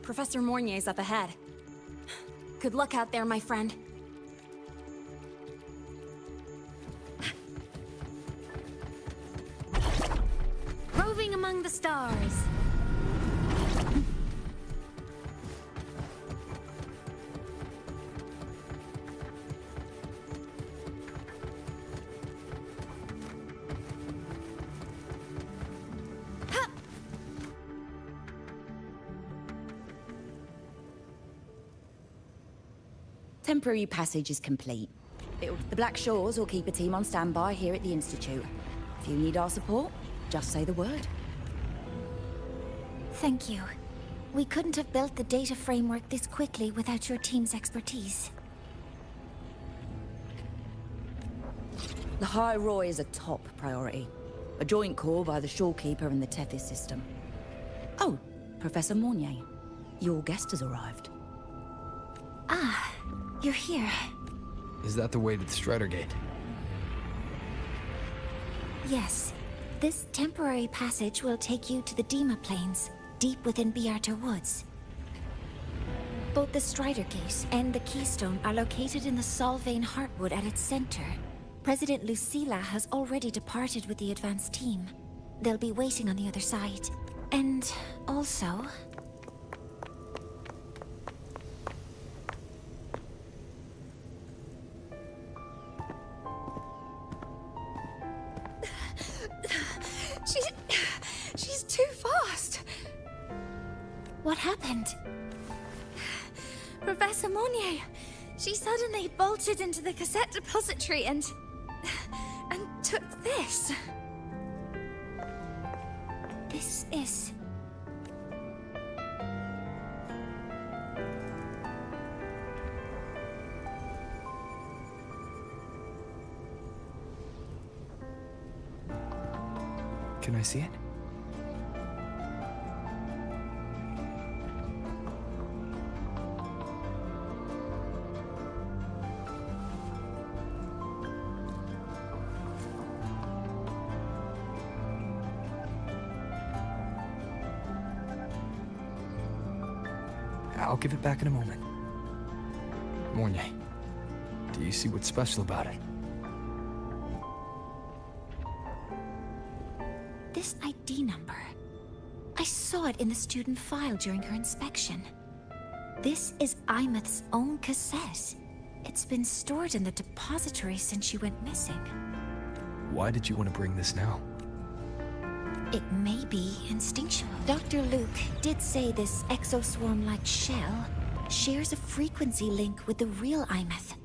Professor Mornier's up ahead. Good luck out there, my friend. Roving among the stars. Temporary passage is complete. The Black Shores will keep a team on standby here at the Institute. If you need our support, just say the word. Thank you. We couldn't have built the data framework this quickly without your team's expertise. The High Roy is a top priority. A joint call by the Shorekeeper and the Tethys system. Oh, Professor Mornier, your guest has arrived. Ah, you're here. is that the way to the Strider Gate? Yes. This temporary passage will take you to the Dima Plains, deep within Biarter Woods. Both the Strider Gate and the Keystone are located in the Solvane Heartwood at its center. President Lucila has already departed with the advance team. They'll be waiting on the other side. And also... She's too fast. What happened? Professor Monnier, She suddenly bolted into the cassette depository and took this. This is... Can I see it? I'll give it back in a moment. Mornay, do you see what's special about it? This ID number. I saw it in the student file during her inspection. This is Imeth's own cassette. It's been stored in the depository since she went missing. Why did you want to bring this now? It may be instinctual. Dr. Luke did say this exoswarm-like shell shares a frequency link with the real Imeth.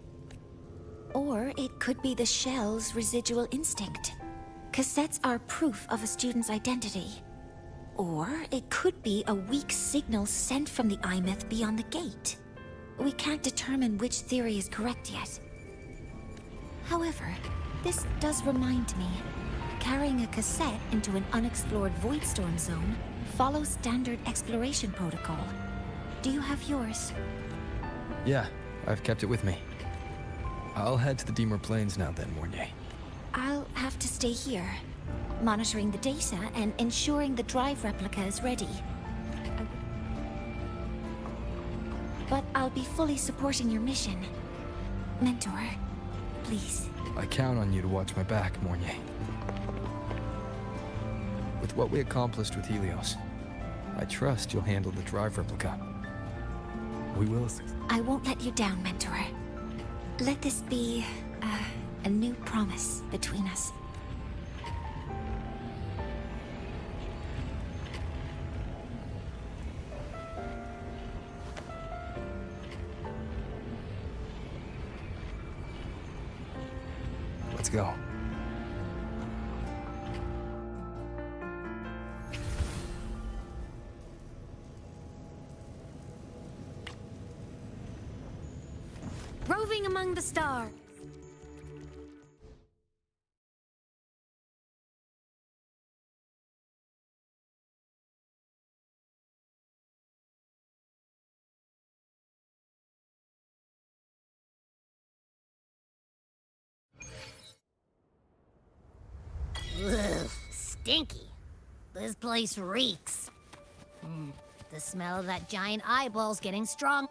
Or it could be the shell's residual instinct. Cassettes are proof of a student's identity. Or it could be a weak signal sent from the Imeth beyond the gate. We can't determine which theory is correct yet. However, this does remind me, carrying a cassette into an unexplored Voidstorm zone follows standard exploration protocol. Do you have yours? Yeah, I've kept it with me. I'll head to the Deemer Plains now then, Mornay. I'll have to stay here, monitoring the data and ensuring the drive replica is ready. But I'll be fully supporting your mission. Mentor, please. I count on you to watch my back, Mornay. With what we accomplished with Helios, I trust you'll handle the drive replica. We will. I won't let you down, Mentor. Let this be a new promise between us. Let's go. Roving among the stars. Ugh, stinky. This place reeks. The smell of that giant eyeball's getting strong.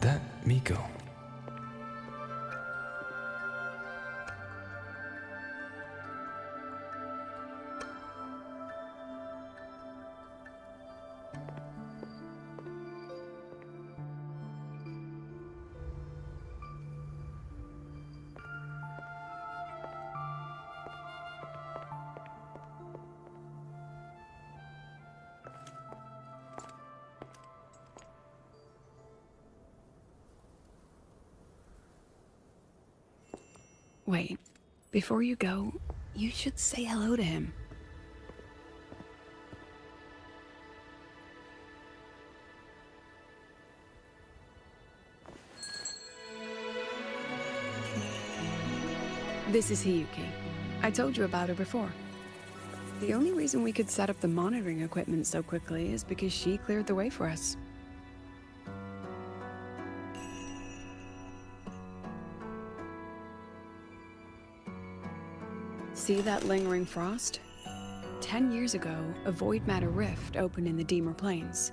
That Miko. Wait, before you go, you should say hello to him. This is Hiyuki. I told you about her before. The only reason we could set up the monitoring equipment so quickly is because she cleared the way for us. See that lingering frost? 10 years ago, a void matter rift opened in the Deemer Plains.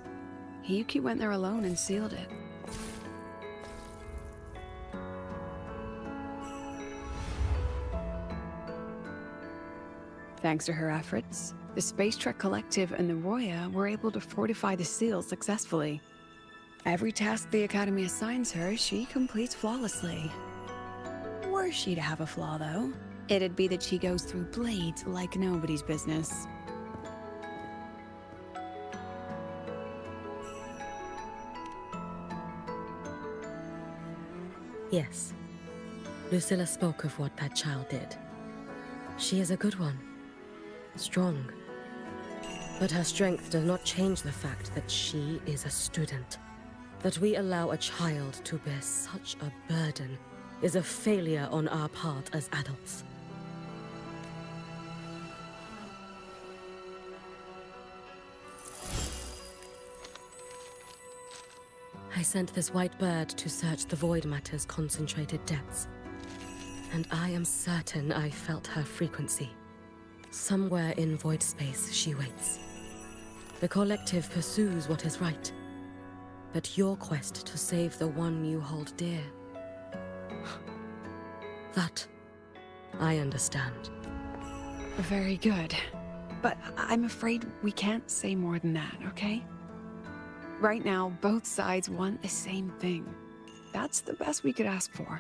Hiyuki went there alone and sealed it. Thanks to her efforts, the Space Trek Collective and the Roya were able to fortify the seal successfully. Every task the Academy assigns her, she completes flawlessly. Were she to have a flaw, though, it'd be that she goes through blades like nobody's business. Yes. Lucilla spoke of what that child did. She is a good one. Strong. But her strength does not change the fact that she is a student. That we allow a child to bear such a burden is a failure on our part as adults. I sent this white bird to search the void matter's concentrated depths. And I am certain I felt her frequency. Somewhere in void space she waits. The collective pursues what is right. But your quest to save the one you hold dear... that, I understand. Very good. But I'm afraid we can't say more than that, okay? Right now, both sides want the same thing. That's the best we could ask for.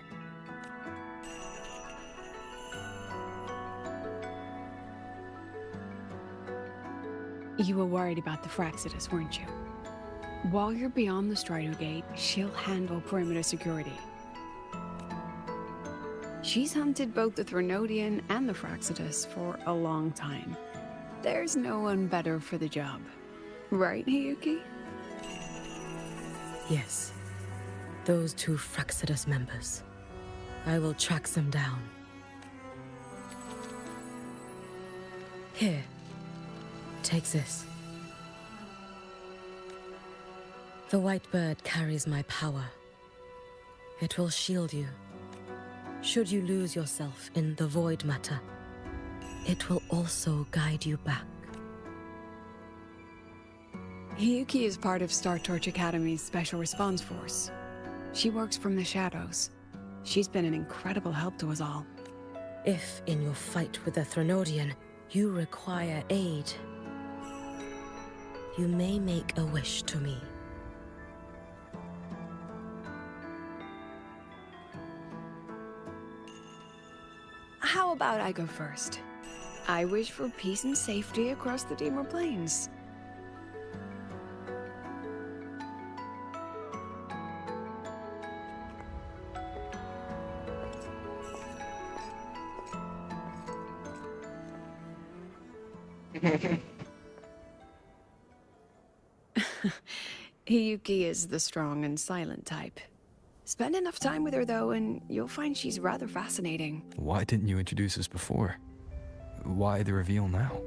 You were worried about the Fraxidus, weren't you? While you're beyond the Strider Gate, she'll handle perimeter security. She's hunted both the Threnodian and the Fraxidus for a long time. There's no one better for the job. Right, Hiyuki? Yes. Those two Fraxidus members. I will track them down. Here. Take this. The white bird carries my power. It will shield you. Should you lose yourself in the void matter, it will also guide you back. Hiyuki is part of Star Torch Academy's Special Response Force. She works from the shadows. She's been an incredible help to us all. If, in your fight with the Threnodian, you require aid, you may make a wish to me. How about I go first? I wish for peace and safety across the Dimmer Plains. Hiyuki is the strong and silent type. Spend enough time with her, though, and you'll find she's rather fascinating. Why didn't you introduce us before? Why the reveal now?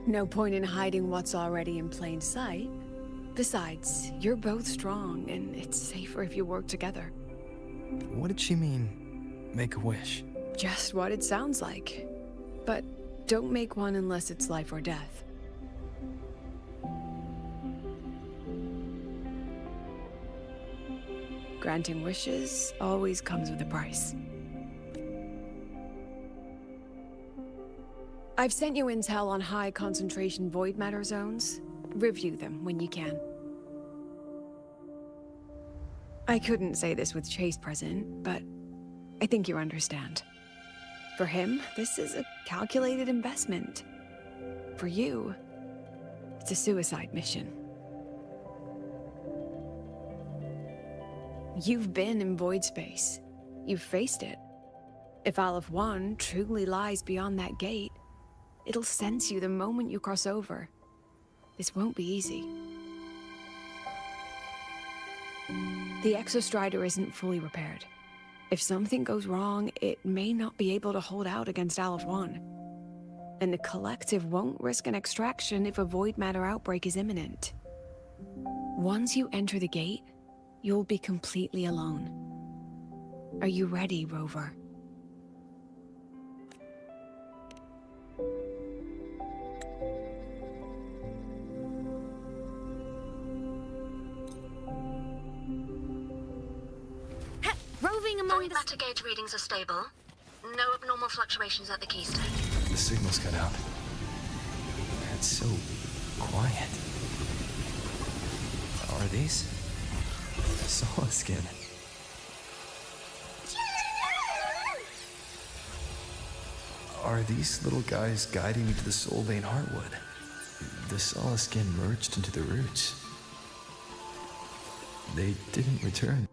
No point in hiding what's already in plain sight. Besides, you're both strong, and it's safer if you work together. What did she mean, make a wish? Just what it sounds like. But don't make one unless it's life or death. Granting wishes always comes with a price. I've sent you intel on high concentration void matter zones. Review them when you can. I couldn't say this with Chase present, but I think you understand. For him, this is a calculated investment. For you, it's a suicide mission. You've been in void space. You've faced it. If Aleph 1 truly lies beyond that gate, it'll sense you the moment you cross over. This won't be easy. The Exostrider isn't fully repaired. If something goes wrong, it may not be able to hold out against Aleph 1. And the Collective won't risk an extraction if a void matter outbreak is imminent. Once you enter the gate, you'll be completely alone. Are you ready, Rover? Roving among the matter gauge readings are stable. No abnormal fluctuations at the key state. The signal's cut out. It's so quiet. Are these? Sala skin. Are these little guys guiding me to the Soul Vein Heartwood? The Sala skin merged into the roots. They didn't return.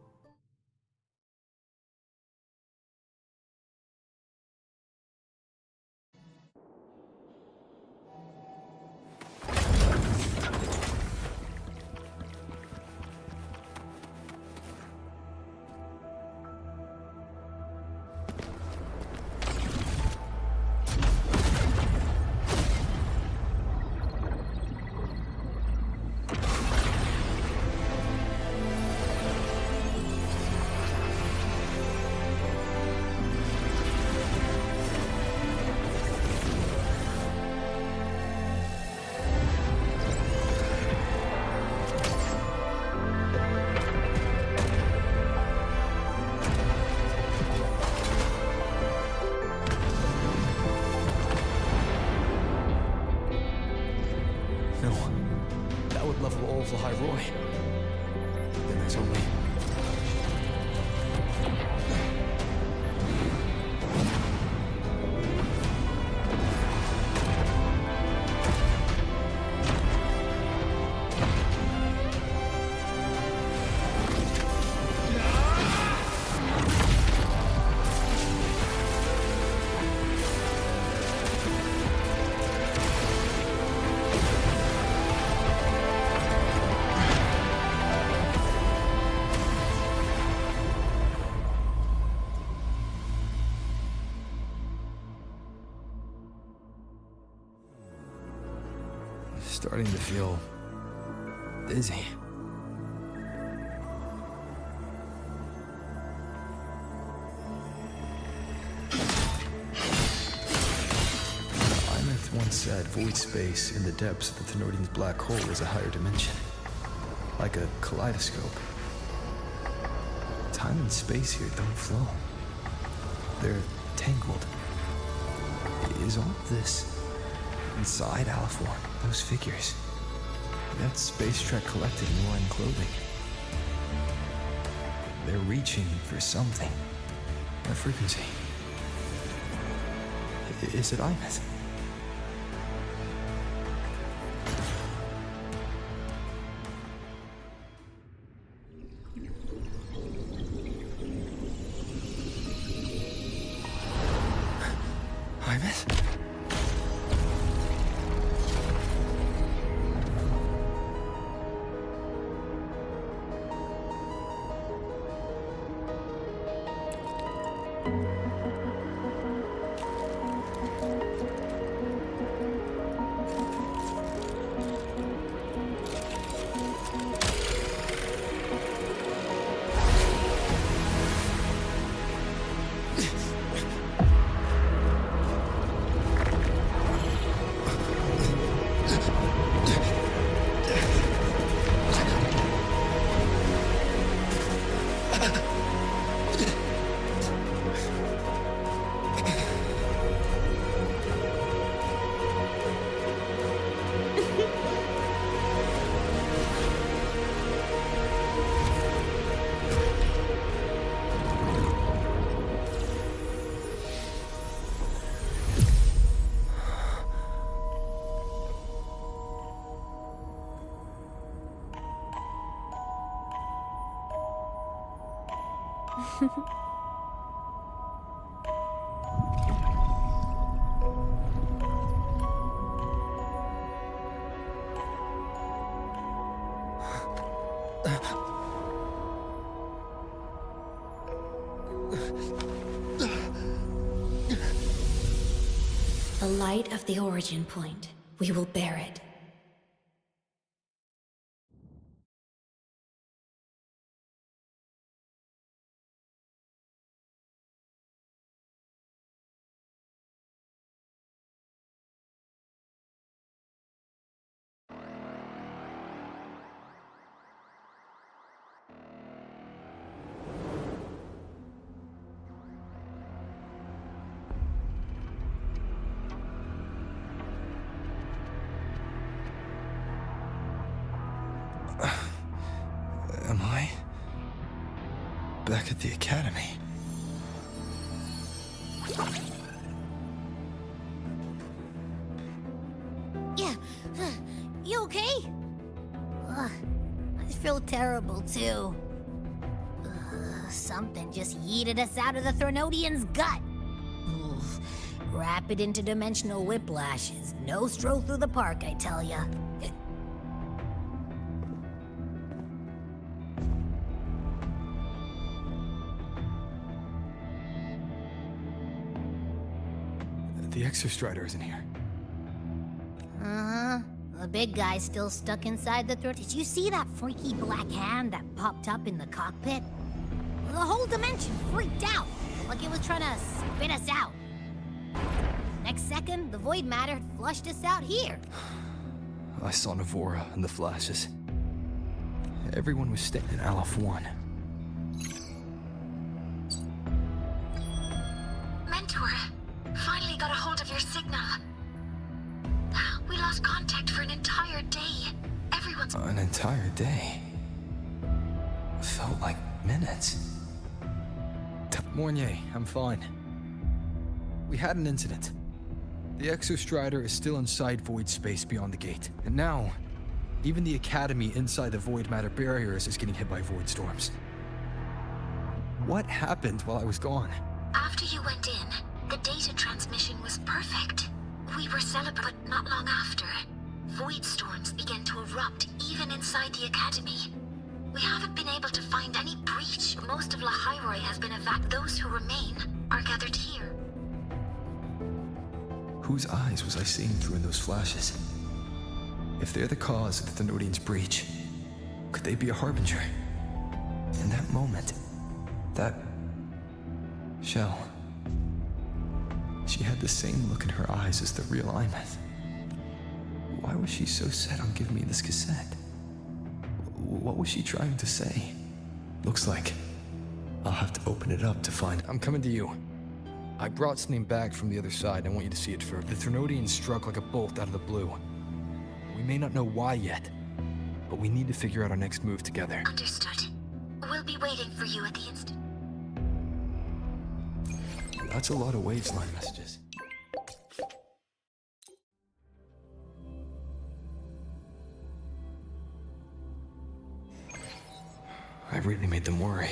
Then there's only... Starting to feel dizzy. Imeth once said void space in the depths of the Thenardian's black hole is a higher dimension, like a kaleidoscope. Time and space here don't flow. They're tangled. Is all of this inside Aliform? Those figures. That Space Trek Collective in line clothing. They're reaching for something. A frequency. Is it Imeth? Imeth? The light of the origin point. We will bear it. back at the academy. Yeah, you okay? I feel terrible too. Something just yeeted us out of the Threnodian's gut. Oof. Rapid interdimensional whiplash is no stroll through the park, I tell ya. The Exostrider isn't here. Uh-huh. The big guy's still stuck inside the throat. Did you see that freaky black hand that popped up in the cockpit? The whole dimension freaked out, like it was trying to spit us out. Next second, the void matter had flushed us out here. I saw Navora in the flashes. Everyone was staying in Aleph 1. Mentor, finally got a hold of your signal. We lost contact for an entire day. Everyone's... An entire day? Felt like minutes. Mornier, I'm fine. We had an incident. The Exostrider is still inside void space beyond the gate. And now, even the Academy inside the void matter barriers is getting hit by void storms. What happened while I was gone? After you went in, the data transmission was perfect. We were celebrating, but not long after, void storms began to erupt even inside the Academy. We haven't been able to find any breach. Most of Lahairoi has been evacuated. Those who remain are gathered here. Whose eyes was I seeing through in those flashes? If they're the cause of the Thenodian's breach, could they be a harbinger? In that moment, that shell, she had the same look in her eyes as the real Imeth. Why was she so set on giving me this cassette? What was she trying to say? Looks like I'll have to open it up to find... I'm coming to you. I brought something back from the other side. I want you to see it first. The Threnodian struck like a bolt out of the blue. We may not know why yet, but we need to figure out our next move together. Understood. We'll be waiting for you at the instant. That's a lot of waveline messages. I really made them worry.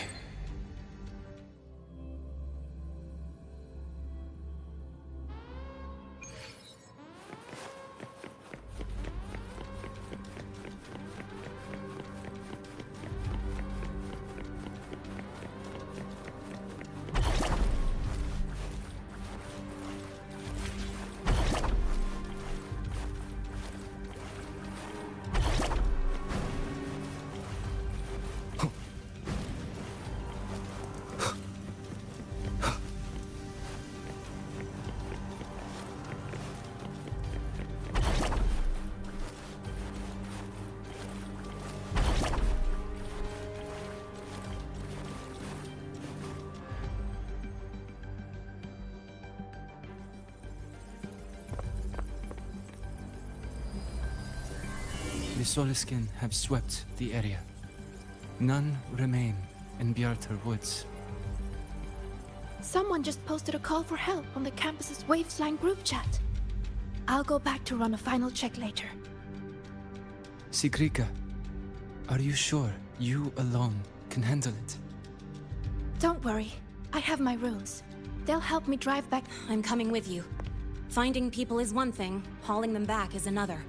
The Soliskin have swept the area. None remain in Bjartar Woods. Someone just posted a call for help on the campus's Waveslang group chat. I'll go back to run a final check later. Sigrika, are you sure you alone can handle it? Don't worry. I have my runes. They'll help me drive back. I'm coming with you. Finding people is one thing, hauling them back is another.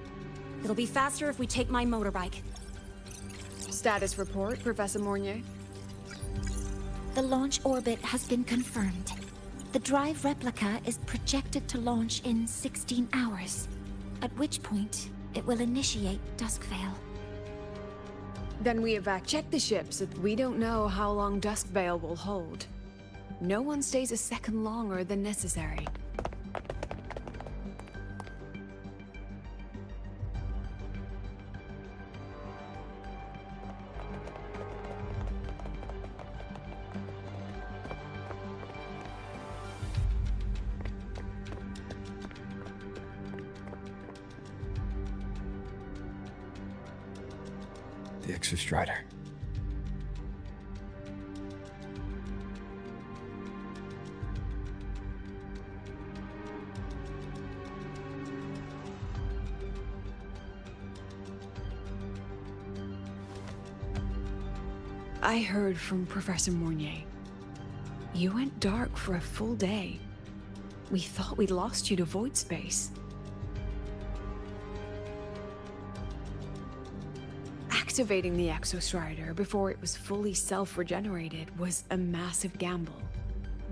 It'll be faster if we take my motorbike. Status report, Professor Mornier. The launch orbit has been confirmed. The drive replica is projected to launch in 16 hours, at which point it will initiate Duskvale. Then we check the ships. We don't know how long Duskvale will hold. No one stays a second longer than necessary. The Exostrider. I heard from Professor Mournier. You went dark for a full day. We thought we'd lost you to void space. Activating the Exostrider before it was fully self-regenerated was a massive gamble.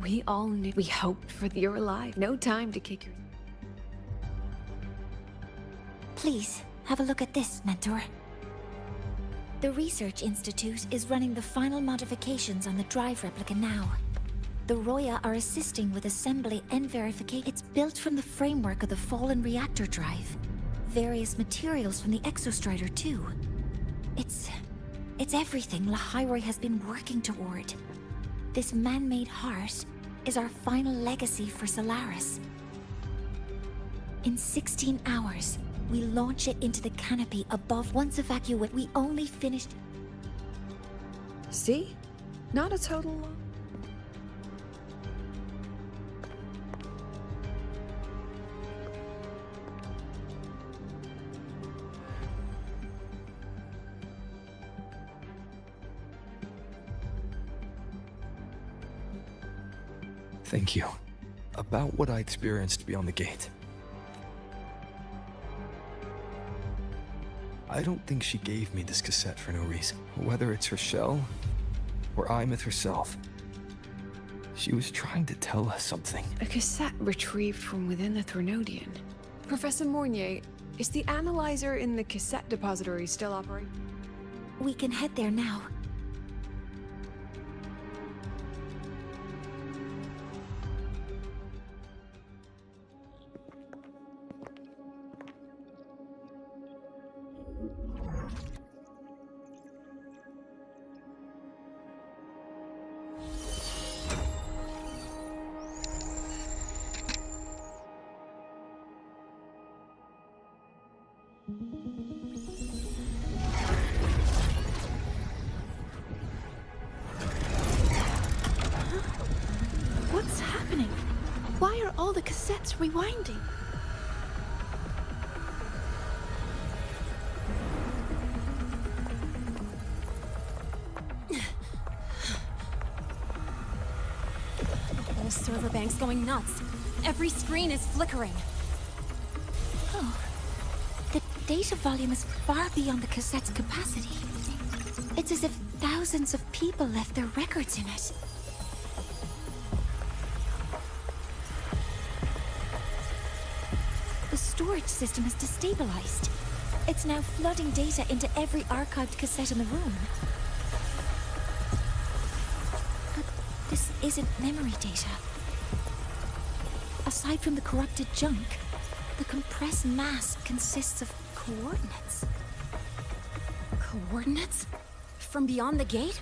We all knew. We hoped for you're alive. No time to kick your... Please, have a look at this, Mentor. The Research Institute is running the final modifications on the drive replica now. The Roya are assisting with assembly and verification. It's built from the framework of the fallen reactor drive. Various materials from the Exostrider, too. It's everything Lahairoi has been working toward. This man-made heart is our final legacy for Solaris. In 16 hours, we launch it into the canopy above. Once evacuated, we only finished... See? Not a total... Thank you. About what I experienced beyond the gate. I don't think she gave me this cassette for no reason. Whether it's her shell, or Imeth herself. She was trying to tell us something. A cassette retrieved from within the Threnodian. Professor Mournier, is the analyzer in the cassette depository still operating? We can head there now. What's happening? Why are all the cassettes rewinding? The whole server bank's going nuts. Every screen is flickering. Oh. The data volume is far beyond the cassette's capacity. It's as if thousands of people left their records in it. The storage system is destabilized. It's now flooding data into every archived cassette in the room. But this isn't memory data. Aside from the corrupted junk, the compressed mass consists of coordinates. Coordinates? From beyond the gate?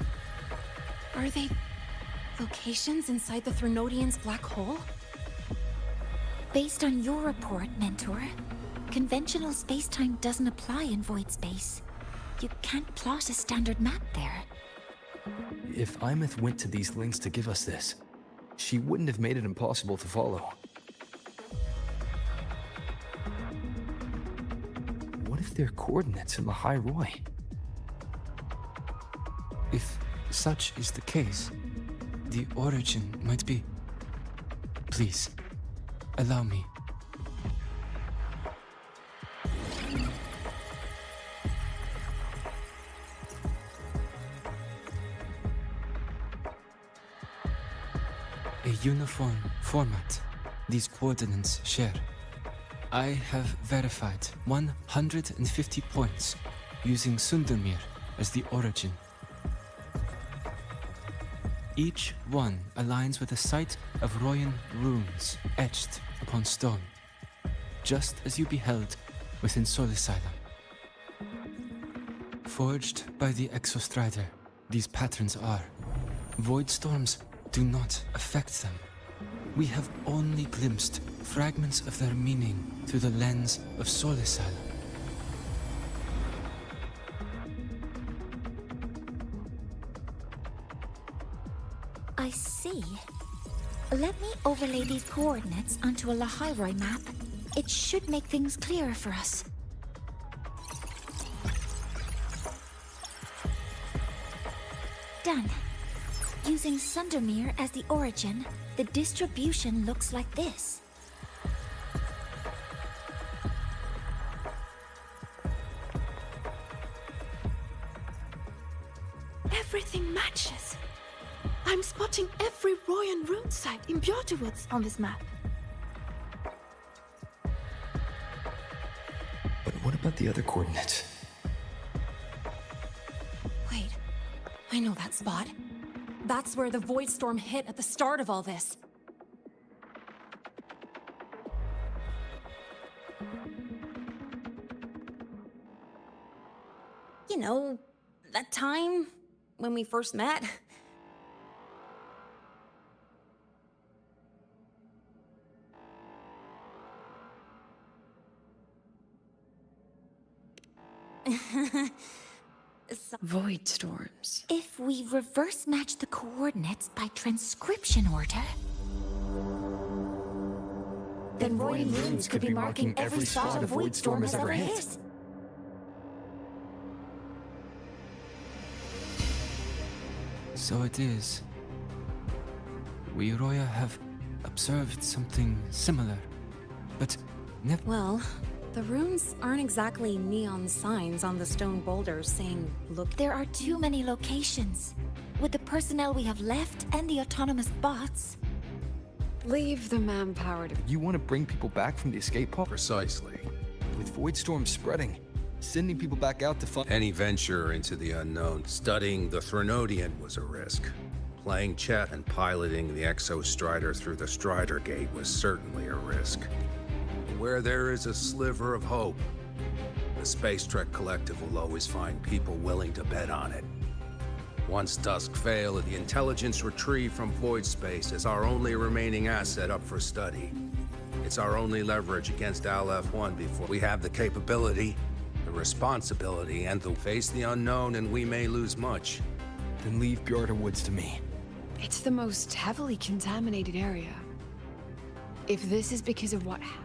Are they locations inside the Threnodian's black hole? Based on your report, Mentor, conventional space-time doesn't apply in void space. You can't plot a standard map there. If Imeth went to these lengths to give us this, she wouldn't have made it impossible to follow. What if they're coordinates in Lahairoi? If such is the case, the origin might be... Please, allow me. A uniform format these coordinates share. I have verified 150 points using Sundermere as the origin. Each one aligns with a site of Royan runes etched upon stone, just as you beheld within Solisila. Forged by the Exostrider, these patterns are. Void storms do not affect them. We have only glimpsed fragments of their meaning through the lens of Solisila. I see. Let me overlay these coordinates onto a Lahairoi map. It should make things clearer for us. Done. Using Sundermere as the origin, the distribution looks like this. Everything matches. I'm spotting every Royan rune site in Bjorterwoods on this map. But what about the other coordinates? Wait, I know that spot. That's where the void storm hit at the start of all this. You know, that time when we first met. Void storms. If we reverse match the coordinates by transcription order, then Royan runes could be marking every spot a void storm has ever hit. So it is. We Roya have observed something similar, but never. Well, the runes aren't exactly neon signs on the stone boulders saying, look. There are too many locations. With the personnel we have left and the autonomous bots. Leave the manpower to. You want to bring people back from the escape pod? Precisely. With void storms spreading, sending people back out to find. Any venture into the unknown, studying the Threnodian was a risk. Playing Chet and piloting the Exostrider through the Strider Gate was certainly a risk. Where there is a sliver of hope, the Space Trek Collective will always find people willing to bet on it. Once Dusk failed, the intelligence retrieved from void space is our only remaining asset up for study. It's our only leverage against Al-F1 before we have the capability, the responsibility, and to face the unknown, and we may lose much. Then leave Bjorterwoods to me. It's the most heavily contaminated area. If this is because of what happened.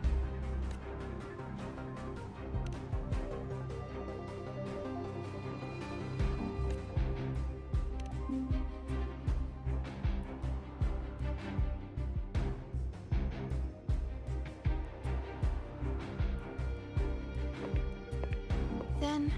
Then...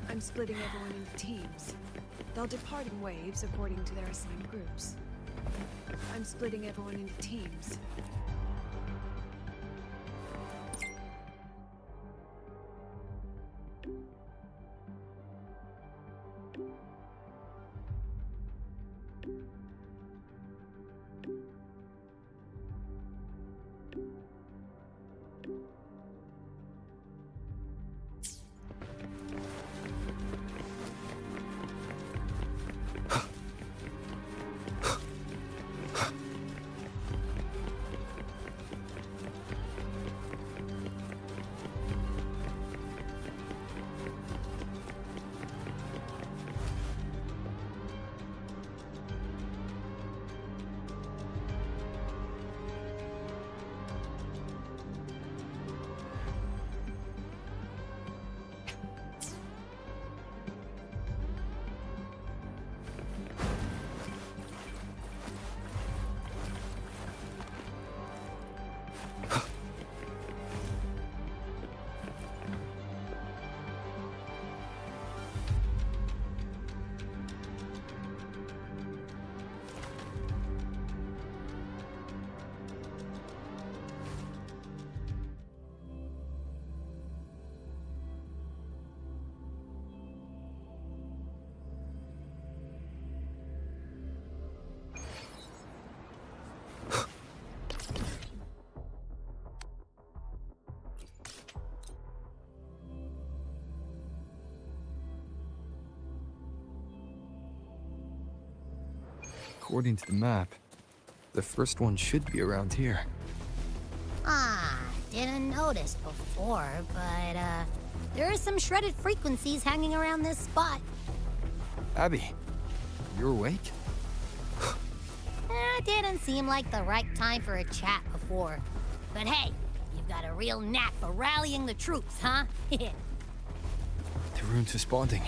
I'm splitting everyone into teams. They'll depart in waves according to their assigned groups. I'm splitting everyone into teams. According to the map, the first one should be around here. Didn't notice before, but, there are some shredded frequencies hanging around this spot. Abby, you're awake? Didn't seem like the right time for a chat before. But hey, you've got a real knack for rallying the troops, huh? The rune's responding.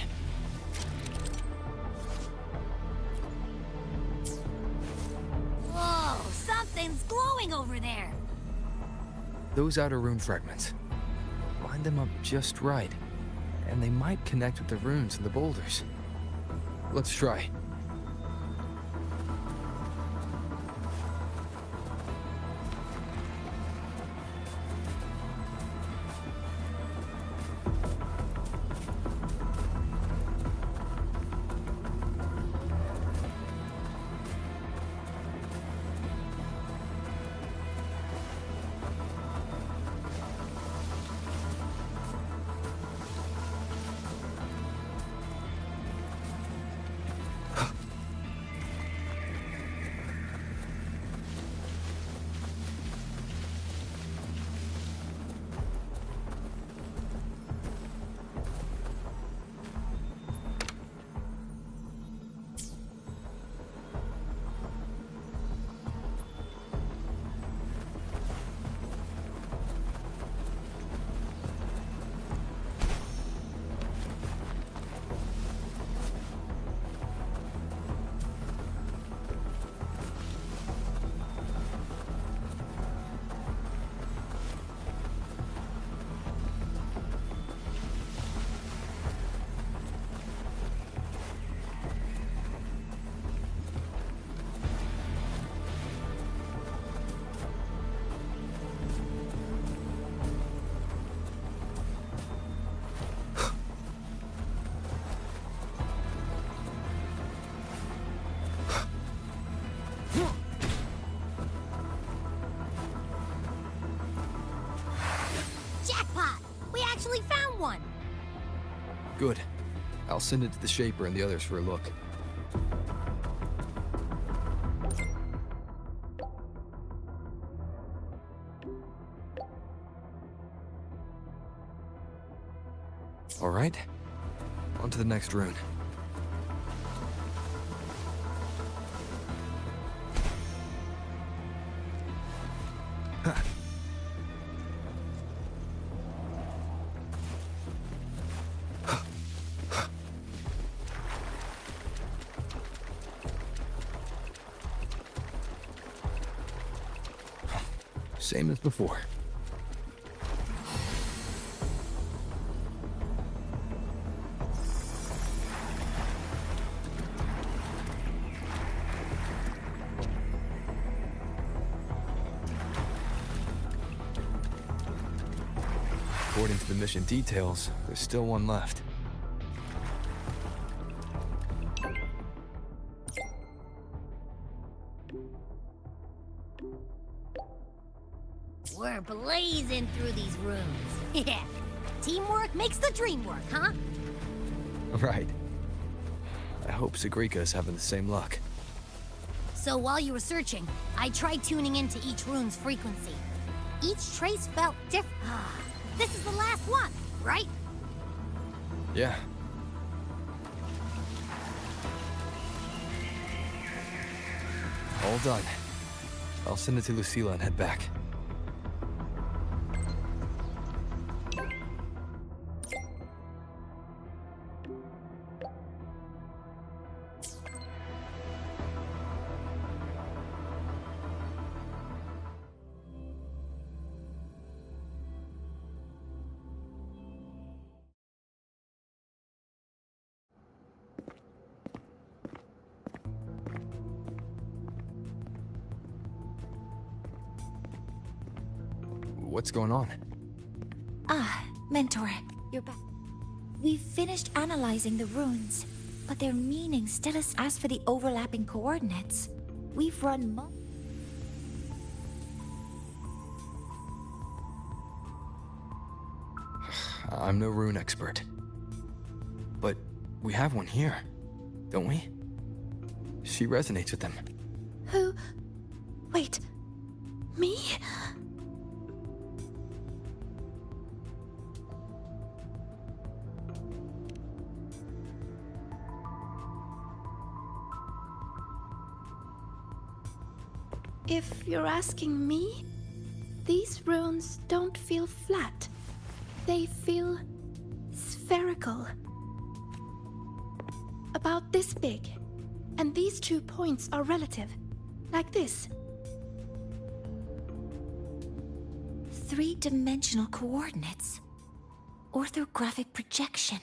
Whoa, something's glowing over there. Those outer rune fragments. Line them up just right, and they might connect with the runes and the boulders. Let's try. Jackpot! We actually found one! Good. I'll send it to the Shaper and the others for a look. All right. On to the next rune. Same as before. According to the mission details, there's still one left. We're blazing through these rooms. Yeah. Teamwork makes the dream work, huh? Right. I hope Sagrika's having the same luck. So while you were searching, I tried tuning into each rune's frequency. Each trace felt different. This is the last one, right? Yeah. All done. I'll send it to Lucilla and head back. What's going on? Mentor, you're back. We've finished analyzing the runes, but their meaning still is as for the overlapping coordinates. We've run I'm no rune expert. But we have one here, don't we? She resonates with them. Who? Wait. Me? If you're asking me, these runes don't feel flat. They feel spherical. About this big. And these 2 points are relative. Like this. 3-dimensional coordinates. Orthographic projection.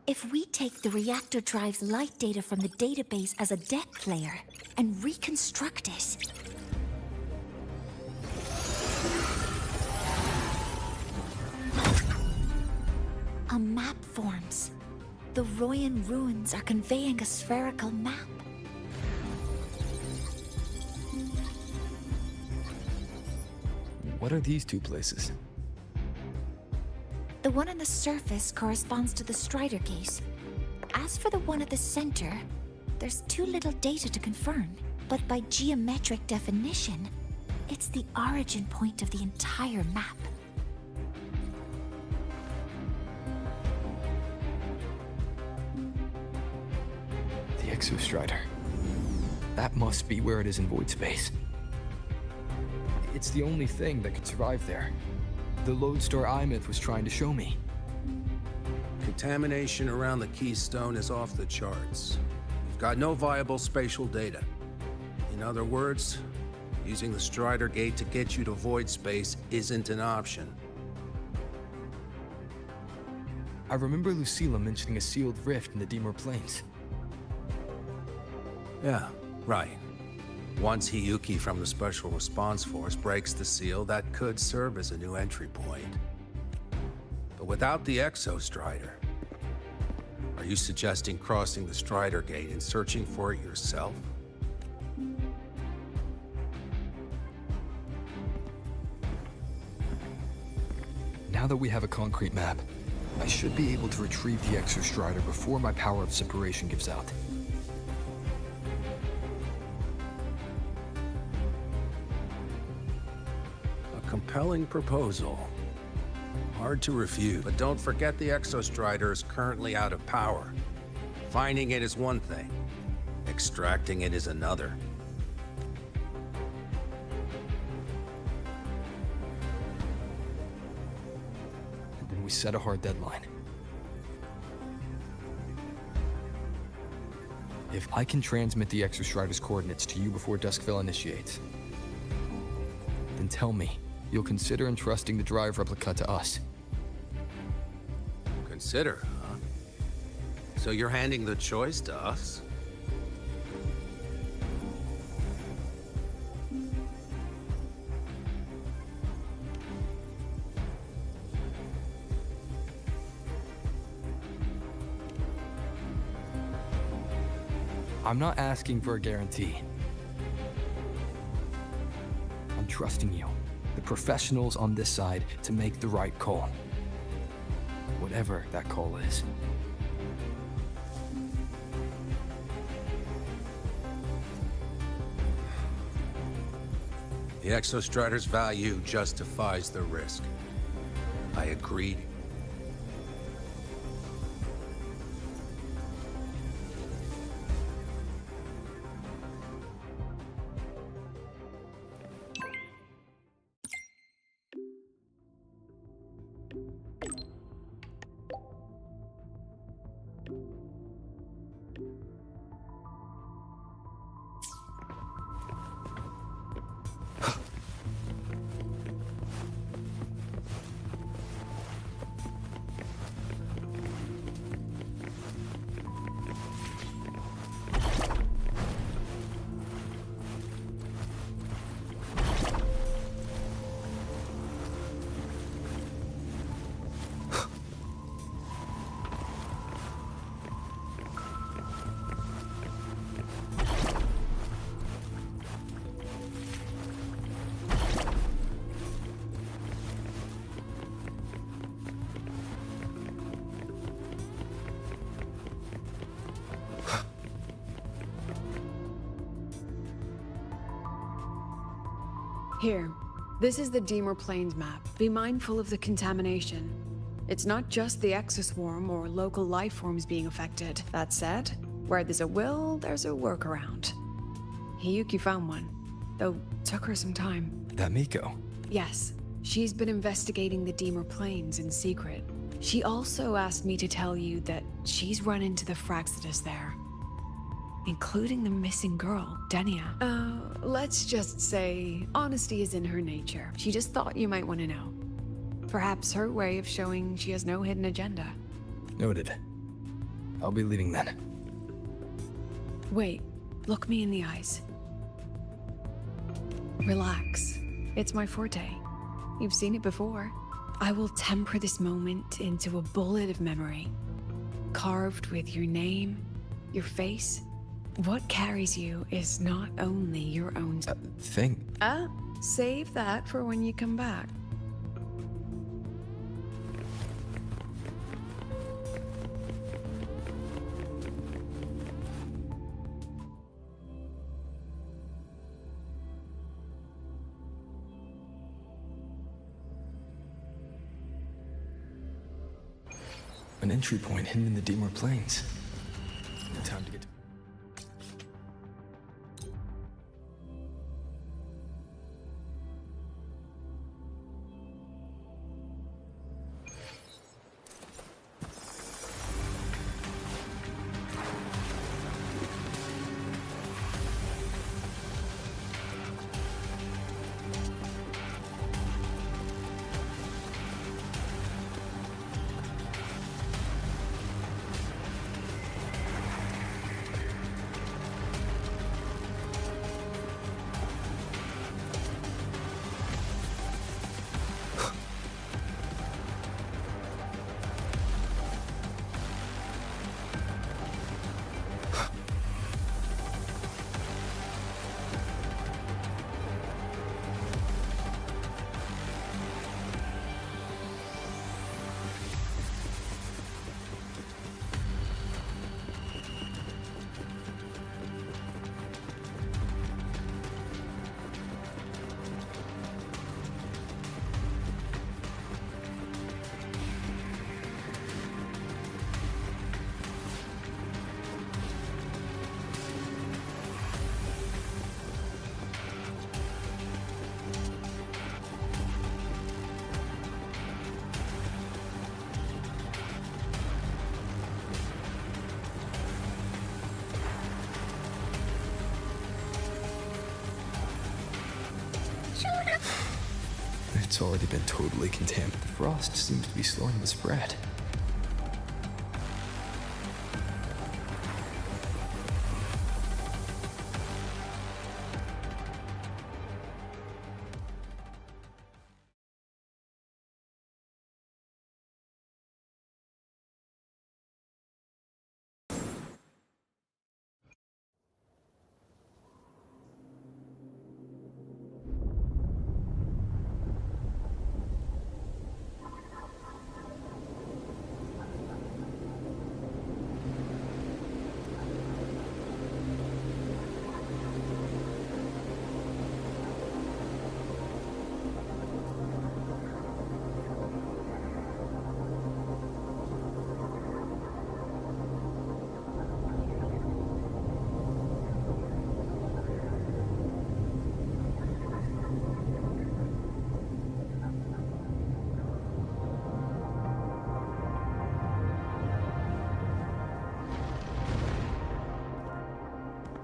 If we take the reactor drive's light data from the database as a depth layer and reconstruct it... a map forms. The Royan ruins are conveying a spherical map. What are these 2 places? The one on the surface corresponds to the Strider case. As for the one at the center, there's too little data to confirm. But by geometric definition, it's the origin point of the entire map. The Exostrider. That must be where it is in void space. It's the only thing that could survive there. The lodestar Imyth was trying to show me. Contamination around the keystone is off the charts. You've got no viable spatial data. In other words, using the Strider gate to get you to void space isn't an option. I remember Lucilla mentioning a sealed rift in the Dimor Plains. Yeah, right. Once Hiyuki from the Special Response Force breaks the seal, that could serve as a new entry point. But without the Exostrider, are you suggesting crossing the Strider gate and searching for it yourself? Now that we have a concrete map, I should be able to retrieve the Exostrider before my power of separation gives out. Compelling proposal. Hard to refute, but don't forget the Exostrider is currently out of power. Finding it is one thing, extracting it is another. Then we set a hard deadline. If I can transmit the Exostrider's coordinates to you before Duskville initiates, then tell me, you'll consider entrusting the drive replica to us. Consider, huh? So you're handing the choice to us? I'm not asking for a guarantee. I'm trusting you, the professionals on this side, to make the right call. Whatever that call is. The Exostrider's value justifies the risk. I agreed. Here, this is the Dimor Plains map. Be mindful of the contamination. It's not just the exoswarm or local life forms being affected. That said, where there's a will, there's a workaround. Hiyuki found one, though took her some time. That Miko. Yes, she's been investigating the Deemer Plains in secret. She also asked me to tell you that she's run into the Fraxidus there, including the missing girl, Denia. Let's just say honesty is in her nature. She just thought you might want to know. Perhaps her way of showing she has no hidden agenda. Noted. I'll be leaving then. Wait, look me in the eyes. Relax. It's my forte. You've seen it before. I will temper this moment into a bullet of memory, carved with your name, your face. What carries you is not only your own thing. Save that for when you come back. An entry point hidden in the Deemer Plains. Time to get to... It's already been totally contaminated. The frost seems to be slowing the spread.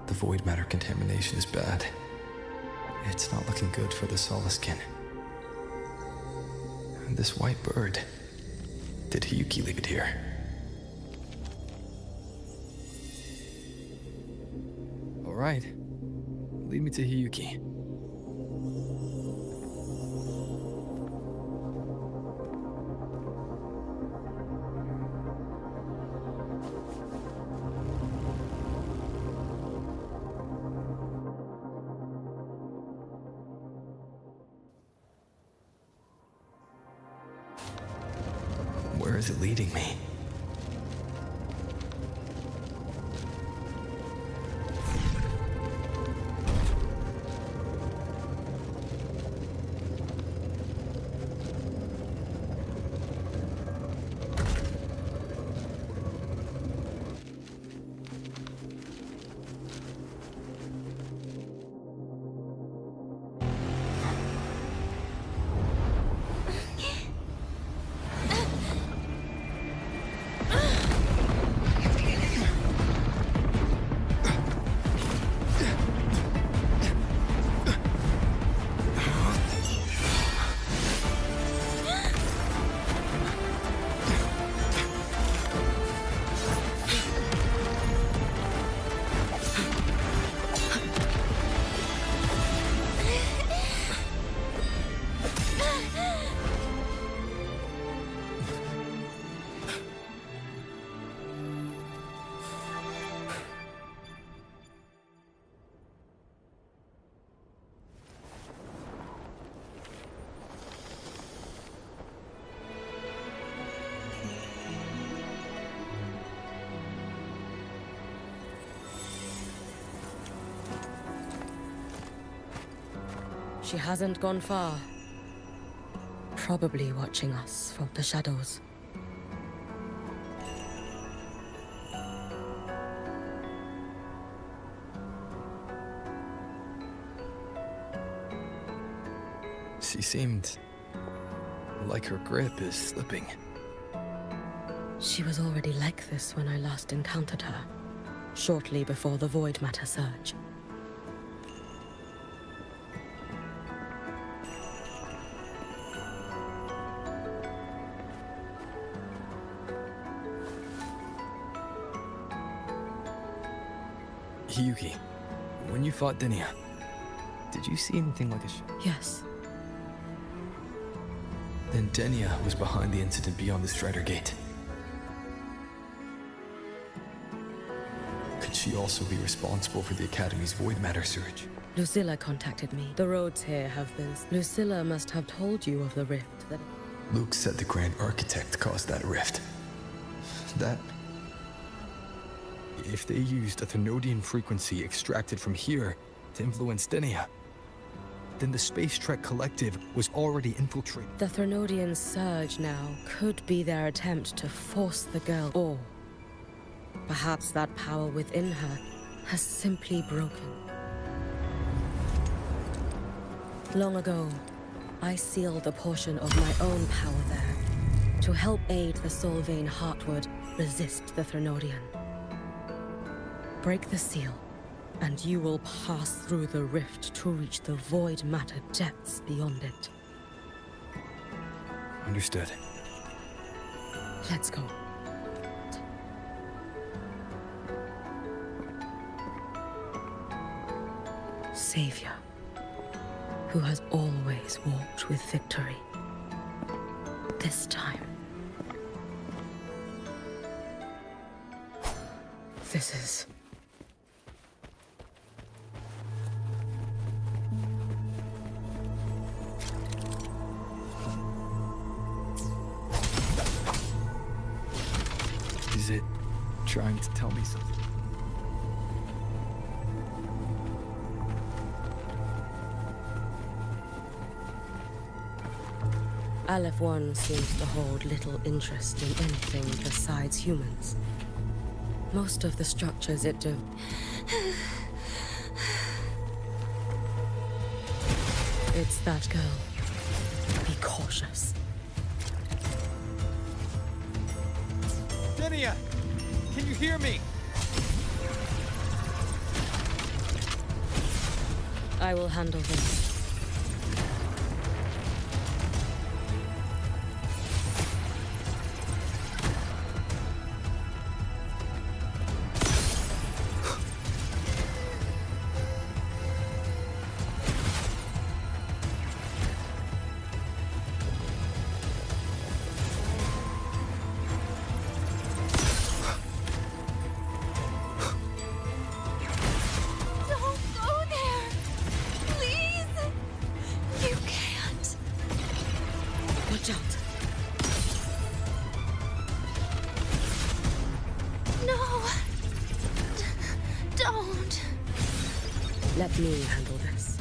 The void matter contamination is bad. It's not looking good for the Solaskin. And this white bird. Did Hiyuki leave it here? All right. Lead me to Hiyuki. Where is it leading me? She hasn't gone far. Probably watching us from the shadows. She seemed like her grip is slipping. She was already like this when I last encountered her, shortly before the void matter surge. Hiyuki, when you fought Denia, did you see anything like a Yes. Then Denia was behind the incident beyond the Strider Gate. Could she also be responsible for the Academy's void matter surge? Lucilla contacted me. The roads here have been... Lucilla must have told you of the rift that... Luke said the Grand Architect caused that rift. That... If they used a Thermodian frequency extracted from here to influence Denia, then the Space Trek Collective was already infiltrated. The Thermodian surge now could be their attempt to force the girl, or perhaps that power within her has simply broken. Long ago, I sealed a portion of my own power there to help aid the Solvane Heartwood resist the Thermodian. Break the seal, and you will pass through the rift to reach the void matter depths beyond it. Understood. Let's go. Savior, who has always walked with victory. This time, this is... Is it trying to tell me something? Aleph 1 seems to hold little interest in anything besides humans. Most of the structures it do... It's that girl. Be cautious. Denia! Can you hear me? I will handle this. Let me handle this.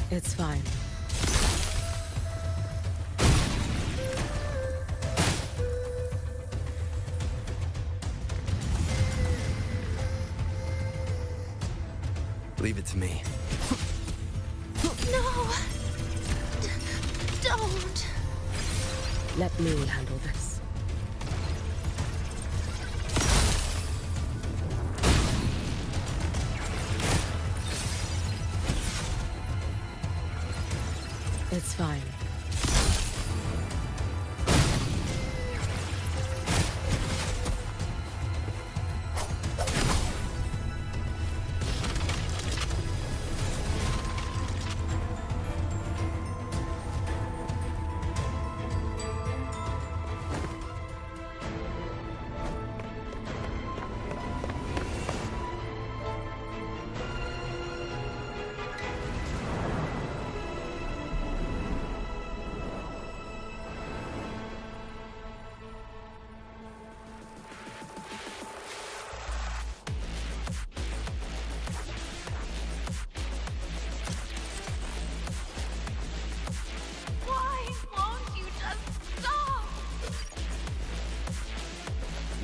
It's fine. Leave it to me. No! Don't! Let me handle this. It's fine.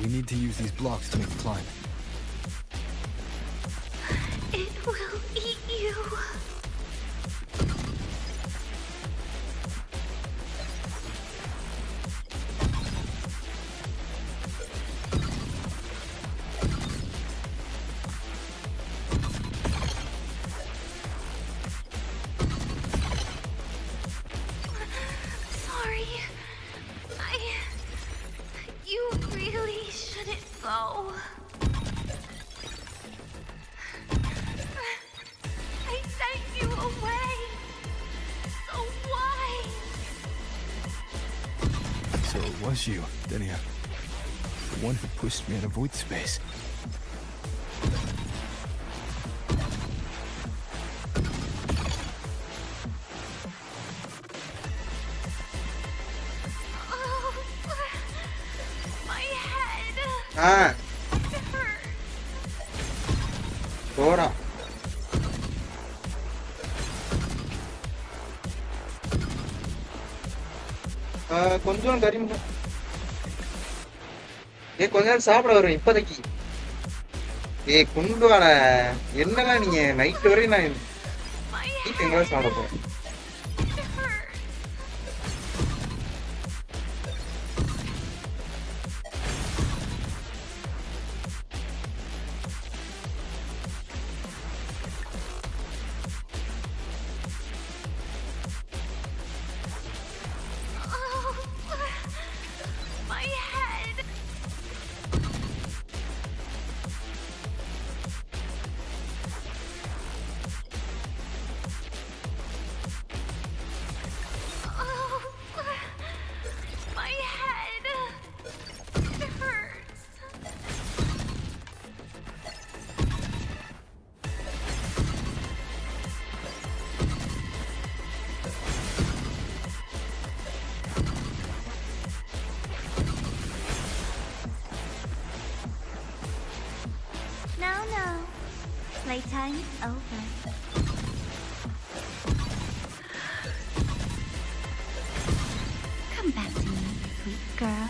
We need to use these blocks to make the climb. It will eat you. Sorry. You really shouldn't go. I sent you away. So why? So it was you, Denia. The one who pushed me in a void space. Oh, my head. Ah. It hurts. போடா. கொஞ்சம் கறி கொஞ்ச நேரம் சாப்பிட வரும் இப்போதைக்கு. கொண்டு வாட. என்னன்னா நீங்க நைட் வரையும் நான் எங்கேயாவது சாப்பிட போறேன். My head. Oh, my head. It hurts. No. Playtime is over. Come back to me, sweet girl.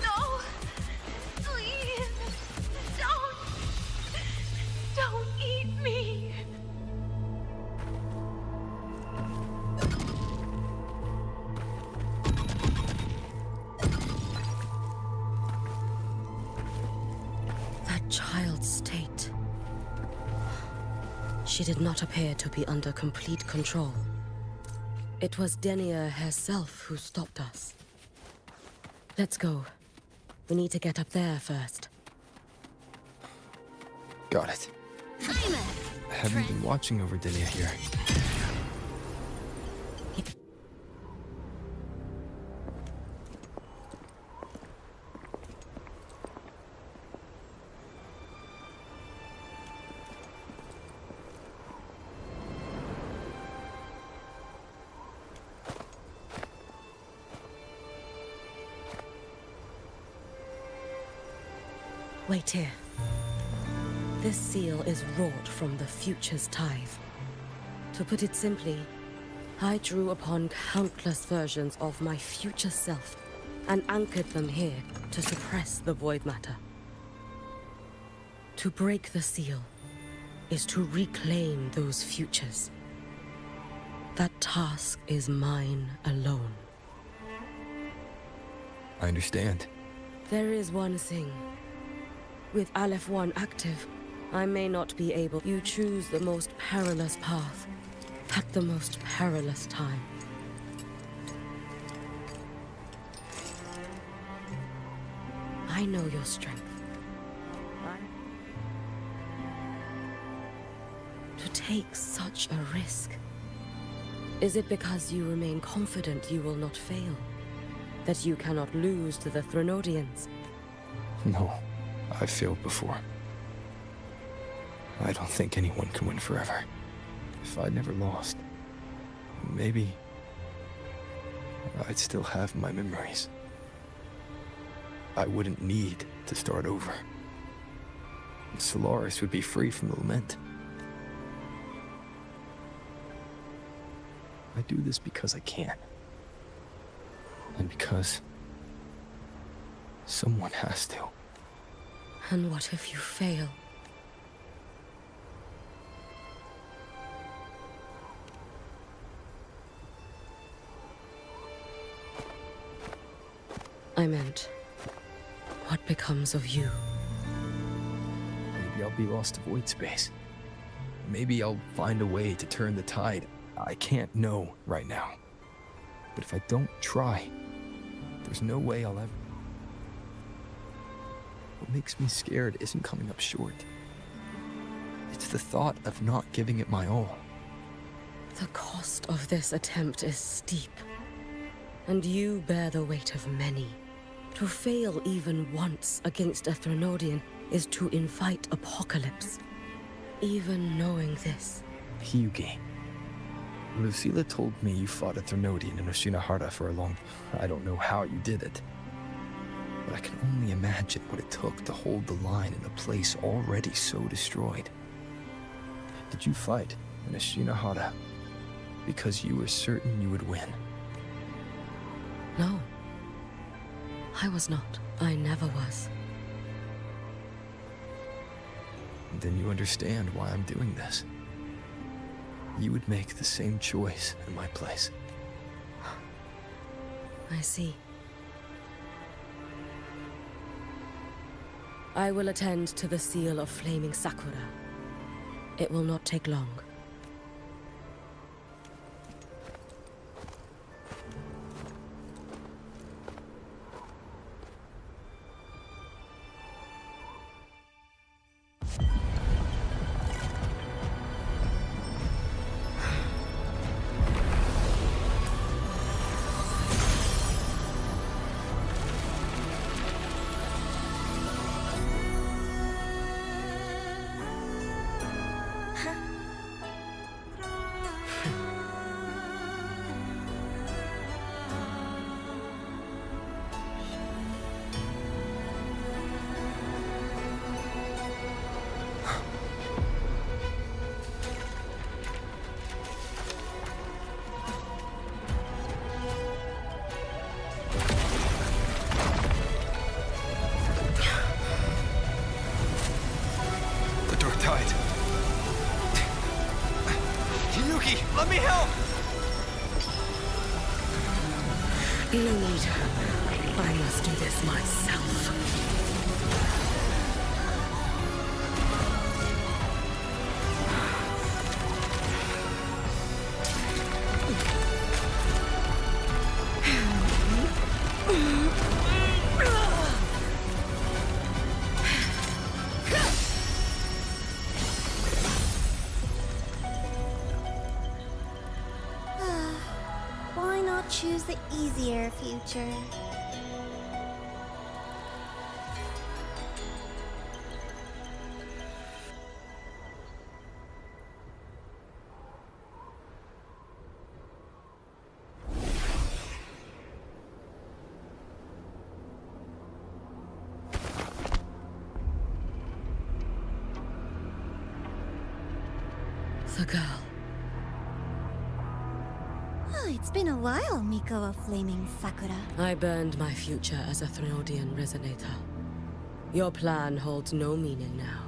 No! Please! Don't eat me! That child's state. She did not appear to be under complete control. It was Denia herself who stopped us. Let's go. We need to get up there first. Got it. Have you been watching over Denia here? Wait here. This seal is wrought from the future's tithe. To put it simply, I drew upon countless versions of my future self and anchored them here to suppress the void matter. To break the seal is to reclaim those futures. That task is mine alone. I understand. There is one thing. With Aleph 1 active, I may not be able. You choose the most perilous path at the most perilous time. I know your strength. To take such a risk. Is it because you remain confident you will not fail? That you cannot lose to the Threnodians? No, I've failed before. I don't think anyone can win forever. If I'd never lost, maybe I'd still have my memories. I wouldn't need to start over. Solaris would be free from the lament. I do this because I can. And because someone has to. And what if you fail? I meant, what becomes of you? Maybe I'll be lost to void space. Maybe I'll find a way to turn the tide. I can't know right now. But if I don't try, there's no way I'll ever... What makes me scared isn't coming up short. It's the thought of not giving it my all. The cost of this attempt is steep, and you bear the weight of many. To fail even once against a Threnodian is to invite apocalypse. Even knowing this. Hyugi. Lucila told me you fought a Threnodian in Oshinahara for a long... I don't know how you did it. But I can only imagine what it took to hold the line in a place already so destroyed. Did you fight in Oshinahara because you were certain you would win? No. I was not. I never was. Then you understand why I'm doing this. You would make the same choice in my place. I see. I will attend to the seal of flaming Sakura. It will not take long. Let me help! No need. I must do this myself. Why not choose the easier future? The girl. Oh, it's been a while, Miko of Flaming Sakura. I burned my future as a Threnodian resonator. Your plan holds no meaning now.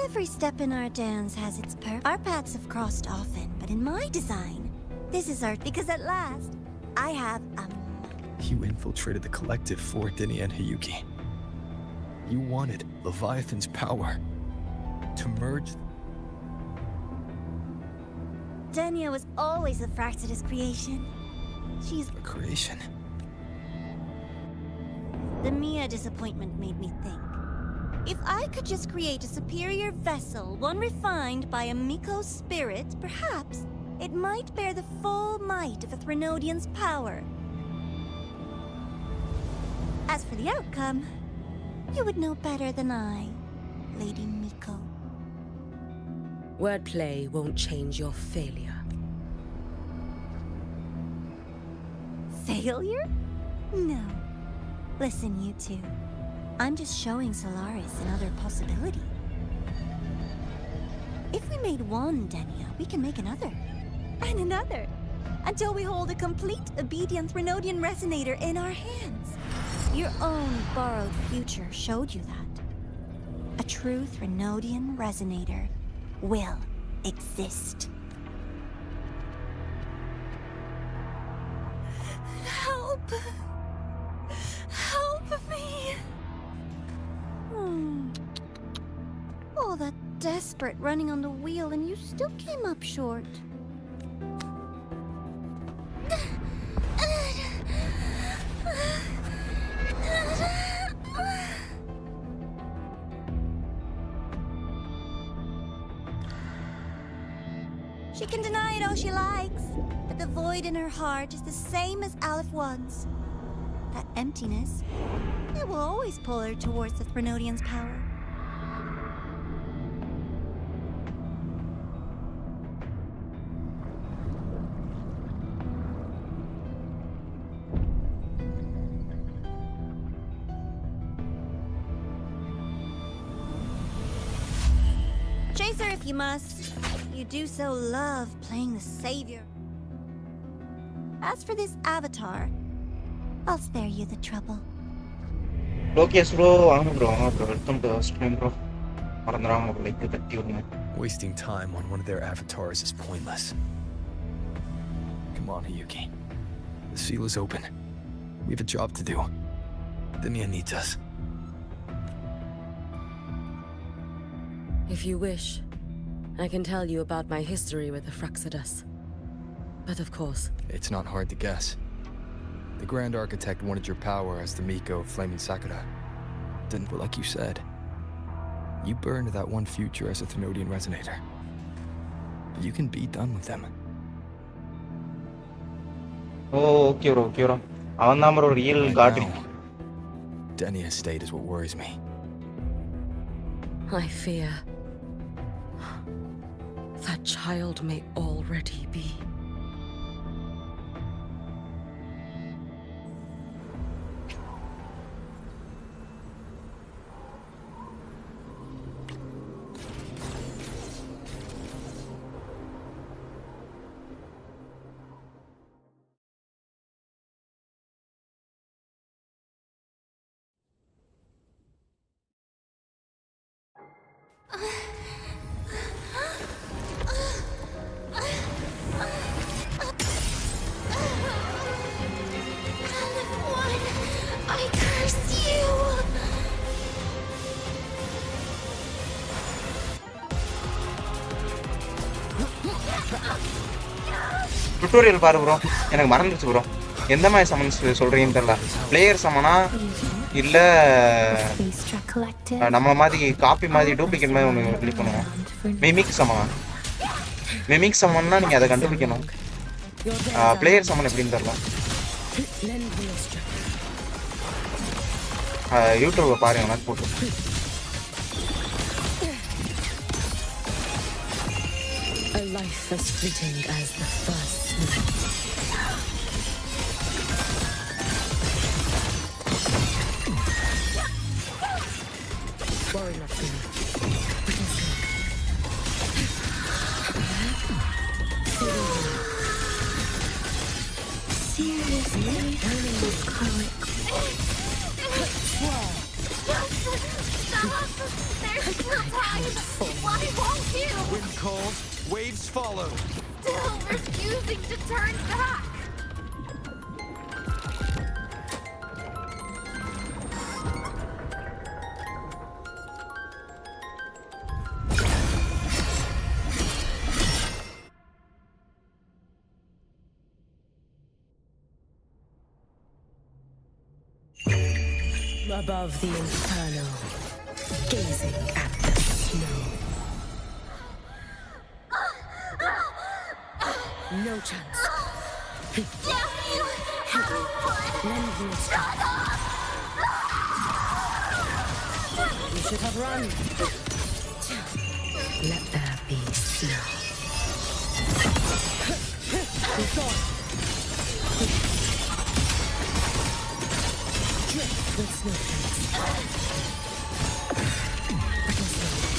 Every step in our dance has its purpose. Our paths have crossed often, but in my design, this is our... Because at last, I have You infiltrated the collective for Dini and Hyugi. You wanted Leviathan's power to merge... Denia was always the Fractidus creation. She's... A creation? The Mia disappointment made me think. If I could just create a superior vessel, one refined by a Miko spirit, perhaps it might bear the full might of a Threnodian's power. As for the outcome, you would know better than I, Lady Miko. Wordplay won't change your failure. Failure? No. Listen, you two. I'm just showing Solaris another possibility. If we made one, Denia, we can make another. And another. Until we hold a complete obedient Thrynodian resonator in our hands. Your own borrowed future showed you that. A true Thrynodian resonator will exist. Help! Help me! All that desperate running on the wheel and you still came up short. She can deny it all she likes, but the void in her heart is the same as Aleph One's. That emptiness, it will always pull her towards the Thrynodian's power. Chase her if you must. You do so love playing the savior. As for this avatar, I'll spare you the trouble. Yes, bro. Welcome to stream, bro. Wasting time on one of their avatars is pointless. Come on, Hiyuki. The seal is open. We have a job to do. Denia needs us. If you wish, I can tell you about my history with the Fraxidus. But of course... It's not hard to guess. The Grand Architect wanted your power as the Miko of Flaming Sakura. But like you said, you burned that one future as a Thrynodian resonator. You can be done with them. Oh, Kuro. Avan number real guardian. Denia's state is what worries me. I fear that child may already be. Tutorial பாரு bro. எனக்கு மறந்துச்சு bro. எந்த மாதிரி summons சொல்றீங்கன்னு தெரியல. Player சமனா இல்ல நம்ம மாதிரி copy மாதிரி டூப்ளிகேட் மாதிரி ஒன்னு கிளிக் பண்ணுவோம். மிமிக் சமனா. மிமிக் சமன்னா நீங்க அதை கண்டுபிடிக்கணும். பிளேயர் சமன் எப்படின்னு தெரியல. யூடியூப்ல பாருங்க நான் போட்டு. A life as fleeting as the first night. Worry not for me. Seriously? There's still time! Why won't you? Wind calls, waves follow. Still refusing to turn back! Above the inferno, gazing at the snow. No chance. Damn you! Lend me a strike. You should have run. Let there be snow. Be gone. Drift with snowflakes.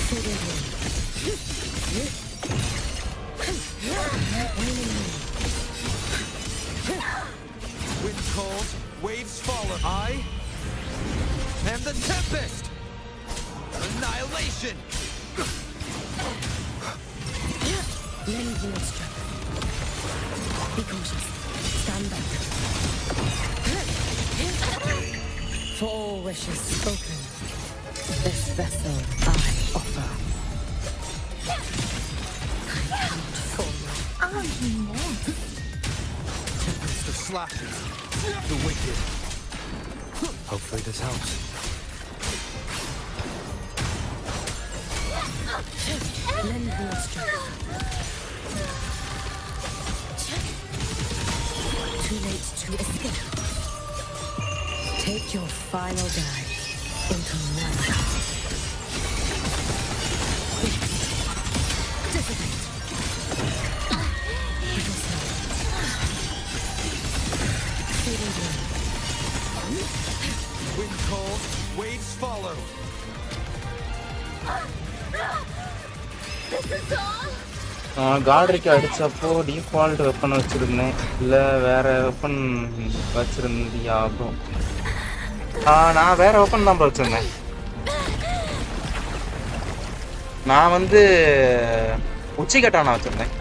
Fade away. Annihilation! Lend me your strength. Be cautious. Stand back. For all wishes spoken, this vessel I offer. I cannot follow. Oh, no. The slashers. The wicked. Hopefully this helps. Lend me your strength. Too late to escape. Take your final dive into Vanakkam. Dissipate. Fading blue. Wind calls, waves follow. This is all? காட்ரிக்கு அடிச்சப்போ default weapon வச்சிருந்தேன், இல்லை வேற weapon வச்சிருந்தியா bro? நான் வேற weapon தான் bro வச்சிருந்தேன். நான் வந்து உச்சி கட்டானா வச்சிருந்தேன்.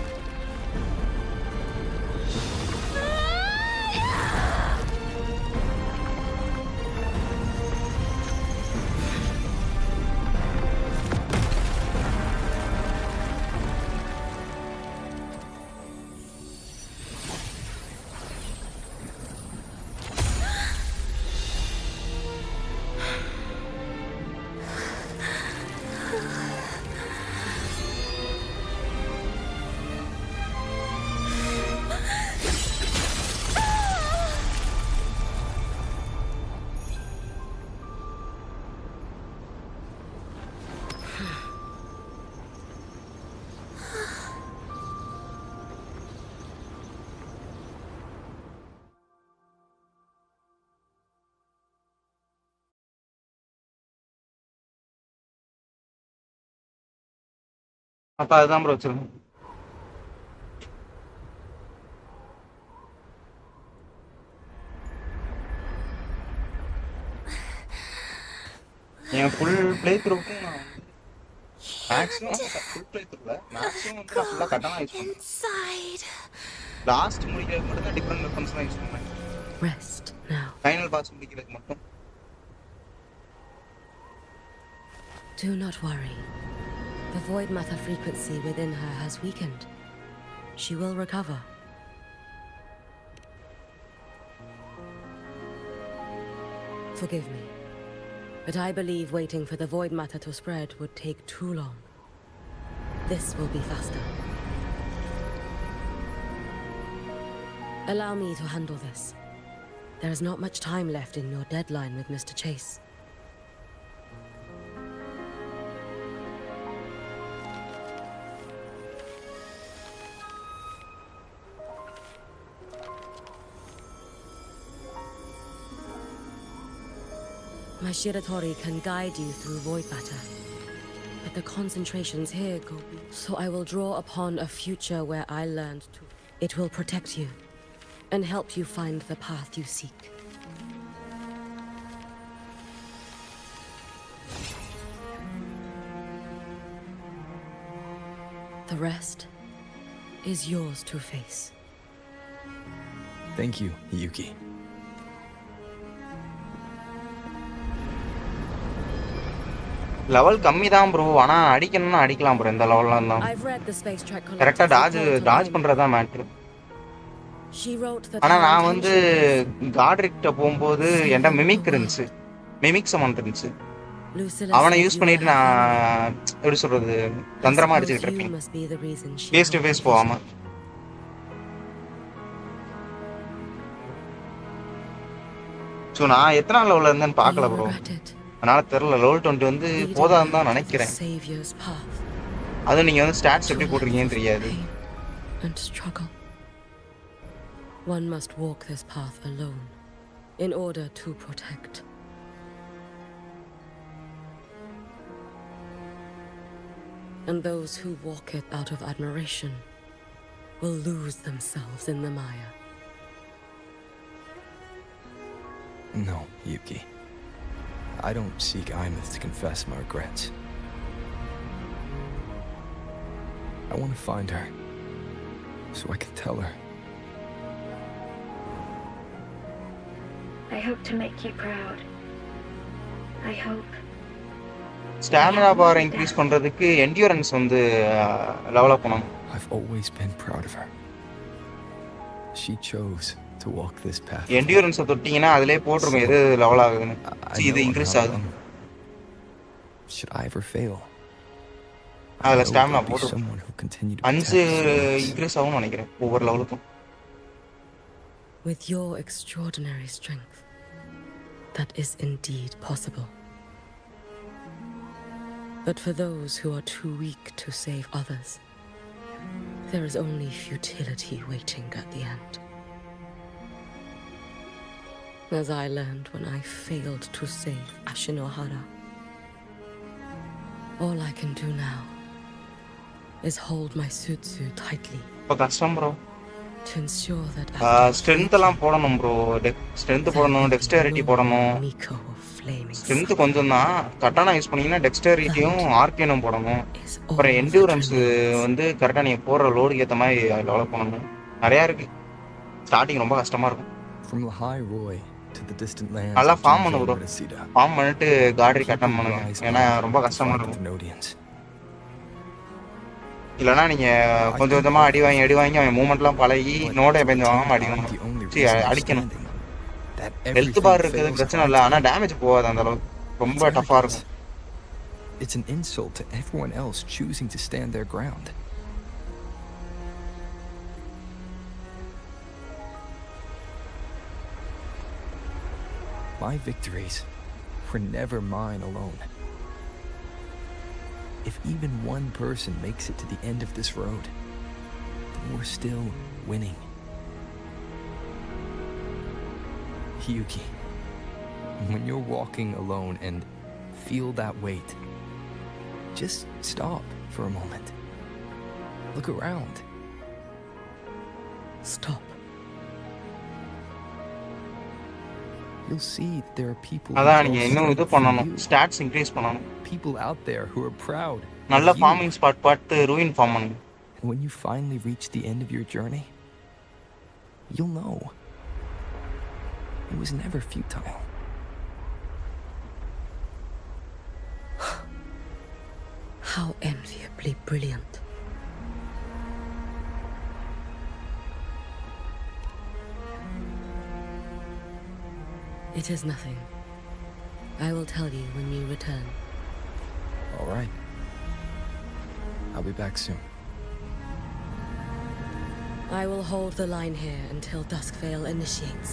அப்போ அதுதான் ப்ரோ வச்சிருந்தேன். என் ஃபுல் ப்ளே த்ரூக்கும் நான் மேக்ஸிமம் ஃபுல் ப்ளே த்ரூவில் மேக்ஸிமம் வந்து நான் ஃபுல்லாக கட்டானா யூஸ் பண்ணுவேன். லாஸ்ட் முடிக்கிறதுக்கு மட்டும் தான் டிஃப்ரெண்ட் வெப்பன்ஸ் தான் யூஸ் பண்ணுவேன். ஃபைனல் பாஸ் முடிக்கிறதுக்கு மட்டும். Do not worry. The void matter frequency within her has weakened. She will recover. Forgive me, but I believe waiting for the void matter to spread would take too long. This will be faster. Allow me to handle this. There is not much time left in your deadline with Mr. Chase. My Shiratori can guide you through void matter, but the concentrations here go beyond. So I will draw upon a future where I learned to. It will protect you and help you find the path you seek. The rest is yours to face. Thank you, Yuki. Level கம்மி தான் bro, ஆனால் அடிக்கணும்னா அடிக்கலாம் bro. இந்த லெவல்லாம் தான் கரெக்டாக டாஜ் பண்ணுறது தான் matter. ஆனால் நான் வந்து காட்ரிக்கிட்ட போகும்போது என்கிட்ட மிமிக் இருந்துச்சு, மிமிக் சமன் இருந்துச்சு. அவனை யூஸ் பண்ணிட்டு நான் எப்படி சொல்றது தந்திரமா அடிச்சுக்கிட்டு இருப்பேன், ஃபேஸ் டு ஃபேஸ் போகாம. ஸோ நான் எத்தனை லெவலில் இருந்தேன்னு பார்க்கல ப்ரோ, அதனால தெரியல. லெவல் 20 வந்து போதான்னு தான் நினைக்கிறேன். அதுவும் நீங்க வந்து ஸ்டாட்ஸ் எப்படி போட்டிருக்கீங்கன்னு தெரியாது. One must walk this path alone in order to protect. And those who walk it out of admiration will lose themselves in the Maya. No, Yuki. I don't seek Imeth to confess my regrets. I want to find her, so I can tell her. I hope to make you proud. I hope. Stamina bar increase பண்றதுக்கு endurance வந்து level up பண்ணனும். I've always been proud of her. She chose to walk this path. Endurance தொட்டிங்கனா அதிலே போட்டுரும் எது level ஆகுதுன்னு. இது increase ஆகுது. Should I ever fail? அதுல stamina போட்டுரும். 5 increase ஆகும்னு நினைக்கிறேன் ஒவ்வொரு லெவலுக்கும். With your extraordinary strength, that is indeed possible. But for those who are too weak to save others, there is only futility waiting at the end. As I learned when I failed to save Ashinohara, all I can do now is hold my sutsu tightly. கஷ்டம் bro. To ensure that strength எல்லாம் போடணும் bro. Strength போடணும், dexterity போடணும். Strength கொஞ்சம் தான். கட்டானா use பண்ணீங்கன்னா dexterityயும் arcaneum போடணும். அப்புறம் endurance வந்து கரெக்ட்டா நீங்க போடுற லோடுக்கு ஏத்த மாதிரி டெவலப் பண்ணணும். நிறைய இருக்கு. ஸ்டார்டிங் ரொம்ப கஷ்டமா இருக்கும். From the high Roy to the distant lands. நல்லா ஃபார்ம் பண்ணு bro. ஃபார்ம் பண்ணிட்டு கார்டரி கட்டம் பண்ணுங்க. ஏன்னா ரொம்ப கஷ்டமா இருக்கும். இல்லனா நீங்க கொஞ்சம் கொஞ்சமா அடி வாங்கி அவன் மூவ்மெண்ட்லாம் பழகி நோட கொஞ்சம் வாங்காம அடிக்கணும். ஹெல்த் பார் இருக்குது பிரச்சனை இல்ல, ஆனா டேமேஜ் போகாது அந்த அளவுக்கு. ரொம்ப டஃபா இருக்கும். It's an insult to everyone else choosing to stand their ground. My victories were never mine alone. If even one person makes it to the end of this road, then we're still winning. Yuki, when you're walking alone and feel that weight, just stop for a moment. Look around. Stop. You'll see that there are people அதான் நீங்க இன்னும் இது பண்ணனும். Stats increase பண்ணனும். People out there who are proud. நல்ல farming spot பார்த்து ruin farm பண்ணுங்க. When you finally reach the end of your journey, you'll know it was never futile. How enviably brilliant. It is nothing. I will tell you when you return. All right. I'll be back soon. I will hold the line here until Duskvale initiates.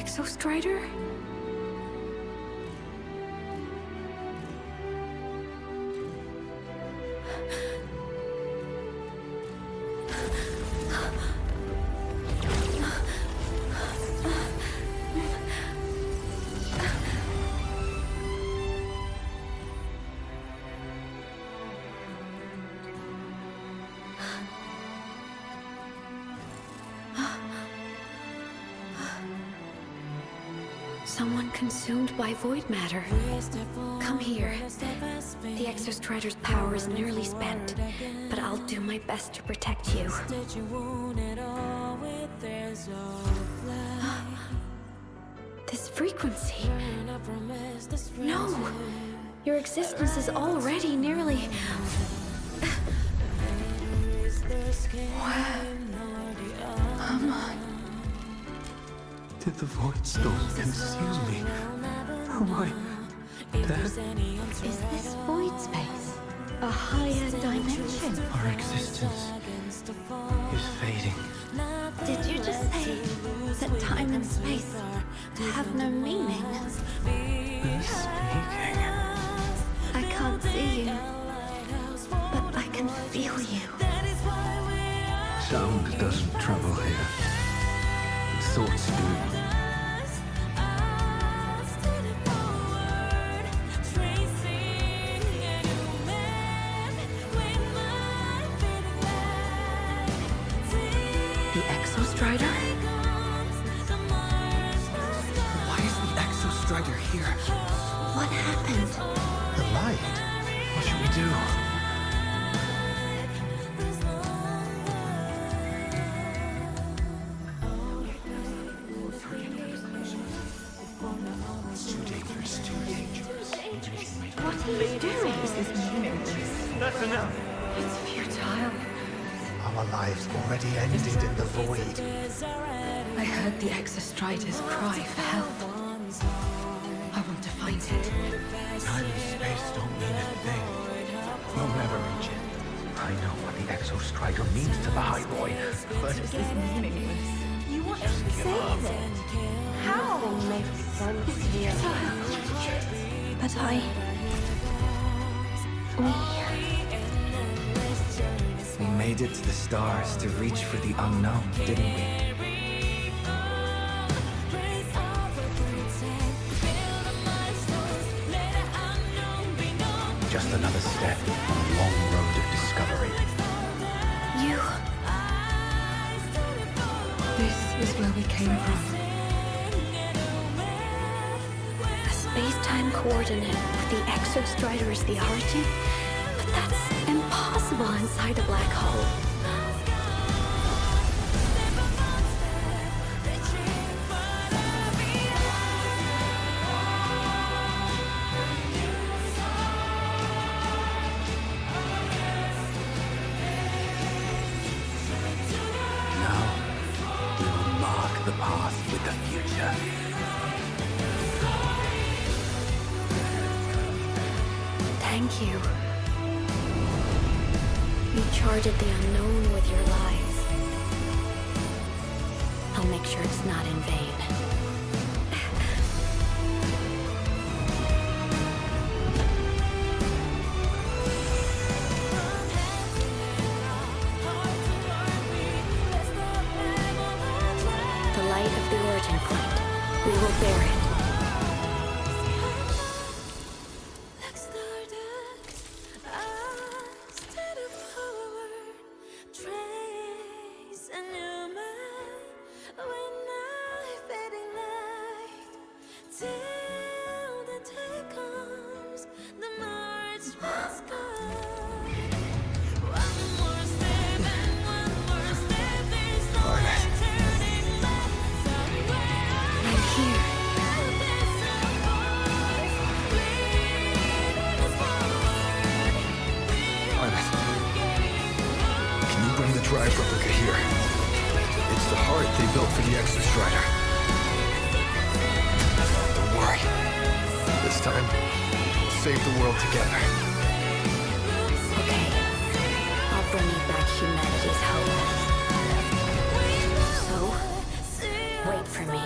Exostrider? Someone consumed by void matter. Come here. The Exostrider's power is nearly spent, but I'll do my best to protect you. This frequency. No! Your existence is already nearly... Come on. Did the void storm consume me? Am I dead? Is this void space a higher dimension? Our existence is fading. Did you that time and space have no meaning. Who's speaking? I can't see you, but I can feel you. Sound doesn't travel here. Thoughts do. The Exostrider? Why is the Exostrider here? What happened? The light. What should we do? What are you doing? This is meaningless. That's enough. It's futile. Our lives already ended in the void. I heard the Exostrider's cry for help. I want to find it. Time and space don't mean a thing. We'll never reach it. I know what the Exostrider means to the High Roy, but This is meaningless. You want to save it? How? Makes sense. It's futile. But we made it to the stars to reach for the unknown, didn't we? Just another step on a long road of discovery. You. This is where we came from. A space-time coordinate with the Exostrider as the origin? But that's impossible inside a black hole. Now, we will mark the path with the future. Thank you. You charted the unknown with your lives. I'll make sure it's not in vain. The light of the origin point. We will bear it. Drive replica here. It's the heart they built for the Exostrider. Don't worry. This time, we'll save the world together. Okay. I'll bring you back humanity's hope. So, wait for me.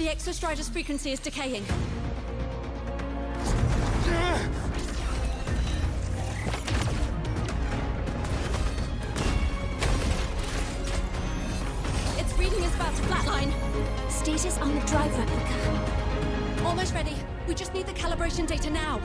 The Exostrider's frequency is decaying. Its reading is about to flatline. Status on the drive replica. Almost ready. We just need the calibration data now.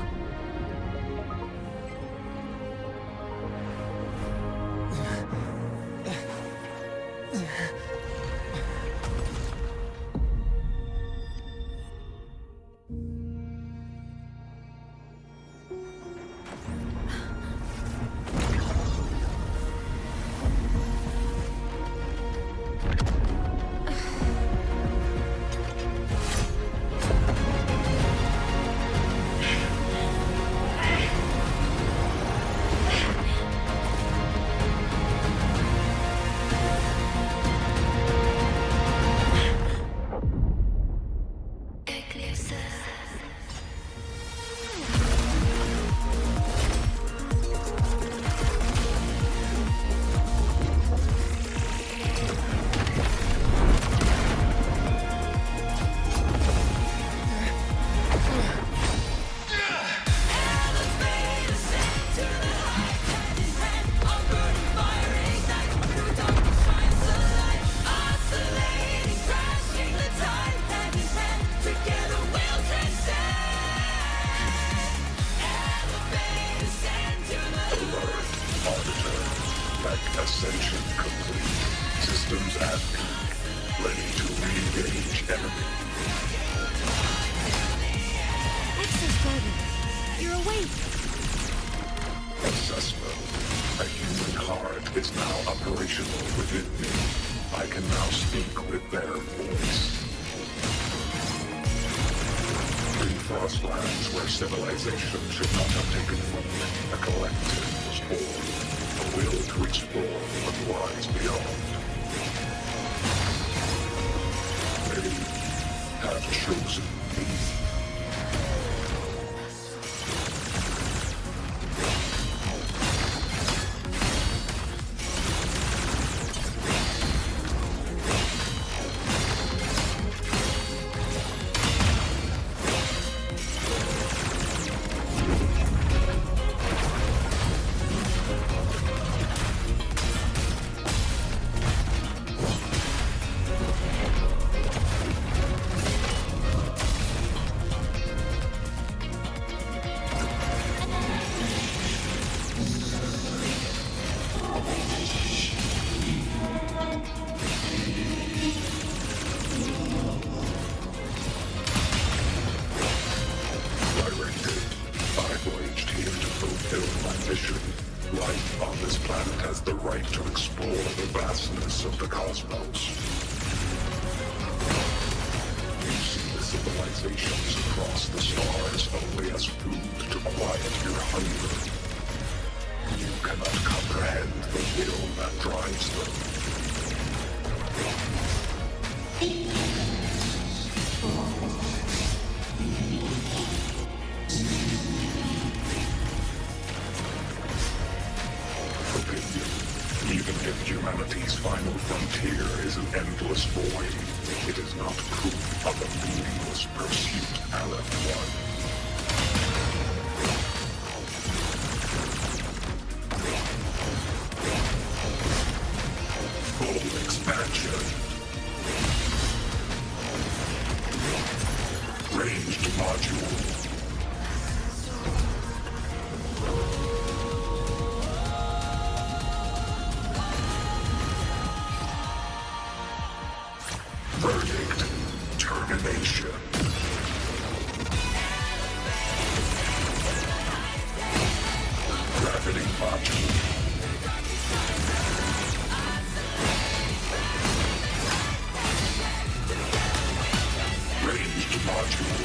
Ascension complete. Systems at peak. Ready to re-engage enemy. Exostrider, you're awake. Assessment. A human heart is now operational within me. I can now speak with their voice. In Frostlands, where civilization should not have taken root, a collective was born. A will to explore what lies beyond. They have chosen me. Life on this planet has the right to explore the vastness of the cosmos. You see the civilizations across the stars only as food to quiet your hunger. You cannot comprehend the will that drives them. Even if humanity's final frontier is an endless void, it is not proof of a meaningless pursuit, LF1. Full expansion. Ranged module. Verdict. Termination. Gravity module. Ranged module.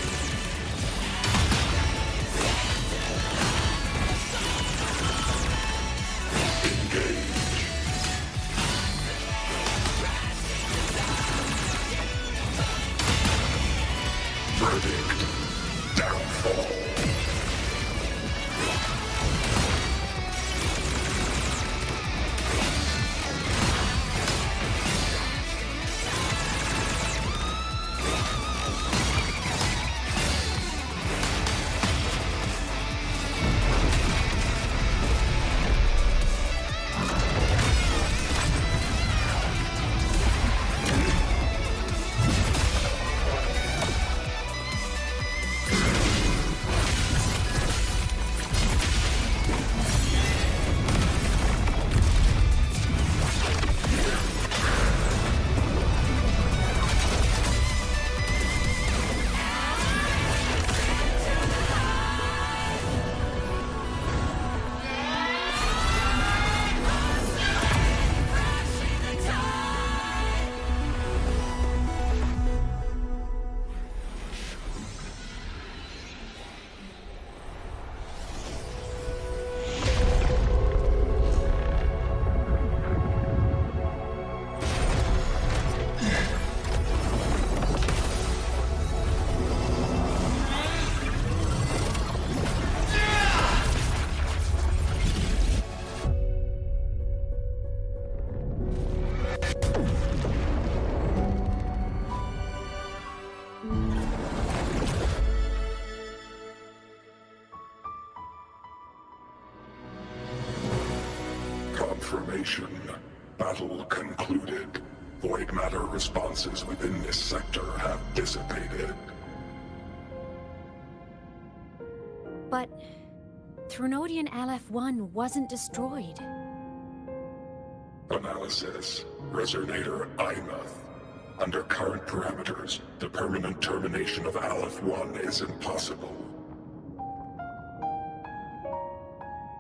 Confirmation. Battle concluded. Void matter responses within this sector have dissipated. But Threnodian LF1 wasn't destroyed. Analysis. Resonator IMUF. Under current parameters, the permanent termination of Aleph-1 is impossible.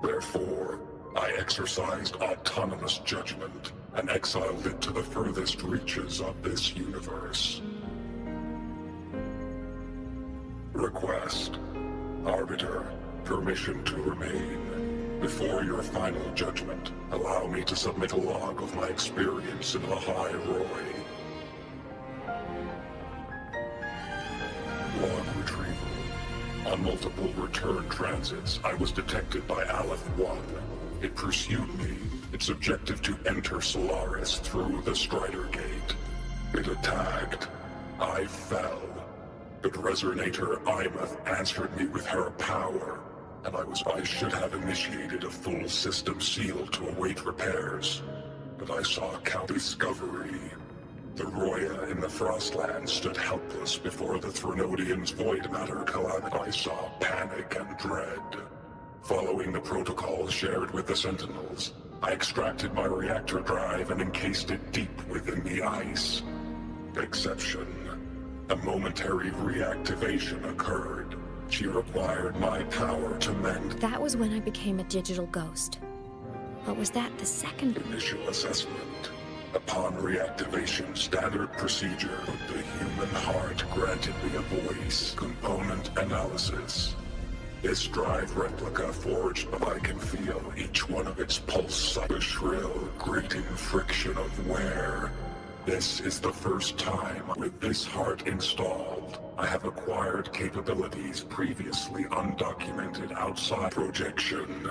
Therefore, I exercised autonomous judgment and exiled it to the furthest reaches of this universe. Request. Arbiter, permission to remain. Before your final judgment, allow me to submit a log of my experience in Lahai Roy. Log retrieval. On multiple return transits, I was detected by Aleph-1. It pursued me, its objective to enter Solaris through the Strider Gate. It attacked. I fell. But Resonator IMUF answered me with her power, and I should have initiated a full system seal to await repairs. But I saw Count Discovery. The Roya in the Frostland stood helpless before the Threnodians' void matter calamity. I saw panic and dread. Following the protocols shared with the Sentinels, I extracted my reactor drive and encased it deep within the ice. Exception. A momentary reactivation occurred. She required my power to mend. That was when I became a digital ghost. But was that the second? Initial assessment. Upon reactivation, standard procedure, the human heart granted me a voice. Component analysis. This drive replica forged, but I can feel each one of its pulse, the shrill, grating friction of wear. This is the first time with this heart installed. I have acquired capabilities previously undocumented outside projection.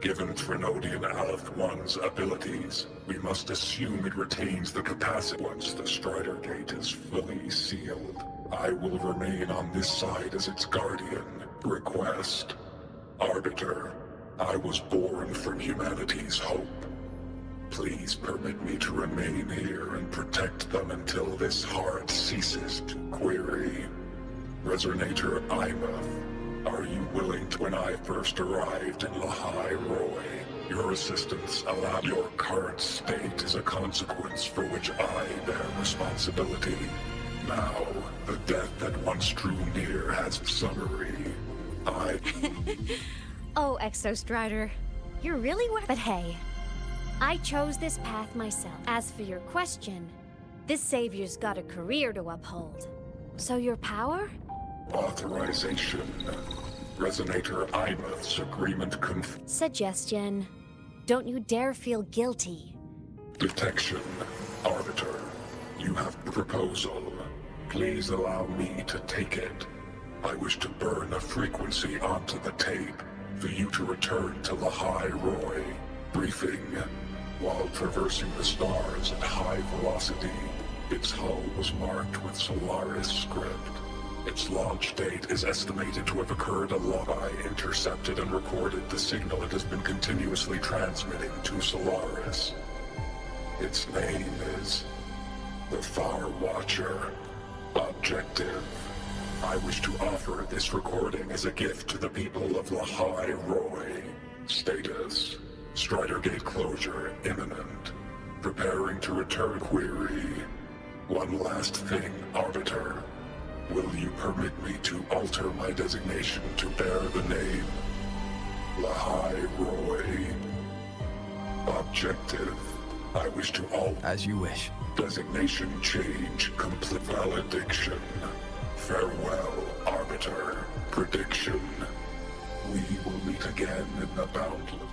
Given Threnodian Aleph-1's abilities, we must assume it retains the capacity. Once the Strider Gate is fully sealed, I will remain on this side as its guardian. Request. Arbiter, I was born from humanity's hope. Please permit me to remain here and protect them until this heart ceases to query. Resonator IMUF, are you willing to? When I first arrived in Lahai Roy, your assistance allowed. Your current state is a consequence for which I bear responsibility. Now, the death that once drew near has summary. Oh, Exostrider, you're really But hey, I chose this path myself. As for your question, this savior's got a career to uphold. So your power? Authorization. Resonator IMUF's agreement Suggestion. Don't you dare feel guilty. Detection. Arbiter, you have a proposal. Please allow me to take it. I wish to burn a frequency onto the tape for you to return to Lahai Roy. Briefing. While traversing the stars at high velocity, its hull was marked with Solaris script. Its launch date is estimated to have occurred a lot. I intercepted and recorded the signal it has been continuously transmitting to Solaris. Its name is the Far Watcher. Objective. I wish to offer this recording as a gift to the people of Lahai Roy. Status. Strider Gate closure imminent. Preparing to return. Query. One last thing, Arbiter. Will you permit me to alter my designation to bear the name Lahai Roy? Objective. I wish to alter. As you wish. Designation change. Complete valediction. Farewell, Arbiter. Prediction. We will meet again in the boundless.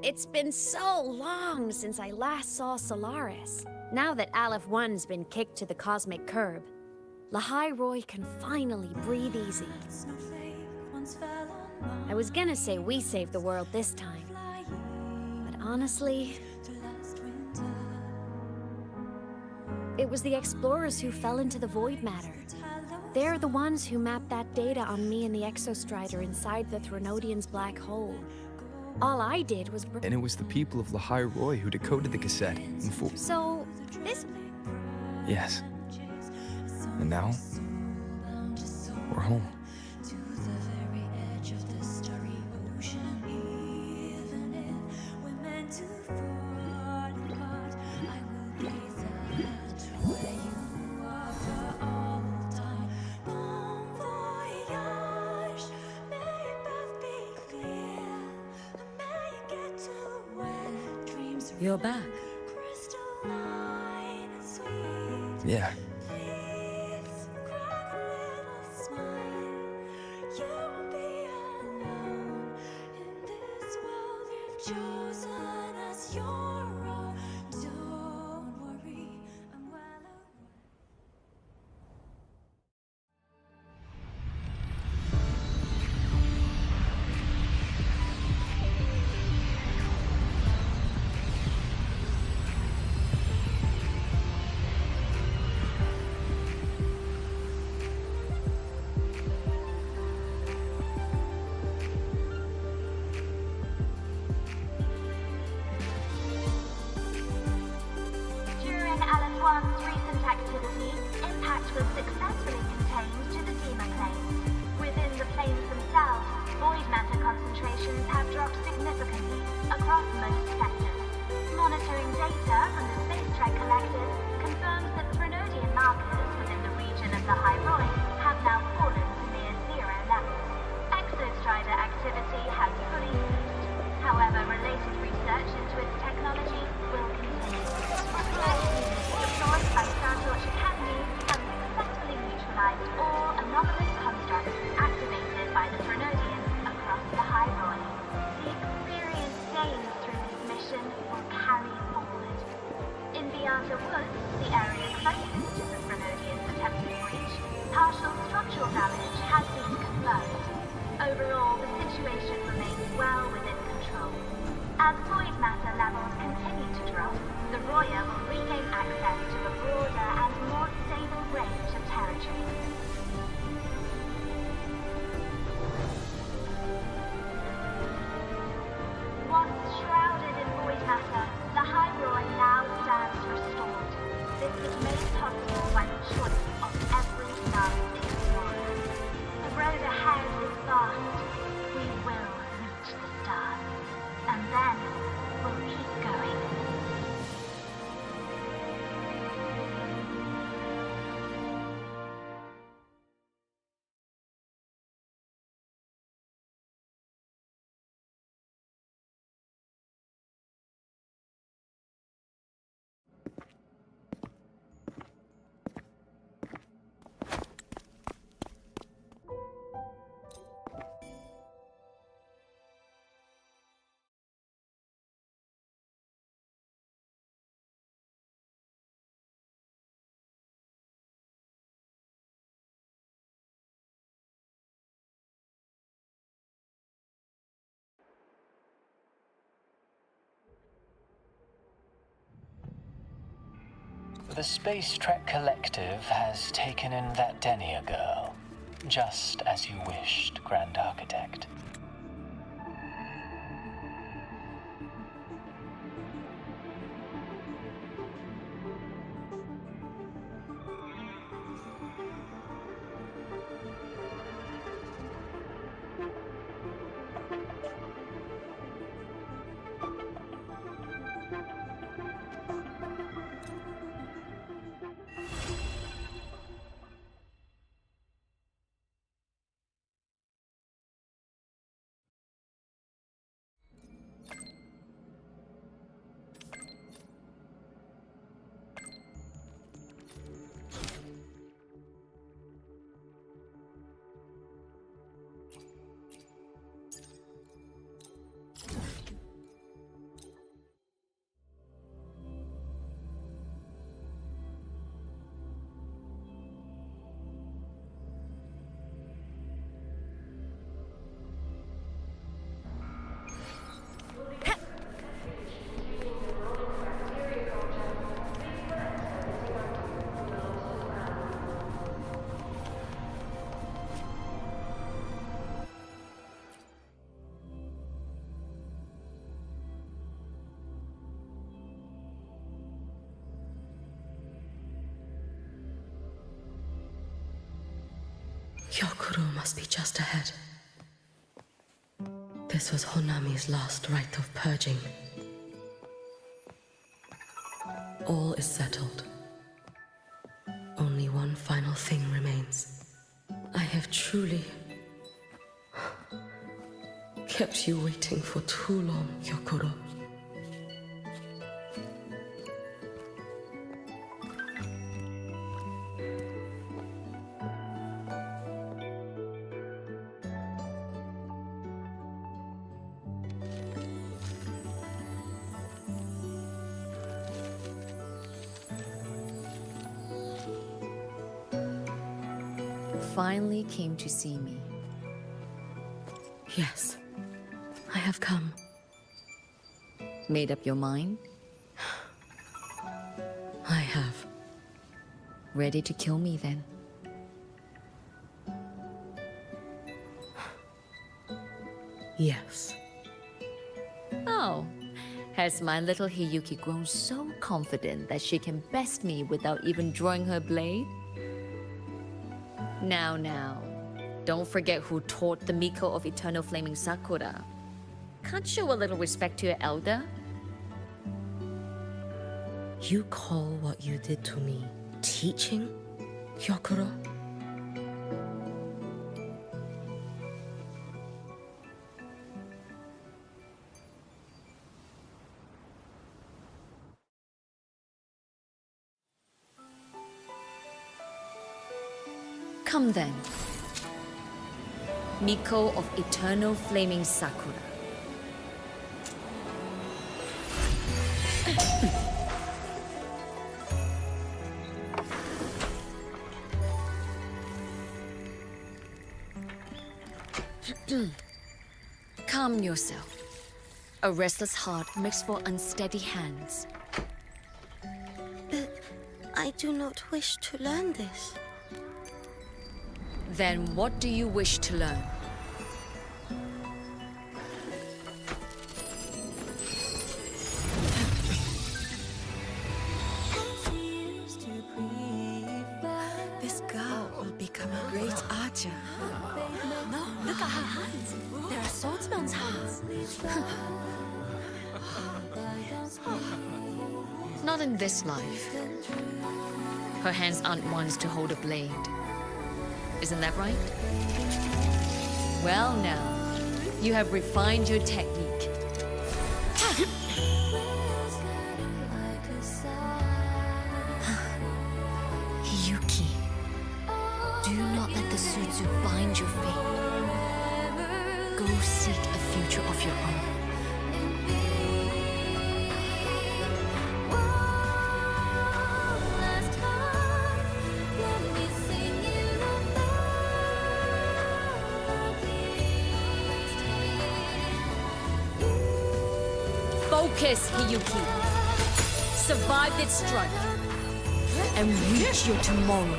It's been so long since I last saw Solaris. Now that Aleph-1's been kicked to the cosmic curb, Lahai Roy can finally breathe easy. I was gonna say we saved the world this time, but honestly, it was the explorers who fell into the void matter. They're the ones who mapped that data on me and the Exostrider inside the Threnodian's black hole. All I did was... And it was the people of Lahai Roy who decoded the cassette and So, this... Yes. And now, we're home. You're back. Yeah. One's recent activity, impact was successfully contained to the Dima planes. Within the planes themselves, void matter concentrations have dropped significantly across most sectors. Monitoring data from the Space Trek Collective confirms that Threnodian markers within the region of the High Roy have now fallen to near zero levels. Exostrider activity has fully ceased. However, related research into its technology will continue. Deployed by StarTorch Academy have successfully neutralized all anomalous constructs activated by the Threnodian across the High Roy. The experience gained through this mission will carry forward. In the Outer Woods, the area closest to the Threnodian's attempted breach, partial structural damage has been confirmed. Overall, the situation remains well within control. As void matter levels continue to drop, the Roya will regain access to a broader and more stable range of territory. Once shrouded in void matter, the High Roy now stands restored. This was made possible by the choice of every last explorer. The road ahead is vast. We will reach the stars. And then we'll keep going. The Space Trek Collective has taken in that Denia girl, just as you wished, Grand Architect. Your Kuro must be just ahead. This was Honami's last rite of purging. All is settled. Only one final thing remains. I have truly kept you waiting for too long, Yokoro. Finally came to see me. Yes, I have come. Made up your mind? I have. Ready to kill me then? Yes. Oh, has my little Hiyuki grown so confident that she can best me without even drawing her blade? Now, don't forget who taught the Miko of Eternal Flaming Sakura. Can't show a little respect to your elder? You call what you did to me teaching, Yokoro? Come then. Miko of Eternal Flaming Sakura. Calm yourself. A restless heart makes for unsteady hands. But I do not wish to learn this. Then what do you wish to learn? This girl will become a great archer. No, look at her hands. There are swordsman's hands. Not in this life. Her hands aren't ones to hold a blade. Isn't that right? Well now, you have refined your technique. Hiyuki, do not let the Sutsu bind your fate. Go seek a future of your own. Focus, Hiyuki. Survive this strike and reach your tomorrow.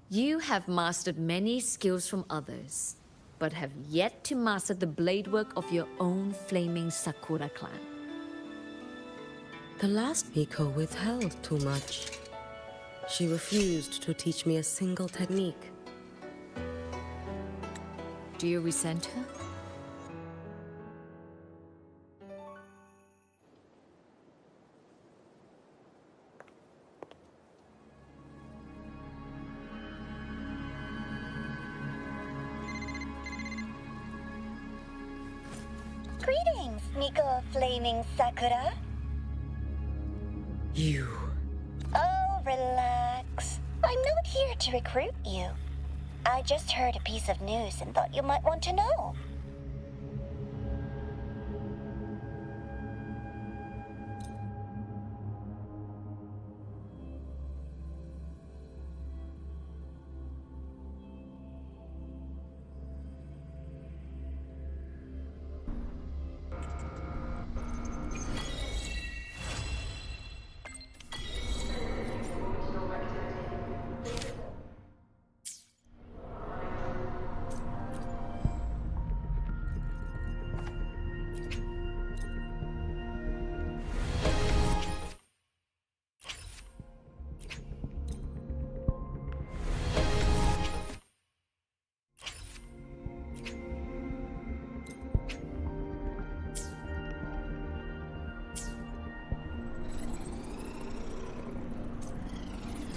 You have mastered many skills from others, but have yet to master the blade work of your own flaming Sakura clan. The last Miko withheld too much. She refused to teach me a single technique. Do you resent her? Greetings, Miko of Flaming Sakura. You. Oh, relax. I'm not here to recruit you. I just heard a piece of news and thought you might want to know.